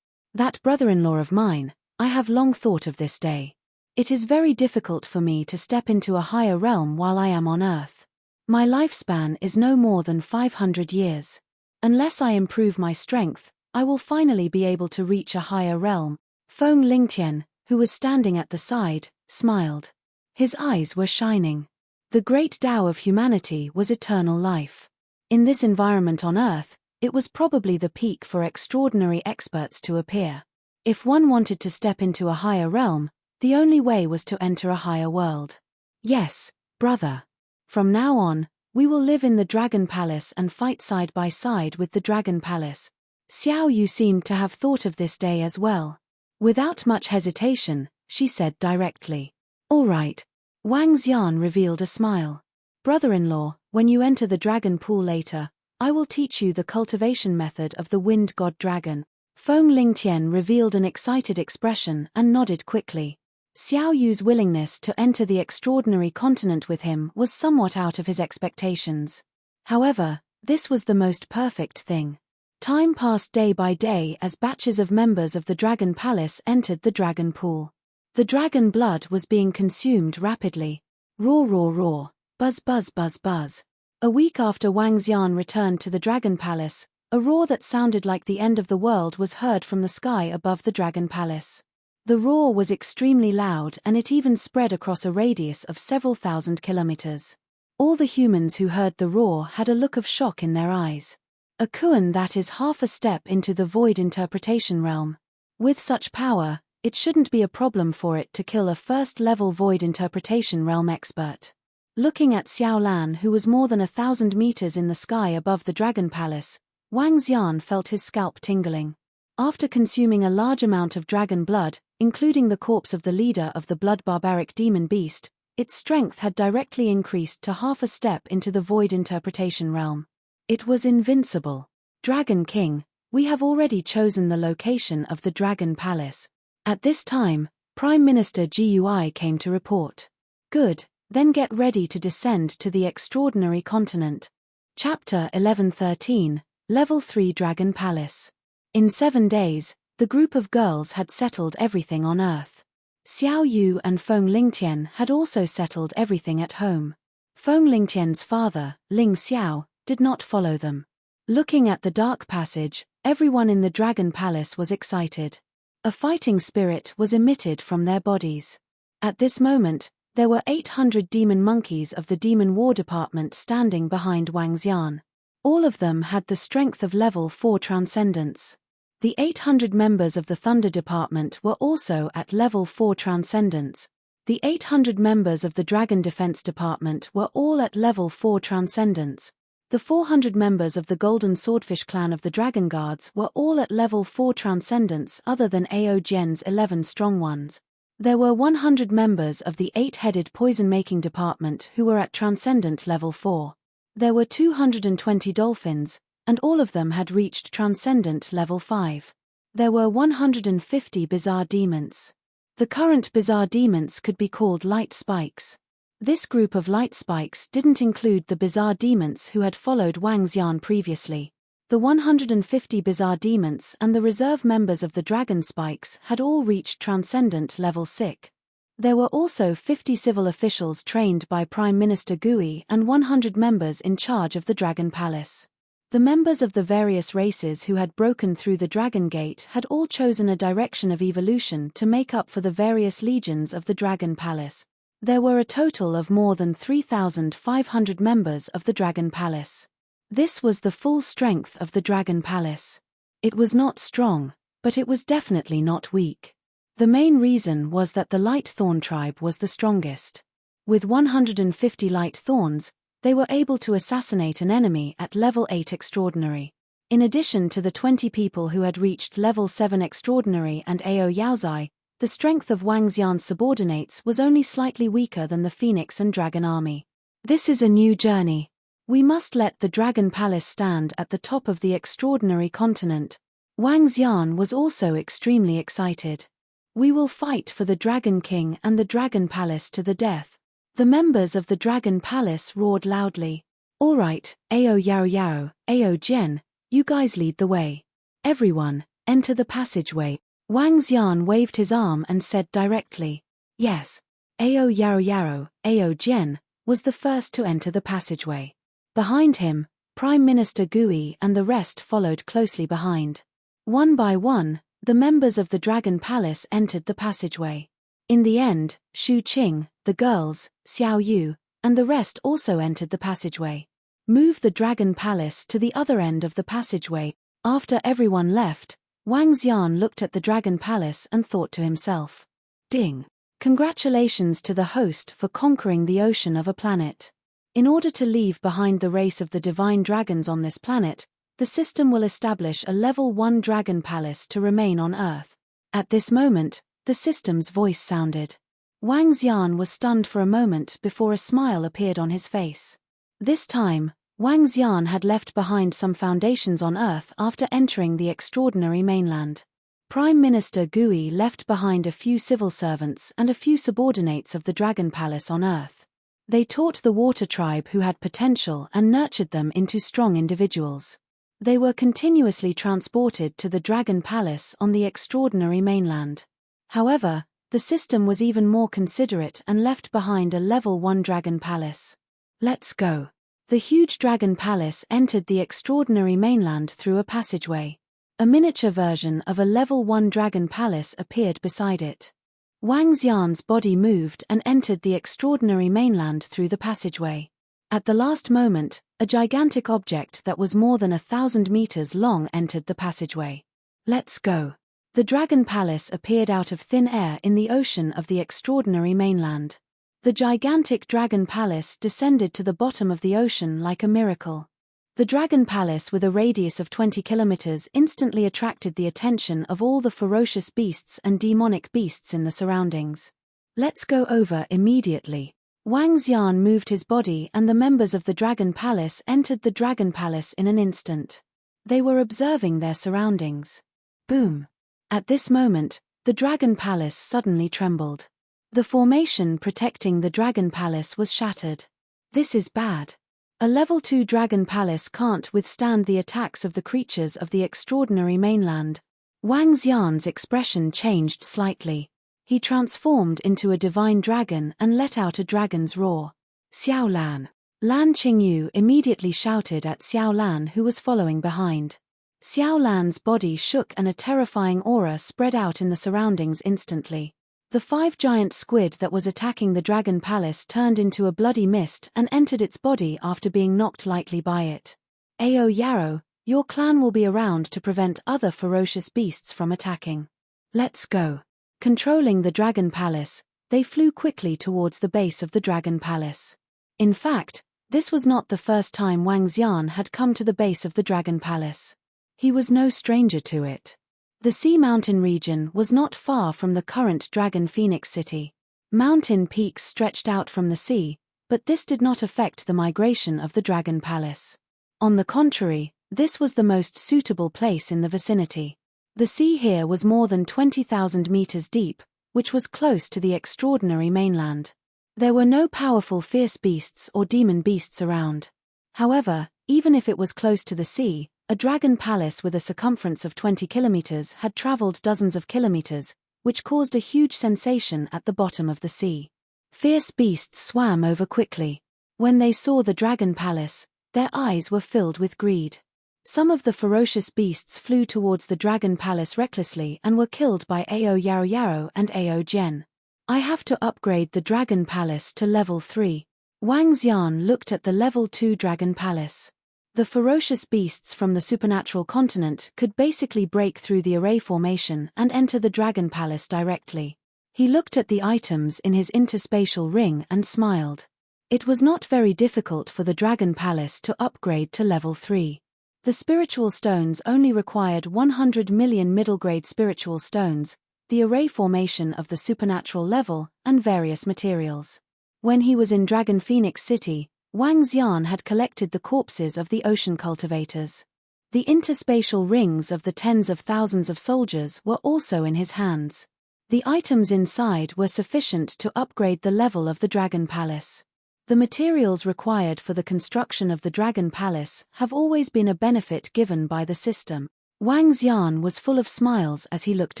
That brother-in-law of mine, I have long thought of this day. It is very difficult for me to step into a higher realm while I am on Earth. My lifespan is no more than 500 years. Unless I improve my strength, I will finally be able to reach a higher realm. Feng Lingtian, who was standing at the side, smiled. His eyes were shining. The great Tao of humanity was eternal life. In this environment on Earth, it was probably the peak for extraordinary experts to appear. If one wanted to step into a higher realm, the only way was to enter a higher world. Yes, brother. From now on, we will live in the Dragon Palace and fight side by side with the Dragon Palace. Xiao Yu seemed to have thought of this day as well. Without much hesitation, she said directly. All right. Wang Xian revealed a smile. Brother-in-law, when you enter the dragon pool later, I will teach you the cultivation method of the wind god dragon. Feng Lingtian revealed an excited expression and nodded quickly. Xiao Yu's willingness to enter the extraordinary continent with him was somewhat out of his expectations. However, this was the most perfect thing. Time passed day by day as batches of members of the Dragon Palace entered the dragon pool. The dragon blood was being consumed rapidly. Roar roar roar, buzz buzz buzz buzz. A week after Wang Xian returned to the Dragon Palace, a roar that sounded like the end of the world was heard from the sky above the Dragon Palace. The roar was extremely loud and it even spread across a radius of several thousand kilometers. All the humans who heard the roar had a look of shock in their eyes. A Kuan, that is half a step into the void interpretation realm. With such power, it shouldn't be a problem for it to kill a first-level void interpretation realm expert. Looking at Xiao Lan, who was more than 1,000 meters in the sky above the Dragon Palace, Wang Xian felt his scalp tingling. After consuming a large amount of dragon blood, including the corpse of the leader of the blood barbaric demon beast, its strength had directly increased to half a step into the void interpretation realm. It was invincible. Dragon King, we have already chosen the location of the Dragon Palace. At this time, Prime Minister Gui came to report. Good, then get ready to descend to the extraordinary continent. Chapter 1113, Level 3 Dragon Palace. In 7 days, the group of girls had settled everything on Earth. Xiao Yu and Feng Lingtian had also settled everything at home. Feng Lingtian's father, Ling Xiao, did not follow them. Looking at the dark passage, everyone in the Dragon Palace was excited. A fighting spirit was emitted from their bodies. At this moment, there were 800 demon monkeys of the Demon War Department standing behind Wang Xian. All of them had the strength of level 4 transcendence. The 800 members of the Thunder Department were also at level 4 transcendence. The 800 members of the Dragon Defense Department were all at level 4 transcendence. The 400 members of the Golden Swordfish clan of the Dragon Guards were all at level 4 transcendence other than Ao Jian's 11 strong ones. There were 100 members of the 8-headed poison-making department who were at transcendent level 4. There were 220 dolphins, and all of them had reached transcendent level 5. There were 150 bizarre demons. The current bizarre demons could be called light spikes. This group of light spikes didn't include the bizarre demons who had followed Wang Xian previously. The 150 bizarre demons and the reserve members of the dragon spikes had all reached transcendent level 6. There were also 50 civil officials trained by Prime Minister Gui and 100 members in charge of the Dragon Palace. The members of the various races who had broken through the Dragon Gate had all chosen a direction of evolution to make up for the various legions of the Dragon Palace. There were a total of more than 3,500 members of the Dragon Palace. This was the full strength of the Dragon Palace. It was not strong, but it was definitely not weak. The main reason was that the Light Thorn tribe was the strongest. With 150 Light Thorns, they were able to assassinate an enemy at level 8 extraordinary. In addition to the 20 people who had reached level 7 extraordinary and Ao Yaozai, the strength of Wang Xian's subordinates was only slightly weaker than the Phoenix and Dragon army. This is a new journey. We must let the Dragon Palace stand at the top of the extraordinary continent. Wang Xian was also extremely excited. We will fight for the Dragon King and the Dragon Palace to the death. The members of the Dragon Palace roared loudly. All right, Ao Yao Yao, Ao Jian, you guys lead the way. Everyone, enter the passageway. Wang Xian waved his arm and said directly. Yes. Ao Yao Yao, Ao Jian, was the first to enter the passageway. Behind him, Prime Minister Gui and the rest followed closely behind. One by one, the members of the Dragon Palace entered the passageway. In the end, Shu Qing, the girls, Xiao Yu, and the rest also entered the passageway. Move the Dragon Palace to the other end of the passageway. After everyone left, Wang Xian looked at the Dragon Palace and thought to himself. Ding! Congratulations to the host for conquering the ocean of a planet. In order to leave behind the race of the divine dragons on this planet, the system will establish a level 1 Dragon Palace to remain on Earth. At this moment, the system's voice sounded. Wang Xian was stunned for a moment before a smile appeared on his face. This time, Wang Xian had left behind some foundations on Earth after entering the extraordinary mainland. Prime Minister Gui left behind a few civil servants and a few subordinates of the Dragon Palace on Earth. They taught the Water Tribe who had potential and nurtured them into strong individuals. They were continuously transported to the Dragon Palace on the extraordinary mainland. However, the system was even more considerate and left behind a level 1 Dragon Palace. Let's go. The huge Dragon Palace entered the extraordinary mainland through a passageway. A miniature version of a level 1 Dragon Palace appeared beside it. Wang Xian's body moved and entered the extraordinary mainland through the passageway. At the last moment, a gigantic object that was more than 1,000 meters long entered the passageway. Let's go. The Dragon Palace appeared out of thin air in the ocean of the extraordinary mainland. The gigantic Dragon Palace descended to the bottom of the ocean like a miracle. The Dragon Palace, with a radius of 20 kilometers, instantly attracted the attention of all the ferocious beasts and demonic beasts in the surroundings. Let's go over immediately. Wang Xian moved his body and the members of the Dragon Palace entered the Dragon Palace in an instant. They were observing their surroundings. Boom! At this moment, the Dragon Palace suddenly trembled. The formation protecting the Dragon Palace was shattered. This is bad. A level 2 Dragon Palace can't withstand the attacks of the creatures of the extraordinary mainland. Wang Xian's expression changed slightly. He transformed into a divine dragon and let out a dragon's roar. Xiao Lan. Lan Qingyu immediately shouted at Xiao Lan, who was following behind. Xiao Lan's body shook and a terrifying aura spread out in the surroundings instantly. The 5 giant squid that was attacking the Dragon Palace turned into a bloody mist and entered its body after being knocked lightly by it. Ao Yarrow, your clan will be around to prevent other ferocious beasts from attacking. Let's go. Controlling the Dragon Palace, they flew quickly towards the base of the Dragon Palace. In fact, this was not the first time Wang Xian had come to the base of the Dragon Palace. He was no stranger to it. The Sea Mountain region was not far from the current Dragon Phoenix city. Mountain peaks stretched out from the sea, but this did not affect the migration of the Dragon Palace. On the contrary, this was the most suitable place in the vicinity. The sea here was more than 20,000 meters deep, which was close to the extraordinary mainland. There were no powerful fierce beasts or demon beasts around. However, even if it was close to the sea, a Dragon Palace with a circumference of 20 kilometers had traveled dozens of kilometers, which caused a huge sensation at the bottom of the sea. Fierce beasts swam over quickly. When they saw the Dragon Palace, their eyes were filled with greed. Some of the ferocious beasts flew towards the Dragon Palace recklessly and were killed by Ao Yarrow and Ao Jian. I have to upgrade the Dragon Palace to level 3. Wang Xian looked at the level 2 Dragon Palace. The ferocious beasts from the supernatural continent could basically break through the array formation and enter the Dragon Palace directly. He looked at the items in his interspatial ring and smiled. It was not very difficult for the Dragon Palace to upgrade to level 3. The spiritual stones only required 100 million middle-grade spiritual stones, the array formation of the supernatural level, and various materials. When he was in Dragon Phoenix City, Wang Xian had collected the corpses of the ocean cultivators. The interspatial rings of the tens of thousands of soldiers were also in his hands. The items inside were sufficient to upgrade the level of the Dragon Palace. The materials required for the construction of the Dragon Palace have always been a benefit given by the system. Wang Xian was full of smiles as he looked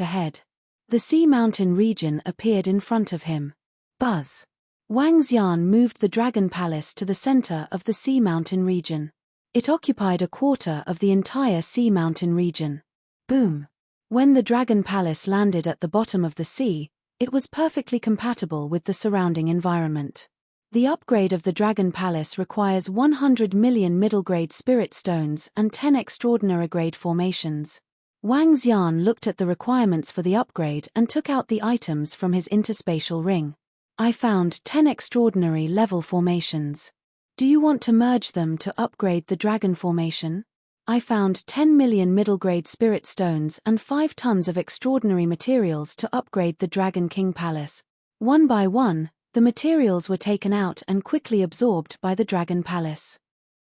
ahead. The Sea Mountain region appeared in front of him. Buzz. Wang Xian moved the Dragon Palace to the center of the Sea Mountain region. It occupied a quarter of the entire Sea Mountain region. Boom! When the Dragon Palace landed at the bottom of the sea, it was perfectly compatible with the surrounding environment. The upgrade of the Dragon Palace requires 100 million middle-grade spirit stones and 10 extraordinary-grade formations. Wang Xian looked at the requirements for the upgrade and took out the items from his interspatial ring. I found 10 extraordinary level formations. Do you want to merge them to upgrade the dragon formation? I found 10 million middle-grade spirit stones and 5 tons of extraordinary materials to upgrade the Dragon King Palace. One by one, the materials were taken out and quickly absorbed by the Dragon Palace.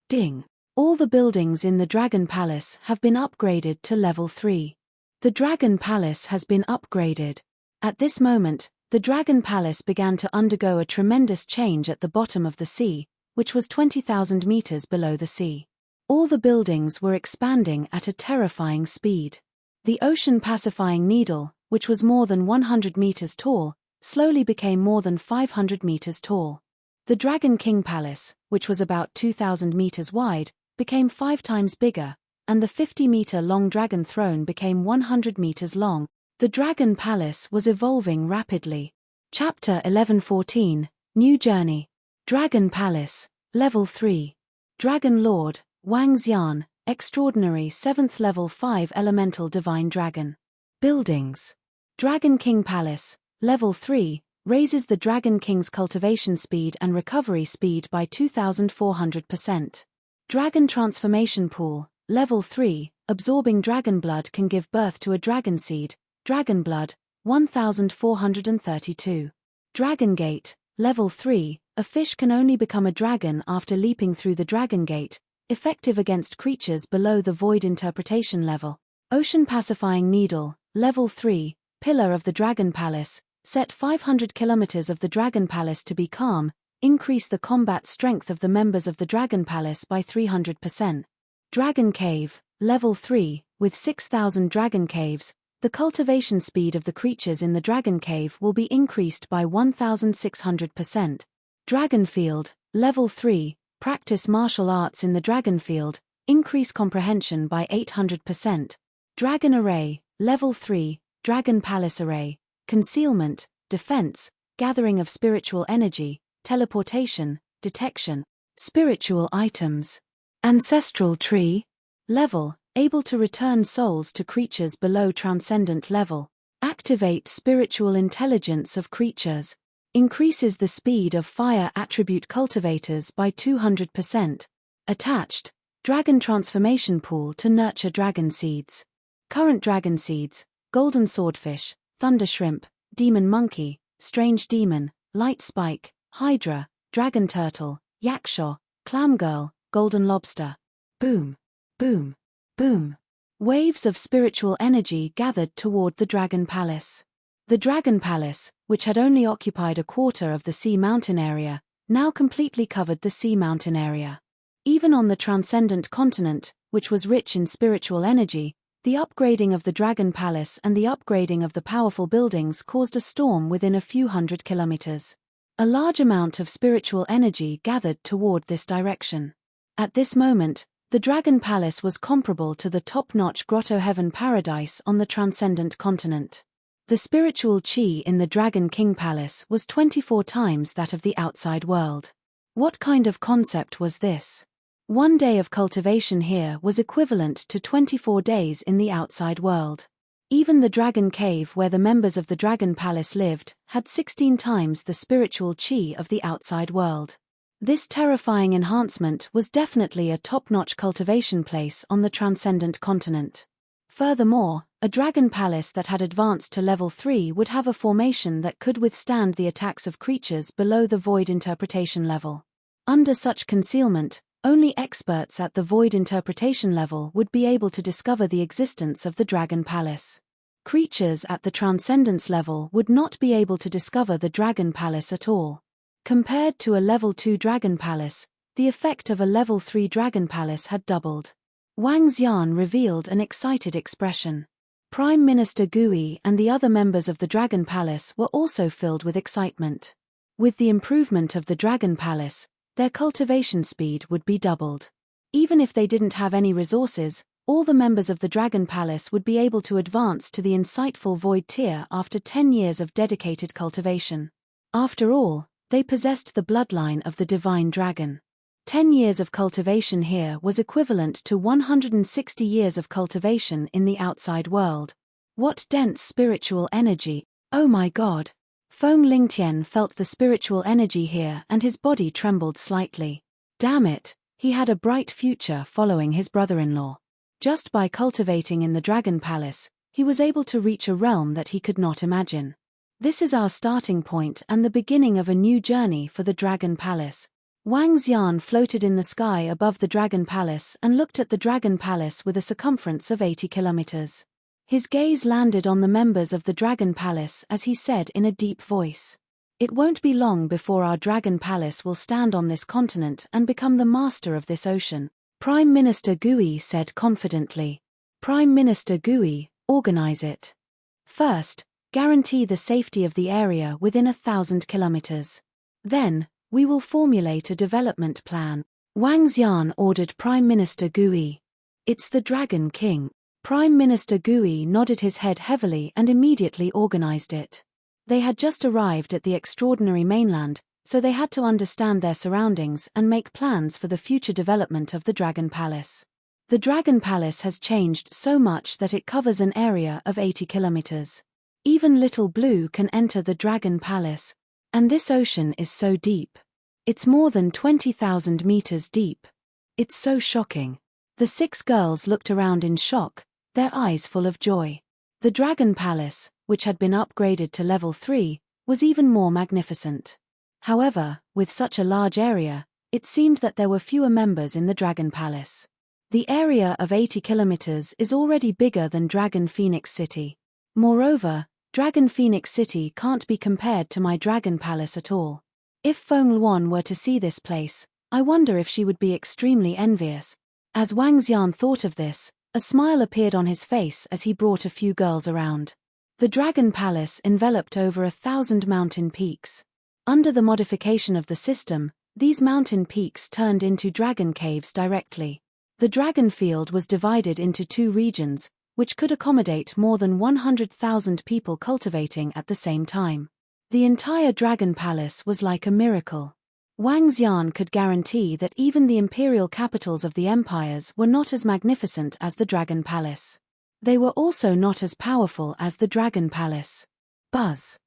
Ding! All the buildings in the Dragon Palace have been upgraded to level 3. The Dragon Palace has been upgraded. At this moment, the Dragon Palace began to undergo a tremendous change at the bottom of the sea, which was 20,000 meters below the sea. All the buildings were expanding at a terrifying speed. The ocean pacifying needle, which was more than 100 meters tall, slowly became more than 500 meters tall. The Dragon King Palace, which was about 2,000 meters wide, became 5 times bigger, and the 50-meter-long dragon throne became 100 meters long. The Dragon Palace was evolving rapidly. Chapter 11:14, New Journey. Dragon Palace, Level 3. Dragon Lord, Wang Xian, Extraordinary 7th Level 5 Elemental Divine Dragon. Buildings. Dragon King Palace, Level 3, raises the Dragon King's cultivation speed and recovery speed by 2,400%. Dragon Transformation Pool, Level 3, absorbing dragon blood can give birth to a dragon seed, Dragon Blood, 1,432. Dragon Gate, Level 3, a fish can only become a dragon after leaping through the Dragon Gate, effective against creatures below the Void Interpretation level. Ocean Pacifying Needle, Level 3, Pillar of the Dragon Palace, set 500 kilometers of the Dragon Palace to be calm, increase the combat strength of the members of the Dragon Palace by 300%. Dragon Cave, Level 3, with 6,000 Dragon Caves, the cultivation speed of the creatures in the Dragon Cave will be increased by 1,600%. Dragon Field, Level 3, practice martial arts in the Dragon Field, increase comprehension by 800%. Dragon Array, Level 3, Dragon Palace Array, concealment, defense, gathering of spiritual energy, teleportation, detection, spiritual items. Ancestral Tree, Level, able to return souls to creatures below transcendent level. Activate spiritual intelligence of creatures. Increases the speed of fire attribute cultivators by 200%. Attached, Dragon Transformation Pool to nurture dragon seeds. Current dragon seeds, Golden Swordfish, Thunder Shrimp, Demon Monkey, Strange Demon, Light Spike, Hydra, Dragon Turtle, Yakshaw, Clam Girl, Golden Lobster. Boom. Boom. Boom. Waves of spiritual energy gathered toward the Dragon Palace. The Dragon Palace, which had only occupied a quarter of the sea mountain area, now completely covered the sea mountain area. Even on the transcendent continent, which was rich in spiritual energy, the upgrading of the Dragon Palace and the upgrading of the powerful buildings caused a storm within a few hundred kilometers. A large amount of spiritual energy gathered toward this direction. At this moment, the Dragon Palace was comparable to the top-notch Grotto Heaven Paradise on the transcendent continent. The spiritual chi in the Dragon King Palace was 24 times that of the outside world. What kind of concept was this? 1 day of cultivation here was equivalent to 24 days in the outside world. Even the Dragon Cave where the members of the Dragon Palace lived had 16 times the spiritual chi of the outside world. This terrifying enhancement was definitely a top-notch cultivation place on the transcendent continent. Furthermore, a Dragon Palace that had advanced to Level 3 would have a formation that could withstand the attacks of creatures below the Void Interpretation level. Under such concealment, only experts at the Void Interpretation level would be able to discover the existence of the Dragon Palace. Creatures at the Transcendence level would not be able to discover the Dragon Palace at all. Compared to a Level 2 Dragon Palace, the effect of a Level 3 Dragon Palace had doubled. Wang Xian revealed an excited expression. Prime Minister Gui and the other members of the Dragon Palace were also filled with excitement. With the improvement of the Dragon Palace, their cultivation speed would be doubled. Even if they didn't have any resources, all the members of the Dragon Palace would be able to advance to the insightful Void tier after 10 years of dedicated cultivation. After all, they possessed the bloodline of the Divine Dragon. 10 years of cultivation here was equivalent to 160 years of cultivation in the outside world. What dense spiritual energy! Oh my god! Feng Lingtian felt the spiritual energy here and his body trembled slightly. Damn it, he had a bright future following his brother-in-law. Just by cultivating in the Dragon Palace, he was able to reach a realm that he could not imagine. This is our starting point and the beginning of a new journey for the Dragon Palace. Wang Xian floated in the sky above the Dragon Palace and looked at the Dragon Palace with a circumference of 80 kilometers. His gaze landed on the members of the Dragon Palace as he said in a deep voice. It won't be long before our Dragon Palace will stand on this continent and become the master of this ocean, Prime Minister Gui said confidently. Prime Minister Gui, organize it. First, guarantee the safety of the area within 1,000 kilometers. Then, we will formulate a development plan. Wang Xian ordered Prime Minister Gui. It's the Dragon King. Prime Minister Gui nodded his head heavily and immediately organized it. They had just arrived at the extraordinary mainland, so they had to understand their surroundings and make plans for the future development of the Dragon Palace. The Dragon Palace has changed so much that it covers an area of 80 kilometers. Even Little Blue can enter the Dragon Palace, and this ocean is so deep. It's more than 20,000 meters deep. It's so shocking. The 6 girls looked around in shock, their eyes full of joy. The Dragon Palace, which had been upgraded to level 3, was even more magnificent. However, with such a large area, it seemed that there were fewer members in the Dragon Palace. The area of 80 kilometers is already bigger than Dragon Phoenix City. Moreover, Dragon Phoenix City can't be compared to my Dragon Palace at all. If Feng Luan were to see this place, I wonder if she would be extremely envious. As Wang Xian thought of this, a smile appeared on his face as he brought a few girls around. The Dragon Palace enveloped over 1,000 mountain peaks. Under the modification of the system, these mountain peaks turned into dragon caves directly. The dragon field was divided into 2 regions, which could accommodate more than 100,000 people cultivating at the same time. The entire Dragon Palace was like a miracle. Wang Xian could guarantee that even the imperial capitals of the empires were not as magnificent as the Dragon Palace. They were also not as powerful as the Dragon Palace. Buzz.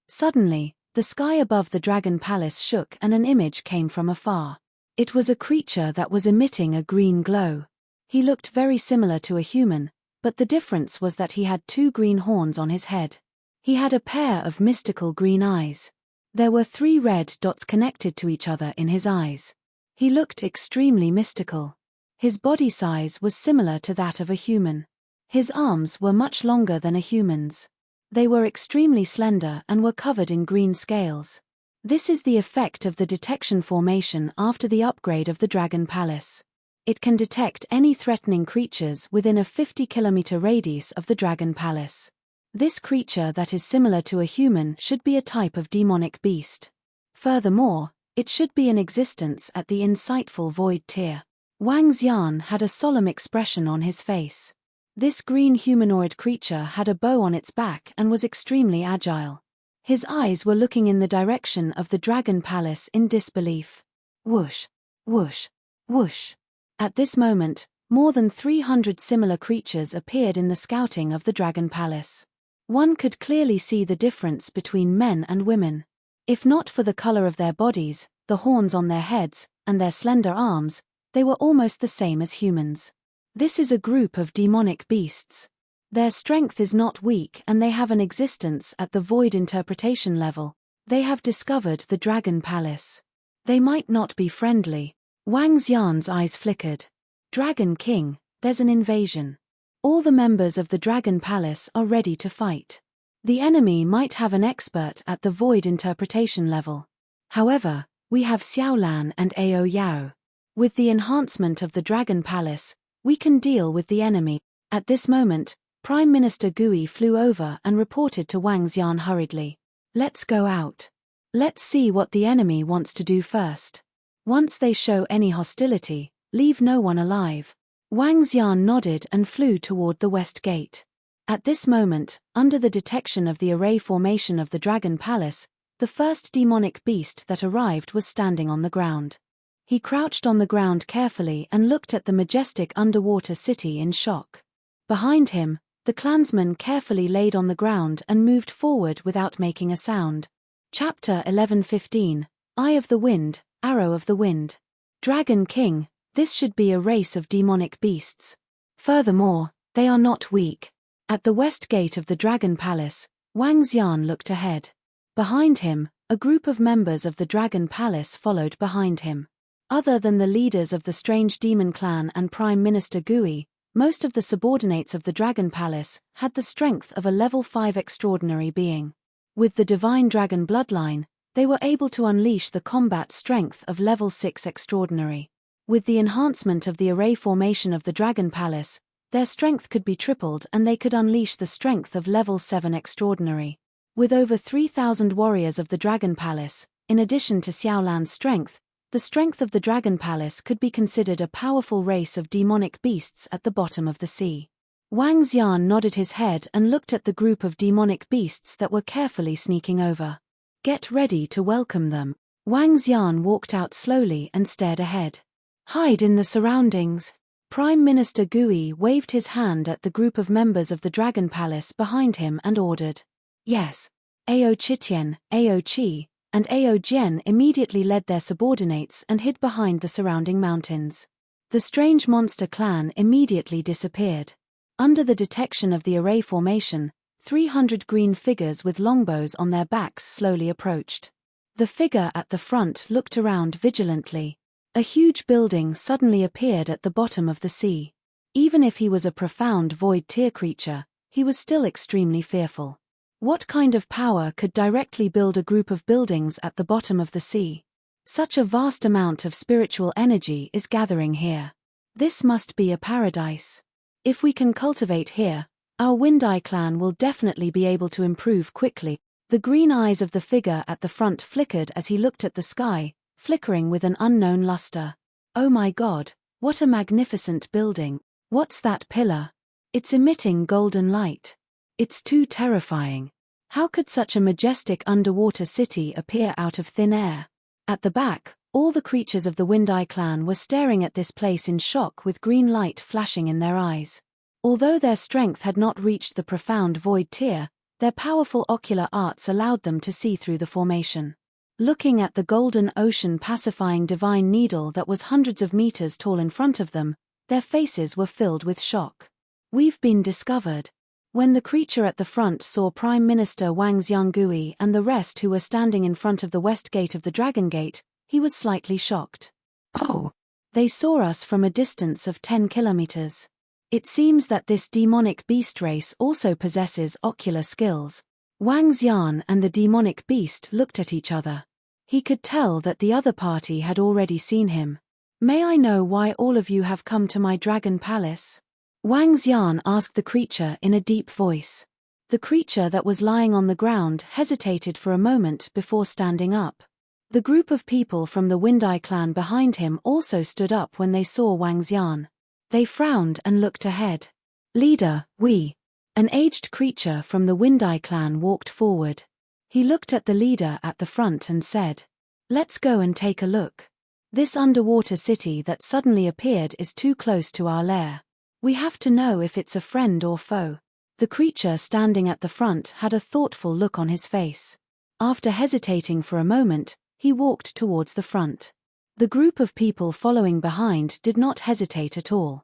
Suddenly, the sky above the Dragon Palace shook and an image came from afar. It was a creature that was emitting a green glow. He looked very similar to a human, but the difference was that he had 2 green horns on his head. He had a pair of mystical green eyes. There were 3 red dots connected to each other in his eyes. He looked extremely mystical. His body size was similar to that of a human. His arms were much longer than a human's. They were extremely slender and were covered in green scales. This is the effect of the detection formation after the upgrade of the Dragon Palace. It can detect any threatening creatures within a 50-kilometer radius of the Dragon Palace. This creature that is similar to a human should be a type of demonic beast. Furthermore, it should be in existence at the insightful void tier. Wang Xian had a solemn expression on his face. This green humanoid creature had a bow on its back and was extremely agile. His eyes were looking in the direction of the Dragon Palace in disbelief. Whoosh, whoosh, whoosh. At this moment, more than 300 similar creatures appeared in the scouting of the Dragon Palace. One could clearly see the difference between men and women. If not for the color of their bodies, the horns on their heads, and their slender arms, they were almost the same as humans. This is a group of demonic beasts. Their strength is not weak and they have an existence at the void interpretation level. They have discovered the Dragon Palace. They might not be friendly. Wang Xian's eyes flickered. Dragon King, there's an invasion. All the members of the Dragon Palace are ready to fight. The enemy might have an expert at the void interpretation level. However, we have Xiaolan and Ao Yao. With the enhancement of the Dragon Palace, we can deal with the enemy. At this moment, Prime Minister Gui flew over and reported to Wang Xian hurriedly. Let's go out. Let's see what the enemy wants to do first. Once they show any hostility, leave no one alive. Wang Xian nodded and flew toward the west gate. At this moment, under the detection of the array formation of the Dragon Palace, the first demonic beast that arrived was standing on the ground. He crouched on the ground carefully and looked at the majestic underwater city in shock. Behind him, the clansmen carefully laid on the ground and moved forward without making a sound. Chapter 11:15, Eye of the Wind, Arrow of the Wind. Dragon King, this should be a race of demonic beasts. Furthermore, they are not weak. At the west gate of the Dragon Palace, Wang Xian looked ahead. Behind him, a group of members of the Dragon Palace followed behind him. Other than the leaders of the strange demon clan and Prime Minister Gui, most of the subordinates of the Dragon Palace had the strength of a level 5 extraordinary being. With the divine dragon bloodline, they were able to unleash the combat strength of level 6 extraordinary. With the enhancement of the array formation of the Dragon Palace, their strength could be tripled and they could unleash the strength of level 7 extraordinary. With over 3,000 warriors of the Dragon Palace, in addition to Xiaolan's strength, the strength of the Dragon Palace could be considered a powerful race of demonic beasts at the bottom of the sea. Wang Xian nodded his head and looked at the group of demonic beasts that were carefully sneaking over. Get ready to welcome them. Wang Xian walked out slowly and stared ahead. Hide in the surroundings. Prime Minister Gui waved his hand at the group of members of the Dragon Palace behind him and ordered. Yes. Ao Chitian, Ao Qi, and Ao Jian immediately led their subordinates and hid behind the surrounding mountains. The strange monster clan immediately disappeared. Under the detection of the array formation, 300 green figures with longbows on their backs slowly approached. The figure at the front looked around vigilantly. A huge building suddenly appeared at the bottom of the sea. Even if he was a profound void tier creature, he was still extremely fearful. What kind of power could directly build a group of buildings at the bottom of the sea? Such a vast amount of spiritual energy is gathering here. This must be a paradise. If we can cultivate here, our Windeye clan will definitely be able to improve quickly. The green eyes of the figure at the front flickered as he looked at the sky, flickering with an unknown luster. Oh my God, what a magnificent building. What's that pillar? It's emitting golden light. It's too terrifying. How could such a majestic underwater city appear out of thin air? At the back, all the creatures of the Windeye clan were staring at this place in shock with green light flashing in their eyes. Although their strength had not reached the profound void tier, their powerful ocular arts allowed them to see through the formation. Looking at the golden ocean pacifying divine needle that was hundreds of meters tall in front of them, their faces were filled with shock. We've been discovered. When the creature at the front saw Prime Minister Wang Xianggui and the rest who were standing in front of the west gate of the Dragon Gate, he was slightly shocked. Oh! They saw us from a distance of 10 kilometers. It seems that this demonic beast race also possesses ocular skills. Wang Xian and the demonic beast looked at each other. He could tell that the other party had already seen him. May I know why all of you have come to my Dragon Palace? Wang Xian asked the creature in a deep voice. The creature that was lying on the ground hesitated for a moment before standing up. The group of people from the Windeye clan behind him also stood up when they saw Wang Xian. They frowned and looked ahead. Leader, we. An aged creature from the Windeye clan walked forward. He looked at the leader at the front and said, "Let's go and take a look. This underwater city that suddenly appeared is too close to our lair. We have to know if it's a friend or foe." The creature standing at the front had a thoughtful look on his face. After hesitating for a moment, he walked towards the front. The group of people following behind did not hesitate at all.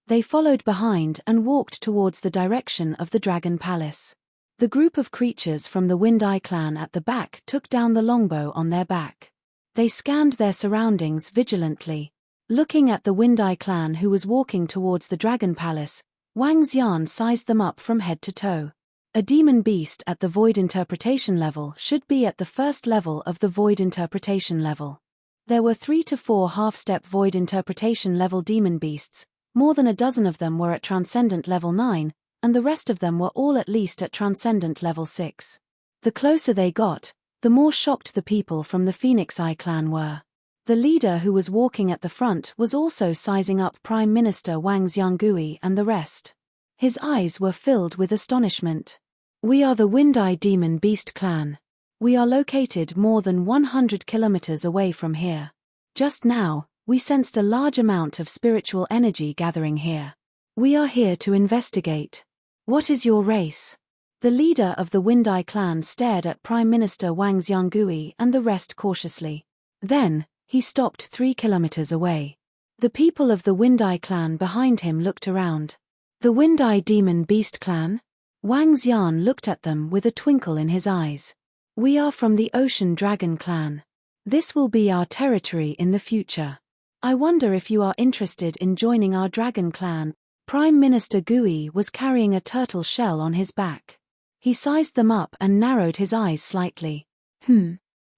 They followed behind and walked towards the direction of the Dragon Palace. The group of creatures from the Windeye clan at the back took down the longbow on their back. They scanned their surroundings vigilantly. Looking at the Windeye clan who was walking towards the Dragon Palace, Wang Xian sized them up from head to toe. A demon beast at the void interpretation level should be at the first level of the void interpretation level. There were 3 to 4 half-step void interpretation level demon beasts. More than a dozen of them were at Transcendent Level 9, and the rest of them were all at least at Transcendent Level 6. The closer they got, the more shocked the people from the Phoenix Eye clan were. The leader who was walking at the front was also sizing up Prime Minister Wang Xianggui and the rest. His eyes were filled with astonishment. "We are the Windeye Demon Beast clan. We are located more than 100 kilometers away from here. Just now, we sensed a large amount of spiritual energy gathering here. We are here to investigate. What is your race?" The leader of the Windeye clan stared at Prime Minister Wang Xianggui and the rest cautiously. Then, he stopped 3 kilometers away. The people of the Windeye clan behind him looked around. The Windeye Demon Beast clan? Wang Xian looked at them with a twinkle in his eyes. "We are from the Ocean Dragon clan. This will be our territory in the future. I wonder if you are interested in joining our dragon clan." Prime Minister Gui was carrying a turtle shell on his back. He sized them up and narrowed his eyes slightly.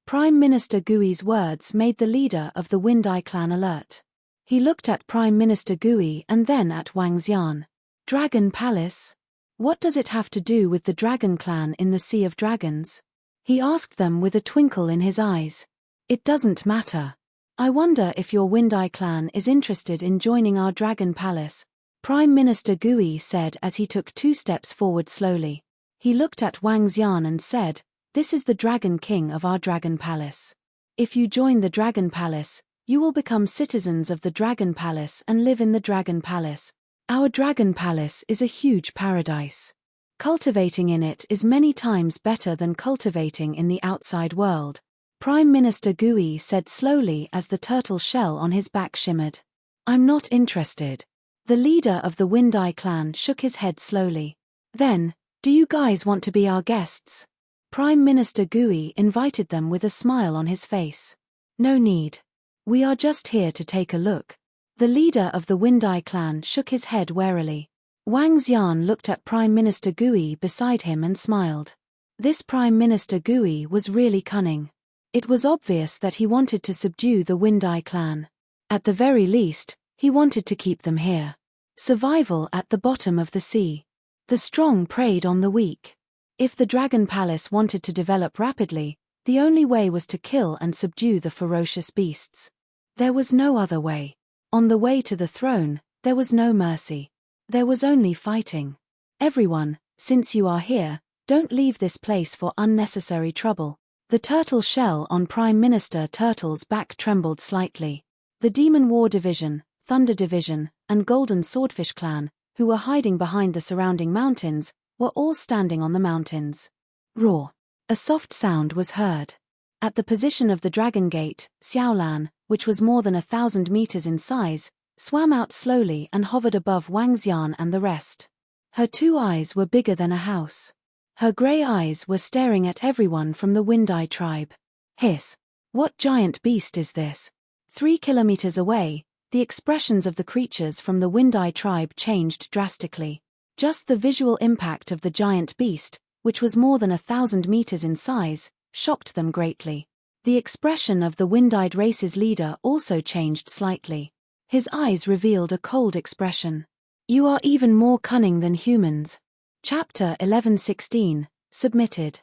Prime Minister Gui's words made the leader of the Windeye clan alert. He looked at Prime Minister Gui and then at Wang Xian. "Dragon Palace? What does it have to do with the Dragon Clan in the Sea of Dragons?" He asked them with a twinkle in his eyes. "It doesn't matter. I wonder if your Windeye clan is interested in joining our Dragon Palace," Prime Minister Gui said as he took 2 steps forward slowly. He looked at Wang Xian and said, This is the Dragon King of our Dragon Palace. If you join the Dragon Palace, you will become citizens of the Dragon Palace and live in the Dragon Palace. Our Dragon Palace is a huge paradise. Cultivating in it is many times better than cultivating in the outside world. Prime Minister Gui said slowly as the turtle shell on his back shimmered. I'm not interested. The leader of the Windeye clan shook his head slowly. Then, do you guys want to be our guests? Prime Minister Gui invited them with a smile on his face. No need. We are just here to take a look. The leader of the Windeye clan shook his head warily. Wang Xian looked at Prime Minister Gui beside him and smiled. This Prime Minister Gui was really cunning. It was obvious that he wanted to subdue the Windeye clan. At the very least, he wanted to keep them here. Survival at the bottom of the sea. The strong preyed on the weak. If the Dragon Palace wanted to develop rapidly, the only way was to kill and subdue the ferocious beasts. There was no other way. On the way to the throne, there was no mercy. There was only fighting. Everyone, since you are here, don't leave this place for unnecessary trouble. The turtle shell on Prime Minister Turtle's back trembled slightly. The Demon War Division, Thunder Division, and Golden Swordfish Clan, who were hiding behind the surrounding mountains, were all standing on the mountains. Roar. A soft sound was heard. At the position of the Dragon Gate, Xiaolan, which was more than 1,000 meters in size, swam out slowly and hovered above Wang Xian and the rest. Her 2 eyes were bigger than a house. Her grey eyes were staring at everyone from the Windeye tribe. Hiss. What giant beast is this? 3 kilometers away, the expressions of the creatures from the Windeye tribe changed drastically. Just the visual impact of the giant beast, which was more than 1,000 meters in size, shocked them greatly. The expression of the Windeye race's leader also changed slightly. His eyes revealed a cold expression. You are even more cunning than humans. Chapter 11:16, Submitted.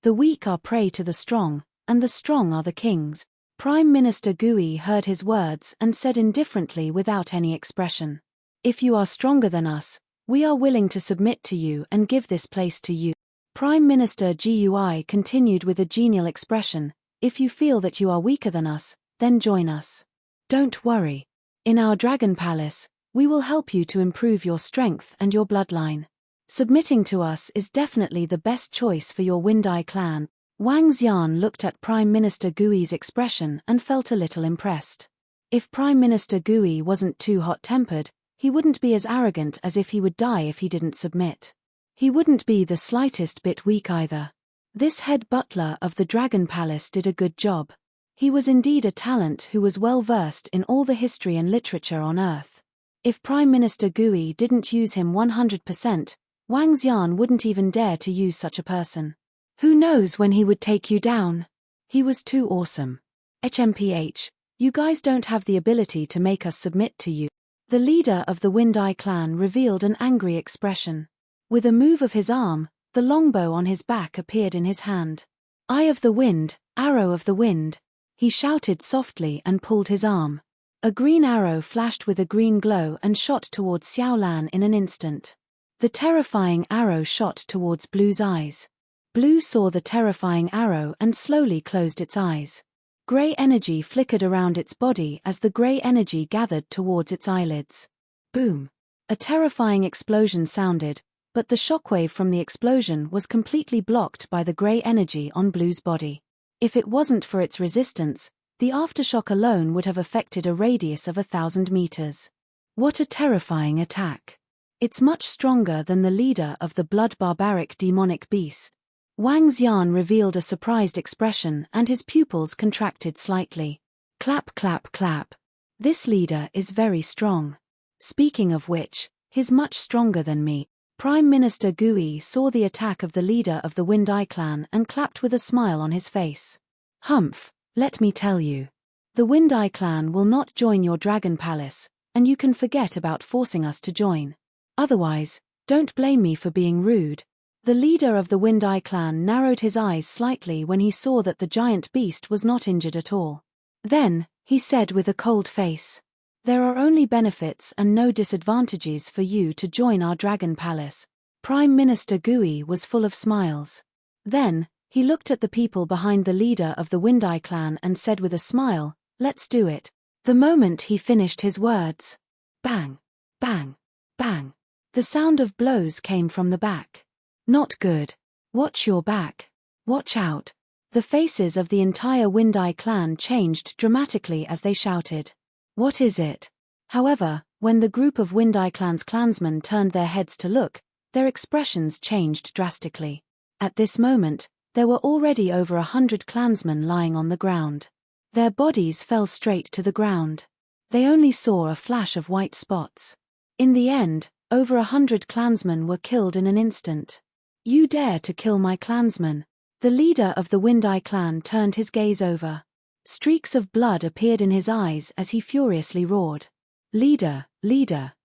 The weak are prey to the strong, and the strong are the kings. Prime Minister Gui heard his words and said indifferently without any expression. If you are stronger than us, we are willing to submit to you and give this place to you. Prime Minister Gui continued with a genial expression. If you feel that you are weaker than us, then join us. Don't worry. In our Dragon Palace, we will help you to improve your strength and your bloodline. Submitting to us is definitely the best choice for your Windeye clan. Wang Xian looked at Prime Minister Gui's expression and felt a little impressed. If Prime Minister Gui wasn't too hot-tempered, he wouldn't be as arrogant as if he would die if he didn't submit. He wouldn't be the slightest bit weak either. This head butler of the Dragon Palace did a good job. He was indeed a talent who was well versed in all the history and literature on Earth. If Prime Minister Gui didn't use him 100%, Wang Xian wouldn't even dare to use such a person. Who knows when he would take you down? He was too awesome. HMPH, you guys don't have the ability to make us submit to you. The leader of the Windeye clan revealed an angry expression. With a move of his arm, the longbow on his back appeared in his hand. Eye of the wind, arrow of the wind. He shouted softly and pulled his arm. A green arrow flashed with a green glow and shot towards Xiaolan in an instant. The terrifying arrow shot towards Blue's eyes. Blue saw the terrifying arrow and slowly closed its eyes. Grey energy flickered around its body as the grey energy gathered towards its eyelids. Boom! A terrifying explosion sounded, but the shockwave from the explosion was completely blocked by the grey energy on Blue's body. If it wasn't for its resistance, the aftershock alone would have affected a radius of 1,000 meters. What a terrifying attack! It's much stronger than the leader of the blood barbaric demonic beast. Wang Xian revealed a surprised expression and his pupils contracted slightly. Clap clap clap. This leader is very strong. Speaking of which, he's much stronger than me. Prime Minister Gui saw the attack of the leader of the Windeye clan and clapped with a smile on his face. Humph, let me tell you. The Windeye clan will not join your Dragon Palace, and you can forget about forcing us to join. Otherwise, don't blame me for being rude. The leader of the Windeye clan narrowed his eyes slightly when he saw that the giant beast was not injured at all. Then, he said with a cold face, there are only benefits and no disadvantages for you to join our Dragon Palace. Prime Minister Gui was full of smiles. Then, He looked at the people behind the leader of the Windeye clan and said with a smile, "Let's do it." The moment he finished his words, bang, bang, bang, the sound of blows came from the back. "Not good. Watch your back. Watch out." The faces of the entire Windeye clan changed dramatically as they shouted, "What is it?" However, when the group of Windeye clan's clansmen turned their heads to look, their expressions changed drastically. At this moment, there were already over 100 clansmen lying on the ground. Their bodies fell straight to the ground. They only saw a flash of white spots. In the end, over 100 clansmen were killed in an instant. "You dare to kill my clansmen?" The leader of the Windeye clan turned his gaze over. Streaks of blood appeared in his eyes as he furiously roared. Leader,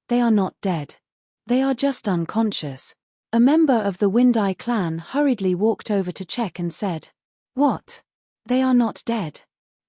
they are not dead. They are just unconscious." A member of the Windeye clan hurriedly walked over to check and said, "What? They are not dead?"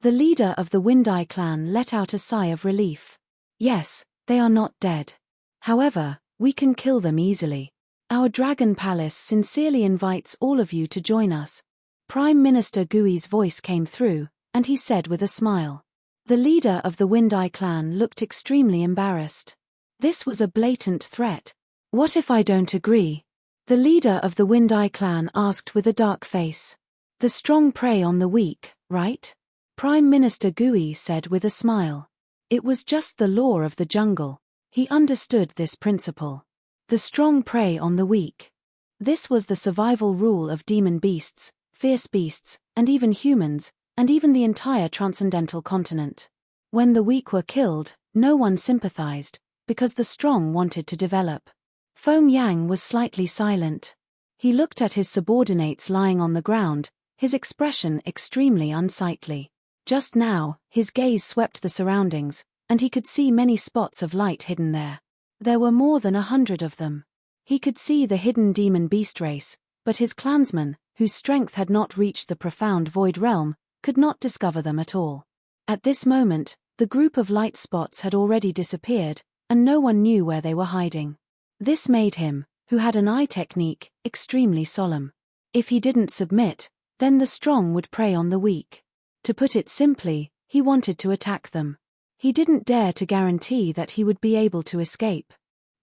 The leader of the Windeye clan let out a sigh of relief. "Yes, they are not dead. However, we can kill them easily. Our Dragon Palace sincerely invites all of you to join us." Prime Minister Gui's voice came through, and he said with a smile. The leader of the Windeye clan looked extremely embarrassed. This was a blatant threat. "What if I don't agree?" The leader of the Windeye clan asked with a dark face. "The strong prey on the weak, right?" Prime Minister Gui said with a smile. It was just the law of the jungle. He understood this principle. The strong prey on the weak. This was the survival rule of demon beasts, fierce beasts, and even humans, and even the entire transcendental continent. When the weak were killed, no one sympathized, because the strong wanted to develop. Feng Yang was slightly silent. He looked at his subordinates lying on the ground, his expression extremely unsightly. Just now, his gaze swept the surroundings, and he could see many spots of light hidden there. There were more than 100 of them. He could see the hidden demon beast race, but his clansmen, whose strength had not reached the profound void realm, could not discover them at all. At this moment, the group of light spots had already disappeared, and no one knew where they were hiding. This made him, who had an eye technique, extremely solemn. If he didn't submit, then the strong would prey on the weak. To put it simply, he wanted to attack them. He didn't dare to guarantee that he would be able to escape.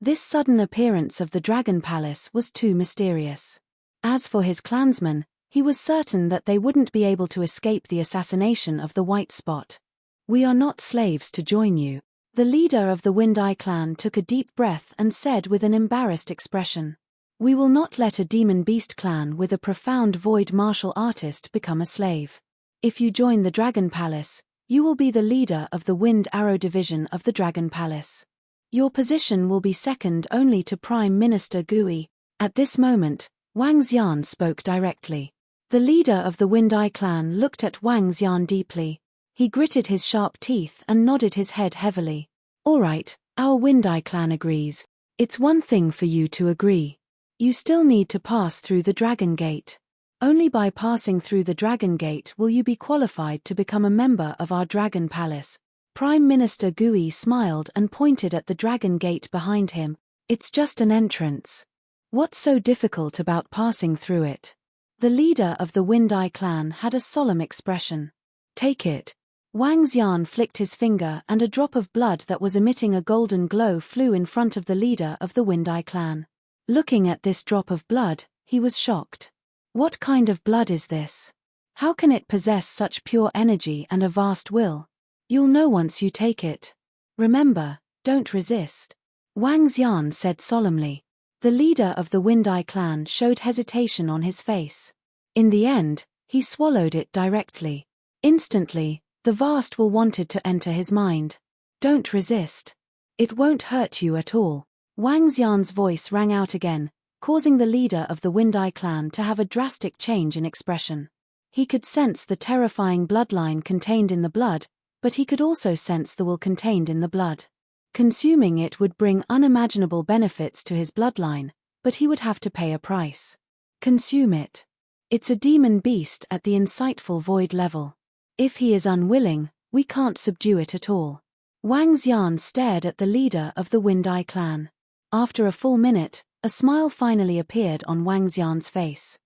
This sudden appearance of the Dragon Palace was too mysterious. As for his clansmen, he was certain that they wouldn't be able to escape the assassination of the White Spot. "We are not slaves to join you." The leader of the Windeye clan took a deep breath and said with an embarrassed expression, "We will not let a demon beast clan with a profound void martial artist become a slave. If you join the Dragon Palace, you will be the leader of the Wind Arrow division of the Dragon Palace. Your position will be second only to Prime Minister Gui." At this moment, Wang Xian spoke directly. The leader of the Windeye clan looked at Wang Xian deeply. He gritted his sharp teeth and nodded his head heavily. "All right, our Windeye clan agrees. It's one thing for you to agree. You still need to pass through the Dragon Gate. Only by passing through the Dragon Gate will you be qualified to become a member of our Dragon Palace." Prime Minister Gui smiled and pointed at the Dragon Gate behind him. "It's just an entrance. What's so difficult about passing through it?" The leader of the Windeye clan had a solemn expression. "Take it." Wang Xian flicked his finger and a drop of blood that was emitting a golden glow flew in front of the leader of the Windeye clan. Looking at this drop of blood, he was shocked. What kind of blood is this? How can it possess such pure energy and a vast will? You'll know once you take it. Remember, don't resist. Wang Xian said solemnly. The leader of the Windeye clan showed hesitation on his face. In the end, he swallowed it directly. Instantly, the vast will wanted to enter his mind. Don't resist. It won't hurt you at all. Wang Xian's voice rang out again, causing the leader of the Windeye clan to have a drastic change in expression. He could sense the terrifying bloodline contained in the blood, but he could also sense the will contained in the blood. Consuming it would bring unimaginable benefits to his bloodline, but he would have to pay a price. Consume it. It's a demon beast at the insightful void level. If he is unwilling, we can't subdue it at all. Wang Xian stared at the leader of the Windeye clan. After a full minute, a smile finally appeared on Wang Xian's face.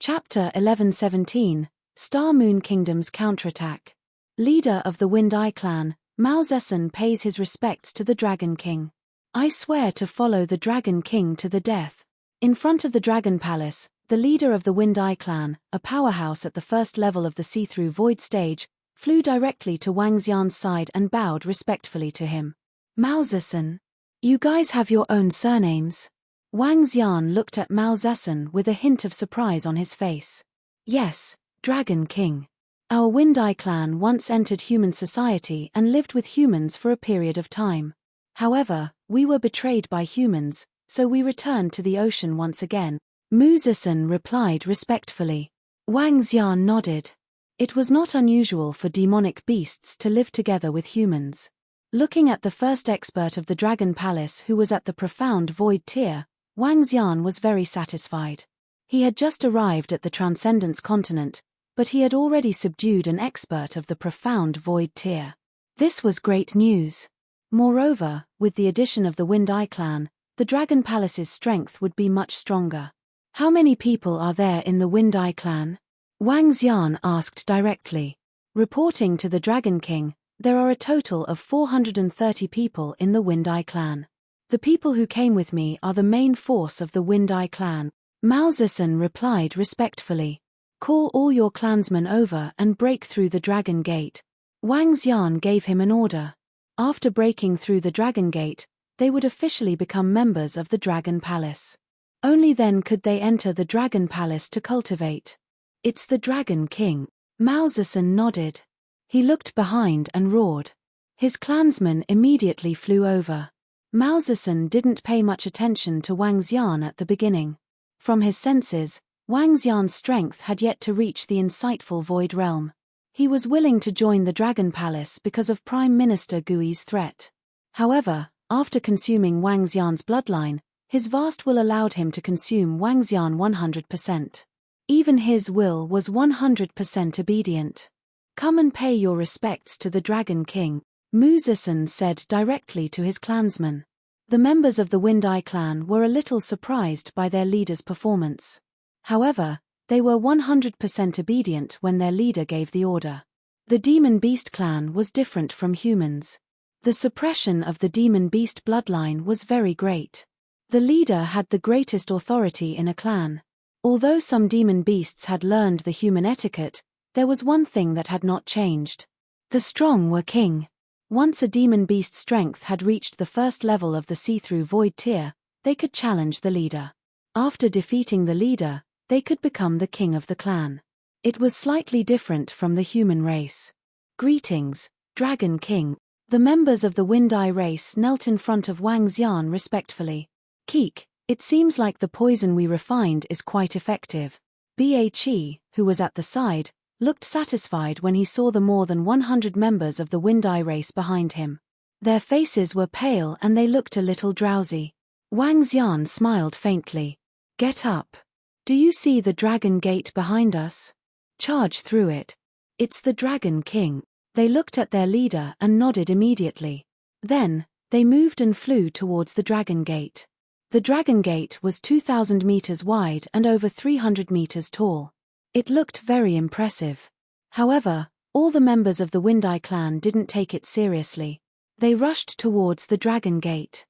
Chapter 1117, Star Moon Kingdom's Counterattack. Leader of the Wind Eye Clan, Mao Zedong pays his respects to the Dragon King. I swear to follow the Dragon King to the death. In front of the Dragon Palace, the leader of the Wind Eye Clan, a powerhouse at the first level of the see-through void stage, flew directly to Wang Xian's side and bowed respectfully to him. Mao Zedong, you guys have your own surnames? Wang Xian looked at Mao Zedong with a hint of surprise on his face. Yes, Dragon King. Our Wind Eye Clan once entered human society and lived with humans for a period of time. However, we were betrayed by humans, so we returned to the ocean once again. Mao Zedong replied respectfully. Wang Xian nodded. It was not unusual for demonic beasts to live together with humans. Looking at the first expert of the Dragon Palace who was at the profound void tier, Wang Xian was very satisfied. He had just arrived at the Transcendence continent, but he had already subdued an expert of the profound void tier. This was great news. Moreover, with the addition of the Wind Eye Clan, the Dragon Palace's strength would be much stronger. How many people are there in the Wind Eye Clan? Wang Xian asked directly. Reporting to the Dragon King, there are a total of 430 people in the Wind Eye Clan. The people who came with me are the main force of the Wind Eye Clan. Mao Zedong replied respectfully. Call all your clansmen over and break through the Dragon Gate. Wang Xian gave him an order. After breaking through the Dragon Gate, they would officially become members of the Dragon Palace. Only then could they enter the Dragon Palace to cultivate. It's the Dragon King. Mao Zedong nodded. He looked behind and roared. His clansmen immediately flew over. Mao Zedong didn't pay much attention to Wang Xian at the beginning. From his senses, Wang Xian's strength had yet to reach the insightful void realm. He was willing to join the Dragon Palace because of Prime Minister Gui's threat. However, after consuming Wang Xian's bloodline, his vast will allowed him to consume Wang Xian 100%. Even his will was 100% obedient. Come and pay your respects to the Dragon King, Mao Zedong said directly to his clansmen. The members of the Wind Eye Clan were a little surprised by their leader's performance. However, they were 100% obedient when their leader gave the order. The Demon Beast Clan was different from humans. The suppression of the Demon Beast bloodline was very great. The leader had the greatest authority in a clan. Although some demon beasts had learned the human etiquette, there was one thing that had not changed. The strong were king. Once a demon beast's strength had reached the first level of the see-through void tier, they could challenge the leader. After defeating the leader, they could become the king of the clan. It was slightly different from the human race. Greetings, Dragon King. The members of the Wind Eye race knelt in front of Wang Xian respectfully. Keek, it seems like the poison we refined is quite effective. Bhe, who was at the side, looked satisfied when he saw the more than 100 members of the Wind Eye race behind him. Their faces were pale and they looked a little drowsy. Wang Xian smiled faintly. Get up. Do you see the Dragon Gate behind us? Charge through it. It's the Dragon King. They looked at their leader and nodded immediately. Then, they moved and flew towards the Dragon Gate. The Dragon Gate was 2,000 meters wide and over 300 meters tall. It looked very impressive. However, all the members of the Wind Eye Clan didn't take it seriously. They rushed towards the Dragon Gate.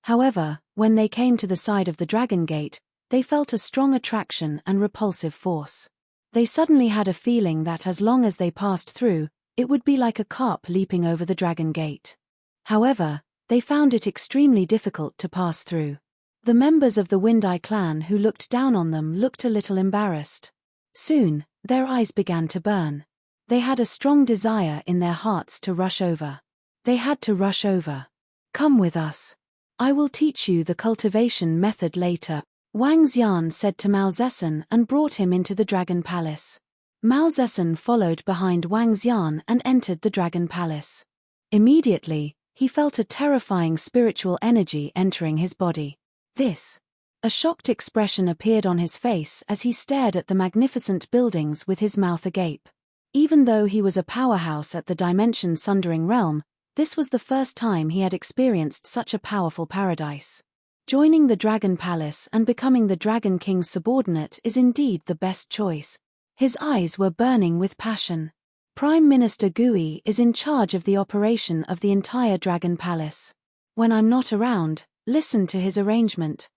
However, when they came to the side of the Dragon Gate, they felt a strong attraction and repulsive force. They suddenly had a feeling that as long as they passed through, it would be like a carp leaping over the Dragon Gate. However, they found it extremely difficult to pass through. The members of the Wind Eye Clan who looked down on them looked a little embarrassed. Soon, their eyes began to burn. They had a strong desire in their hearts to rush over. They had to rush over. Come with us. I will teach you the cultivation method later, Wang Xian said to Mao Zedong and brought him into the Dragon Palace. Mao Zedong followed behind Wang Xian and entered the Dragon Palace. Immediately, he felt a terrifying spiritual energy entering his body. A shocked expression appeared on his face as he stared at the magnificent buildings with his mouth agape. Even though he was a powerhouse at the dimension-sundering realm, this was the first time he had experienced such a powerful paradise. Joining the Dragon Palace and becoming the Dragon King's subordinate is indeed the best choice. His eyes were burning with passion. Prime Minister Gui is in charge of the operation of the entire Dragon Palace. When I'm not around, listen to his arrangement.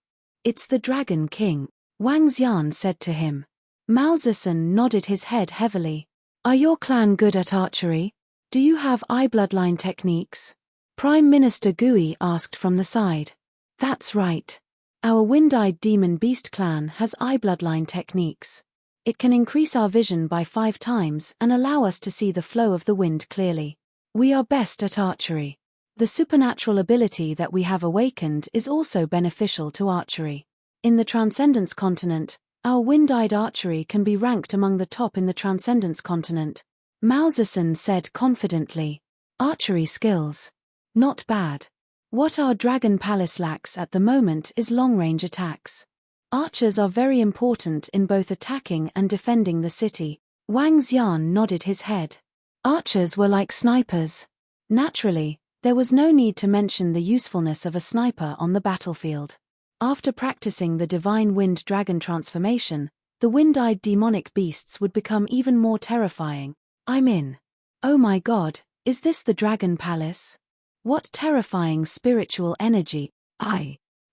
It's the Dragon King, Wang Xian said to him. Mao Zedong nodded his head heavily. Are your clan good at archery? Do you have eye bloodline techniques? Prime Minister Gui asked from the side. That's right. Our wind-eyed demon beast clan has eye bloodline techniques. It can increase our vision by 5 times and allow us to see the flow of the wind clearly. We are best at archery. The supernatural ability that we have awakened is also beneficial to archery. In the Transcendence Continent, our wind-eyed archery can be ranked among the top in the Transcendence Continent, Mao Zedong said confidently. Archery skills. Not bad. What our Dragon Palace lacks at the moment is long-range attacks. Archers are very important in both attacking and defending the city. Wang Xian nodded his head. Archers were like snipers. Naturally, there was no need to mention the usefulness of a sniper on the battlefield. After practicing the divine wind dragon transformation, the wind-eyed demonic beasts would become even more terrifying. I'm in. Oh my god, is this the Dragon Palace? What terrifying spiritual energy.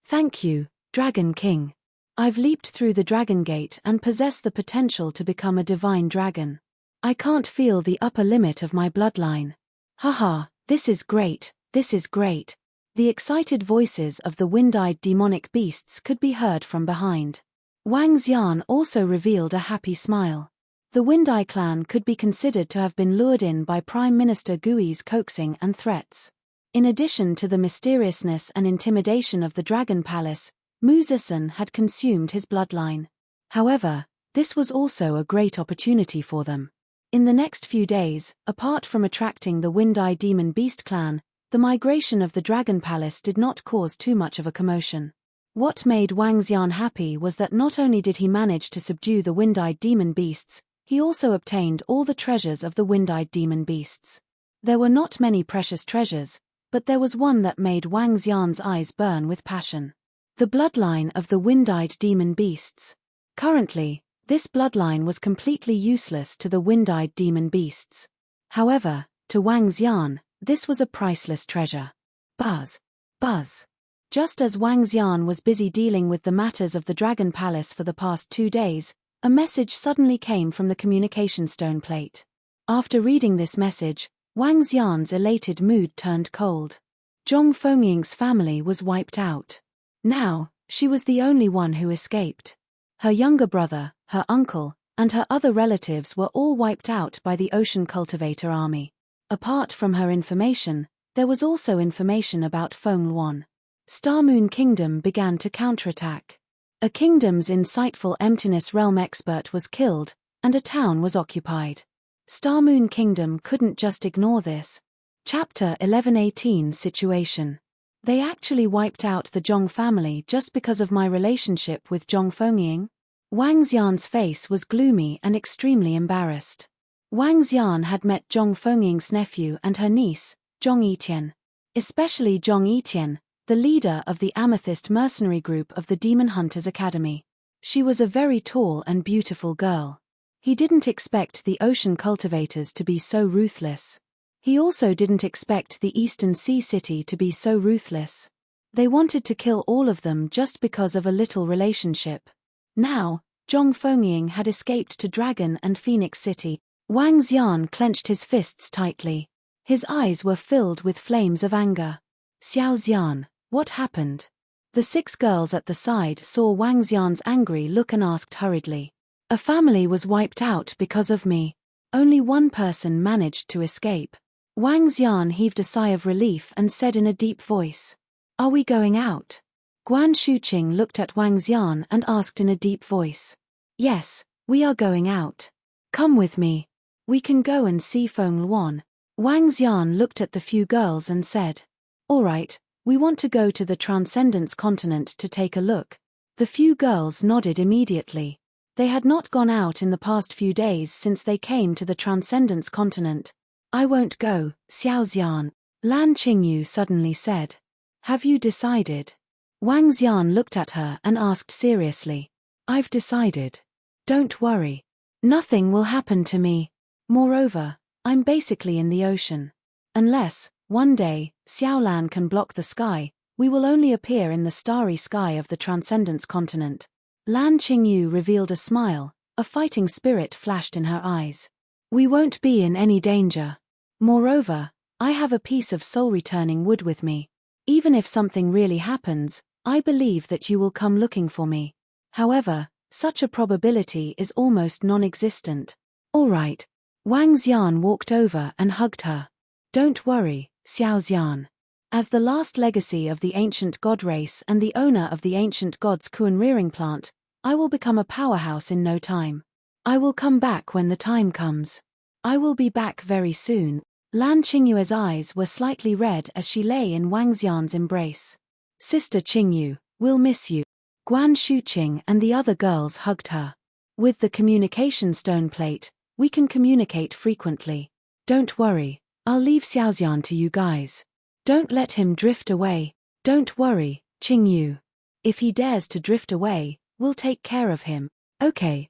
Thank you, Dragon King. I've leaped through the Dragon Gate and possess the potential to become a divine dragon. I can't feel the upper limit of my bloodline. Haha, this is great, this is great. The excited voices of the wind-eyed demonic beasts could be heard from behind. Wang Xian also revealed a happy smile. The Wind-Eye clan could be considered to have been lured in by Prime Minister Gui's coaxing and threats. In addition to the mysteriousness and intimidation of the Dragon Palace, Mao Zedong had consumed his bloodline. However, this was also a great opportunity for them. In the next few days, apart from attracting the Wind-Eye Demon Beast clan, the migration of the Dragon Palace did not cause too much of a commotion. What made Wang Xian happy was that not only did he manage to subdue the Wind-Eyed Demon Beasts, he also obtained all the treasures of the Wind-Eyed Demon Beasts. There were not many precious treasures, but there was one that made Wang Xian's eyes burn with passion. The bloodline of the Wind-Eyed Demon Beasts. Currently, this bloodline was completely useless to the Wind-Eyed Demon Beasts. However, to Wang Xian, this was a priceless treasure. Buzz. Buzz. Just as Wang Xian was busy dealing with the matters of the Dragon Palace for the past 2 days, a message suddenly came from the communication stone plate. After reading this message, Wang Xian's elated mood turned cold. Zhong Fengying's family was wiped out. Now, she was the only one who escaped. Her younger brother, her uncle, and her other relatives were all wiped out by the Ocean Cultivator army. Apart from her information, there was also information about Feng Luan. Star Moon Kingdom began to counterattack. A kingdom's insightful emptiness realm expert was killed, and a town was occupied. Star Moon Kingdom couldn't just ignore this. Chapter 1118 Situation. They actually wiped out the Zhong family just because of my relationship with Zhong Fengying? Wang Xian's face was gloomy and extremely embarrassed. Wang Xian had met Zhong Fengying's nephew and her niece, Zhong Yitian. Especially Zhong Yitian, the leader of the Amethyst mercenary group of the Demon Hunters Academy. She was a very tall and beautiful girl. He didn't expect the Ocean Cultivators to be so ruthless. He also didn't expect the Eastern Sea City to be so ruthless. They wanted to kill all of them just because of a little relationship. Now, Zhong Fengying had escaped to Dragon and Phoenix City. Wang Xian clenched his fists tightly. His eyes were filled with flames of anger. Xiao Xian, what happened? The 6 girls at the side saw Wang Xian's angry look and asked hurriedly. A family was wiped out because of me. Only one person managed to escape. Wang Xian heaved a sigh of relief and said in a deep voice. Are we going out? Guan Shuqing looked at Wang Xian and asked in a deep voice. Yes, we are going out. Come with me. We can go and see Feng Luan. Wang Xian looked at the few girls and said. All right, we want to go to the Transcendence Continent to take a look. The few girls nodded immediately. They had not gone out in the past few days since they came to the Transcendence Continent. I won't go, Xiao Xian, Lan Qingyu suddenly said. Have you decided? Wang Xian looked at her and asked seriously. I've decided. Don't worry. Nothing will happen to me. Moreover, I'm basically in the ocean. Unless, one day, Xiaolan can block the sky, we will only appear in the starry sky of the Transcendence continent. Lan Qingyu revealed a smile, a fighting spirit flashed in her eyes. We won't be in any danger. Moreover, I have a piece of soul-returning wood with me. Even if something really happens, I believe that you will come looking for me. However, such a probability is almost non-existent. All right. Wang Xian walked over and hugged her. Don't worry, Xiao Xian. As the last legacy of the ancient god race and the owner of the ancient god's Kuan rearing plant, I will become a powerhouse in no time. I will come back when the time comes. I will be back very soon. Lan Qingyue's eyes were slightly red as she lay in Wang Xian's embrace. Sister Qingyu, we'll miss you. Guan Shuqing and the other girls hugged her. With the communication stone plate, we can communicate frequently. Don't worry, I'll leave Xiaoxian to you guys. Don't let him drift away. Don't worry, Qingyu. If he dares to drift away, we'll take care of him. Okay,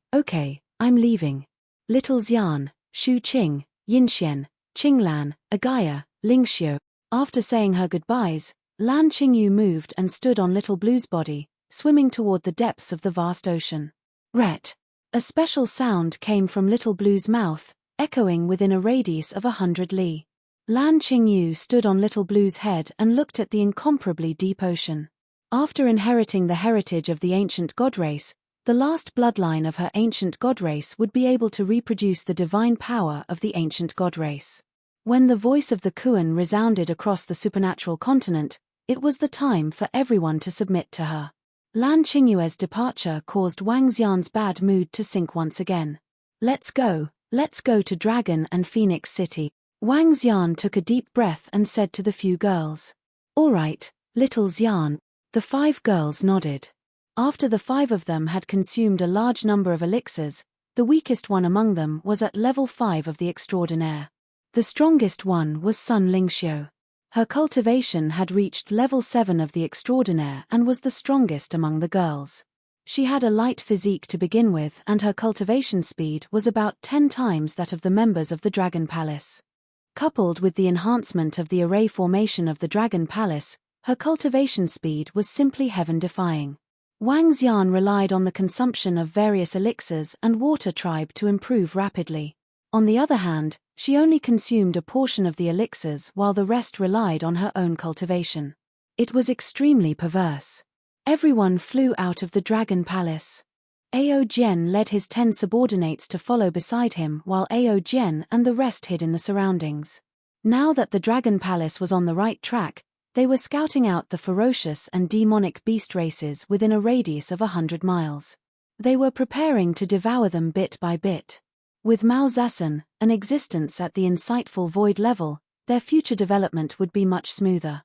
I'm leaving. Little Xian, Shu Qing, Yinxian, Qinglan, Agaya, Lingxiu. After saying her goodbyes, Lan Qingyu moved and stood on Little Blue's body, swimming toward the depths of the vast ocean. Ret. A special sound came from Little Blue's mouth, echoing within a radius of 100 li. Lan Qingyu stood on Little Blue's head and looked at the incomparably deep ocean. After inheriting the heritage of the ancient god race, the last bloodline of her ancient god race would be able to reproduce the divine power of the ancient god race. When the voice of the Kuan resounded across the supernatural continent, it was the time for everyone to submit to her. Lan Qingyue's departure caused Wang Xian's bad mood to sink once again. Let's go to Dragon and Phoenix City. Wang Xian took a deep breath and said to the few girls. All right, little Xian. The 5 girls nodded. After the 5 of them had consumed a large number of elixirs, the weakest one among them was at level 5 of the extraordinaire. The strongest one was Sun Lingxiu. Her cultivation had reached level 7 of the extraordinaire and was the strongest among the girls. She had a light physique to begin with and her cultivation speed was about 10 times that of the members of the Dragon Palace. Coupled with the enhancement of the array formation of the Dragon Palace, her cultivation speed was simply heaven-defying. Wang Xian relied on the consumption of various elixirs and water tribe to improve rapidly. On the other hand, she only consumed a portion of the elixirs while the rest relied on her own cultivation. It was extremely perverse. Everyone flew out of the Dragon Palace. Ao Jian led his 10 subordinates to follow beside him while Ao Jian and the rest hid in the surroundings. Now that the Dragon Palace was on the right track, they were scouting out the ferocious and demonic beast races within a radius of 100 miles. They were preparing to devour them bit by bit. With Mao Zasen, an existence at the insightful void level, their future development would be much smoother.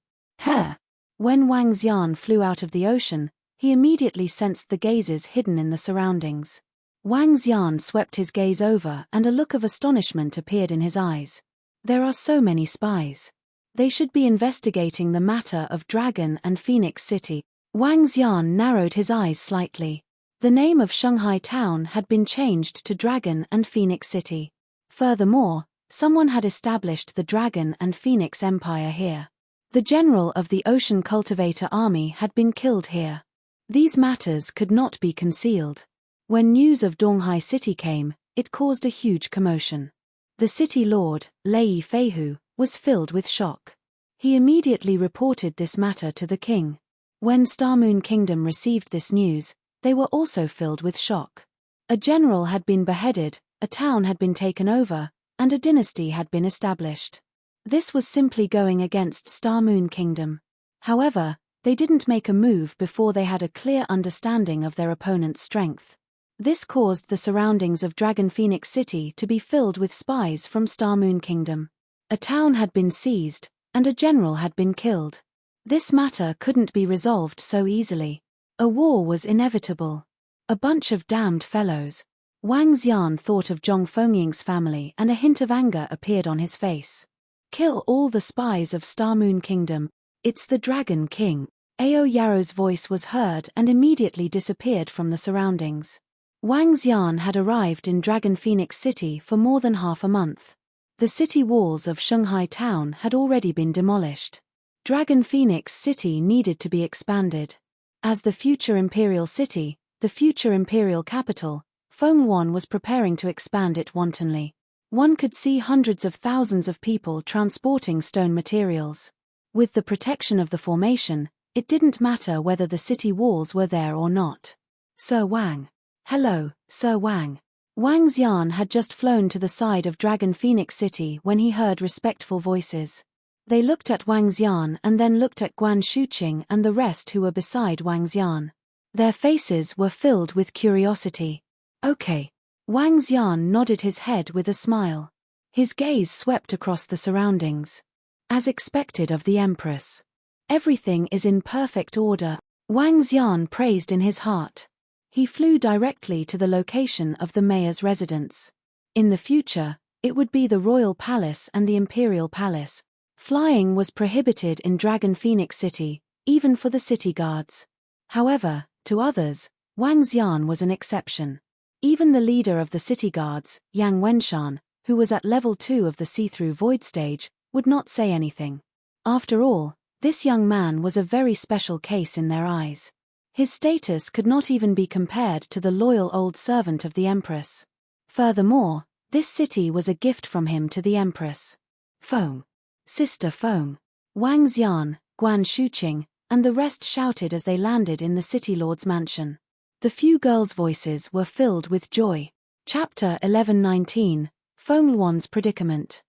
When Wang Xian flew out of the ocean, he immediately sensed the gazes hidden in the surroundings. Wang Xian swept his gaze over and a look of astonishment appeared in his eyes. There are so many spies. They should be investigating the matter of Dragon and Phoenix City. Wang Xian narrowed his eyes slightly. The name of Shanghai town had been changed to Dragon and Phoenix City. Furthermore, someone had established the Dragon and Phoenix Empire here. The general of the Ocean Cultivator Army had been killed here. These matters could not be concealed. When news of Donghai City came, it caused a huge commotion. The city lord, Lei Feihu, was filled with shock. He immediately reported this matter to the king. When Star Moon Kingdom received this news, they were also filled with shock. A general had been beheaded, a town had been taken over, and a dynasty had been established. This was simply going against Star Moon Kingdom. However, they didn't make a move before they had a clear understanding of their opponent's strength. This caused the surroundings of Dragon Phoenix City to be filled with spies from Star Moon Kingdom. A town had been seized, and a general had been killed. This matter couldn't be resolved so easily. A war was inevitable. A bunch of damned fellows. Wang Xian thought of Zhong Fengying's family and a hint of anger appeared on his face. Kill all the spies of Star Moon Kingdom. It's the Dragon King. Ao Yaro's voice was heard and immediately disappeared from the surroundings. Wang Xian had arrived in Dragon Phoenix City for more than half a month. The city walls of Shanghai town had already been demolished. Dragon Phoenix City needed to be expanded. As the future imperial city, the future imperial capital, Fengluan was preparing to expand it wantonly. One could see hundreds of thousands of people transporting stone materials. With the protection of the formation, it didn't matter whether the city walls were there or not. Sir Wang. Hello, Sir Wang. Wang Xian had just flown to the side of Dragon Phoenix City when he heard respectful voices. They looked at Wang Xian and then looked at Guan Shuqing and the rest who were beside Wang Xian. Their faces were filled with curiosity. Okay. Wang Xian nodded his head with a smile. His gaze swept across the surroundings. As expected of the Empress. Everything is in perfect order, Wang Xian praised in his heart. He flew directly to the location of the mayor's residence. In the future, it would be the Royal Palace and the Imperial Palace. Flying was prohibited in Dragon Phoenix City, even for the city guards. However, to others, Wang Xian was an exception. Even the leader of the city guards, Yang Wenshan, who was at level 2 of the see-through void stage, would not say anything. After all, this young man was a very special case in their eyes. His status could not even be compared to the loyal old servant of the Empress. Furthermore, this city was a gift from him to the Empress. Feng. Sister Feng. Wang Xian, Guan Shuqing, and the rest shouted as they landed in the city lord's mansion. The few girls' voices were filled with joy. Chapter 11:19, Fengluan's predicament.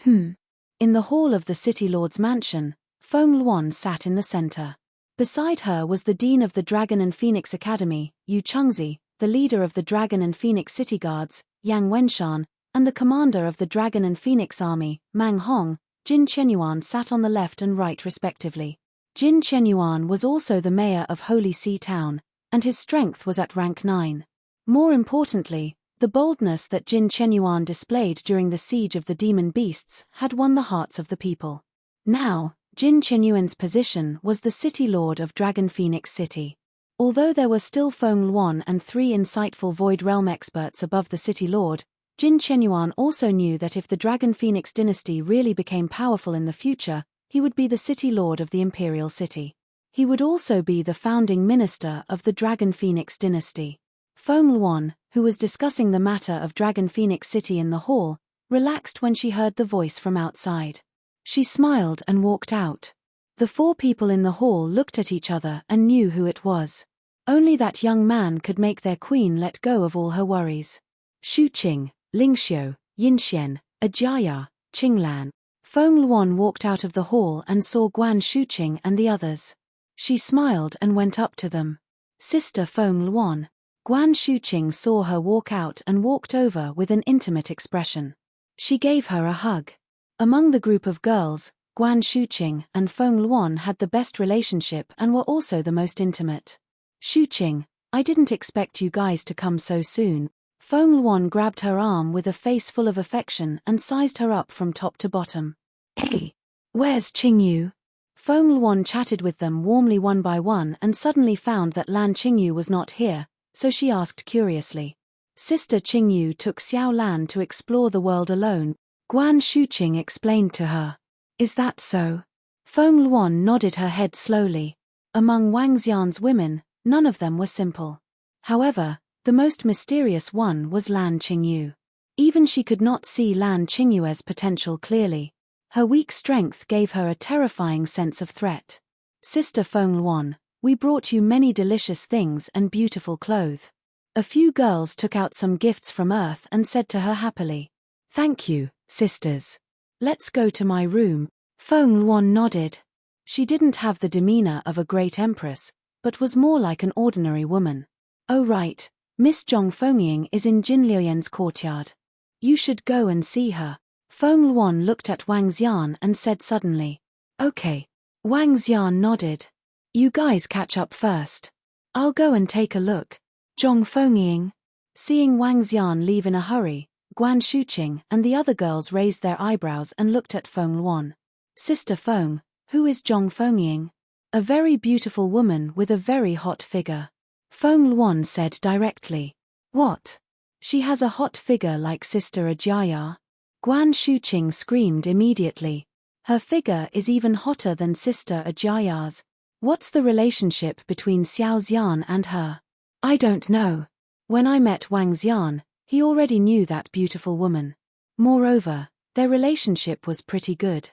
In the hall of the city lord's mansion, Fengluan sat in the center. Beside her was the dean of the Dragon and Phoenix Academy, Yu Chengzi, the leader of the Dragon and Phoenix City Guards, Yang Wenshan, and the commander of the Dragon and Phoenix Army, Mang Hong. Jin Chenyuan sat on the left and right respectively. Jin Chenyuan was also the mayor of Holy See Town, and his strength was at rank 9. More importantly, the boldness that Jin Chenyuan displayed during the siege of the demon beasts had won the hearts of the people. Now, Jin Chenyuan's position was the city lord of Dragon Phoenix City. Although there were still Fengluan and 3 insightful Void Realm experts above the city lord, Jin Chenyuan also knew that if the Dragon Phoenix dynasty really became powerful in the future, he would be the city lord of the imperial city. He would also be the founding minister of the Dragon Phoenix dynasty. Fengluan, who was discussing the matter of Dragon Phoenix City in the hall, relaxed when she heard the voice from outside. She smiled and walked out. The 4 people in the hall looked at each other and knew who it was. Only that young man could make their queen let go of all her worries. Shuqing, Lingxiu, Yinxian, Ajaya, Qinglan. Fengluan walked out of the hall and saw Guan Shuqing and the others. She smiled and went up to them. Sister Fengluan. Guan Shuqing saw her walk out and walked over with an intimate expression. She gave her a hug. Among the group of girls, Guan Shuqing and Fengluan had the best relationship and were also the most intimate. Shuqing, I didn't expect you guys to come so soon. Fengluan grabbed her arm with a face full of affection and sized her up from top to bottom. Hey, where's Qingyu? Fengluan chatted with them warmly one by one and suddenly found that Lan Qingyu was not here, so she asked curiously. Sister Qingyu took Xiao Lan to explore the world alone, Guan Shuqing explained to her. Is that so? Fengluan nodded her head slowly. Among Wang Xian's women, none of them were simple. However, the most mysterious one was Lan Qingyu. Even she could not see Lan Qingyue's potential clearly. Her weak strength gave her a terrifying sense of threat. Sister Fengluan, we brought you many delicious things and beautiful clothes. A few girls took out some gifts from Earth and said to her happily. Thank you, sisters. Let's go to my room. Fengluan nodded. She didn't have the demeanor of a great empress, but was more like an ordinary woman. Oh right, Miss Zhong Fengying is in Jin Liuyan's courtyard. You should go and see her. Fengluan looked at Wang Xian and said suddenly. Okay. Wang Xian nodded. You guys catch up first. I'll go and take a look. Zhong Fengying. Seeing Wang Xian leave in a hurry, Guan Shuqing and the other girls raised their eyebrows and looked at Fengluan. Sister Feng, who is Zhong Fengying? A very beautiful woman with a very hot figure. Feng Luan said directly. What? She has a hot figure like Sister Ajaya? Guan Shuqing screamed immediately. Her figure is even hotter than Sister Ajaya's. What's the relationship between Xiao Xian and her? I don't know. When I met Wang Xian, he already knew that beautiful woman. Moreover, their relationship was pretty good.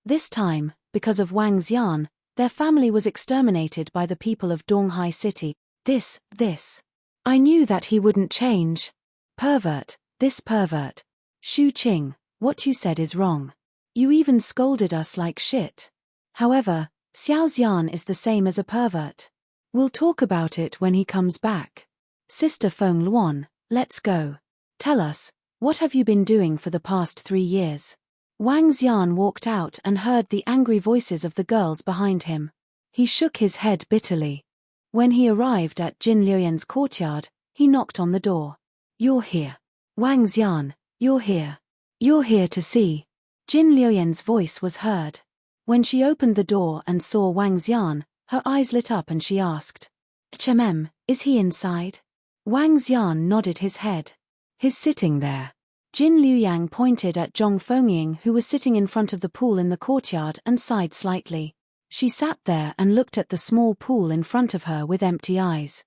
This time, because of Wang Xian, their family was exterminated by the people of Donghai City. This. I knew that he wouldn't change. Pervert, this pervert. Shu Qing, what you said is wrong. You even scolded us like shit. However, Xiao Xian is the same as a pervert. We'll talk about it when he comes back. Sister Feng Luan, let's go. Tell us, what have you been doing for the past 3 years? Wang Xian walked out and heard the angry voices of the girls behind him. He shook his head bitterly. When he arrived at Jin Liuyan's courtyard, he knocked on the door. You're here. Wang Xian, you're here. You're here to see. Jin Liuyan's voice was heard. When she opened the door and saw Wang Xian, her eyes lit up and she asked, "HMM, is he inside?" Wang Xian nodded his head. He's sitting there. Jin Liuyang pointed at Zhong Fengying, who was sitting in front of the pool in the courtyard, and sighed slightly. She sat there and looked at the small pool in front of her with empty eyes.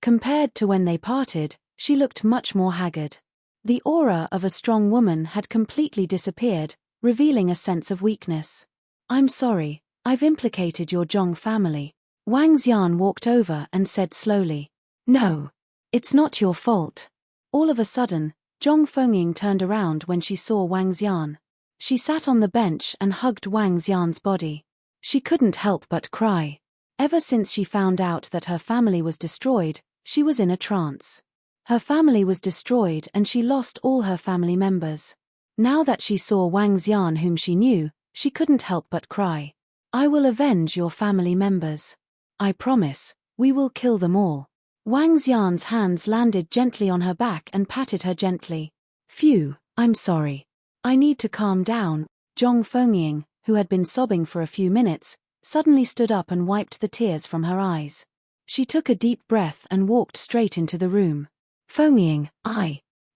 Compared to when they parted, she looked much more haggard. The aura of a strong woman had completely disappeared, revealing a sense of weakness. I'm sorry, I've implicated your Zhong family. Wang Xian walked over and said slowly. No. It's not your fault. All of a sudden, Zhong Fengying turned around when she saw Wang Xian. She sat on the bench and hugged Wang Xian's body. She couldn't help but cry. Ever since she found out that her family was destroyed, she was in a trance. Her family was destroyed and she lost all her family members. Now that she saw Wang Xian whom she knew, she couldn't help but cry. I will avenge your family members. I promise, we will kill them all. Wang Xian's hands landed gently on her back and patted her gently. Phew, I'm sorry. I need to calm down. Zhong Fengying, who had been sobbing for a few minutes, suddenly stood up and wiped the tears from her eyes. She took a deep breath and walked straight into the room. Fengying,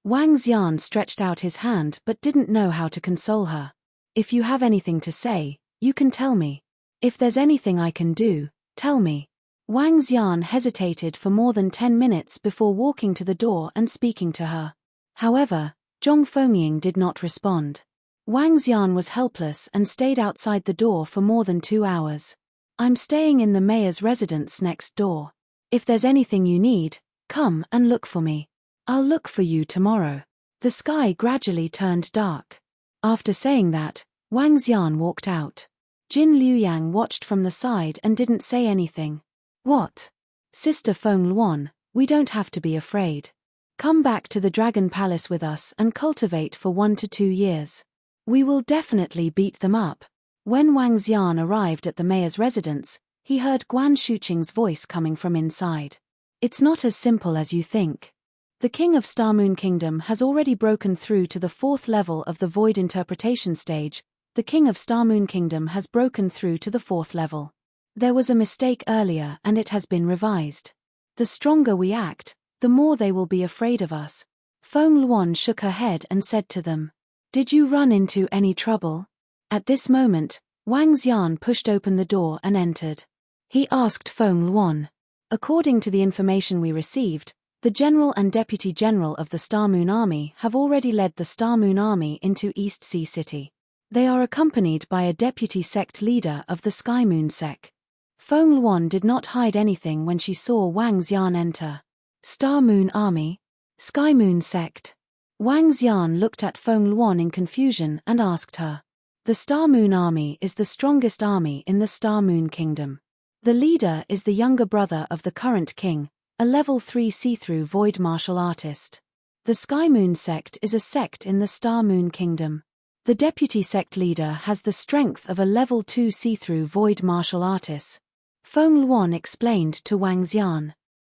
Wang Xian stretched out his hand but didn't know how to console her. If you have anything to say, you can tell me. If there's anything I can do, tell me. Wang Xian hesitated for more than 10 minutes before walking to the door and speaking to her. However, Zhong Fengying did not respond. Wang Xian was helpless and stayed outside the door for more than 2 hours. I'm staying in the mayor's residence next door. If there's anything you need, come and look for me. I'll look for you tomorrow. The sky gradually turned dark. After saying that, Wang Xian walked out. Jin Liuyang watched from the side and didn't say anything. What? Sister Feng Luan, we don't have to be afraid. Come back to the Dragon Palace with us and cultivate for 1 to 2 years. We will definitely beat them up. When Wang Xian arrived at the mayor's residence, he heard Guan Shuqing's voice coming from inside. It's not as simple as you think. The King of Star Moon Kingdom has already broken through to the 4th level of the Void Interpretation stage. The King of Star Moon Kingdom has broken through to the 4th level. There was a mistake earlier and it has been revised. The stronger we act, the more they will be afraid of us. Feng Luan shook her head and said to them, Did you run into any trouble? At this moment, Wang Xian pushed open the door and entered. He asked Feng Luan. According to the information we received, the General and Deputy General of the Star Moon Army have already led the Star Moon Army into East Sea City. They are accompanied by a deputy sect leader of the Sky Moon sect. Feng Luan did not hide anything when she saw Wang Xian enter. Star Moon Army? Sky Moon sect? Wang Xian looked at Feng Luan in confusion and asked her. The Star Moon Army is the strongest army in the Star Moon Kingdom. The leader is the younger brother of the current king, a level 3 see-through void martial artist. The Sky Moon sect is a sect in the Star Moon Kingdom. The deputy sect leader has the strength of a level 2 see-through void martial artist. Feng Luan explained to Wang Xian.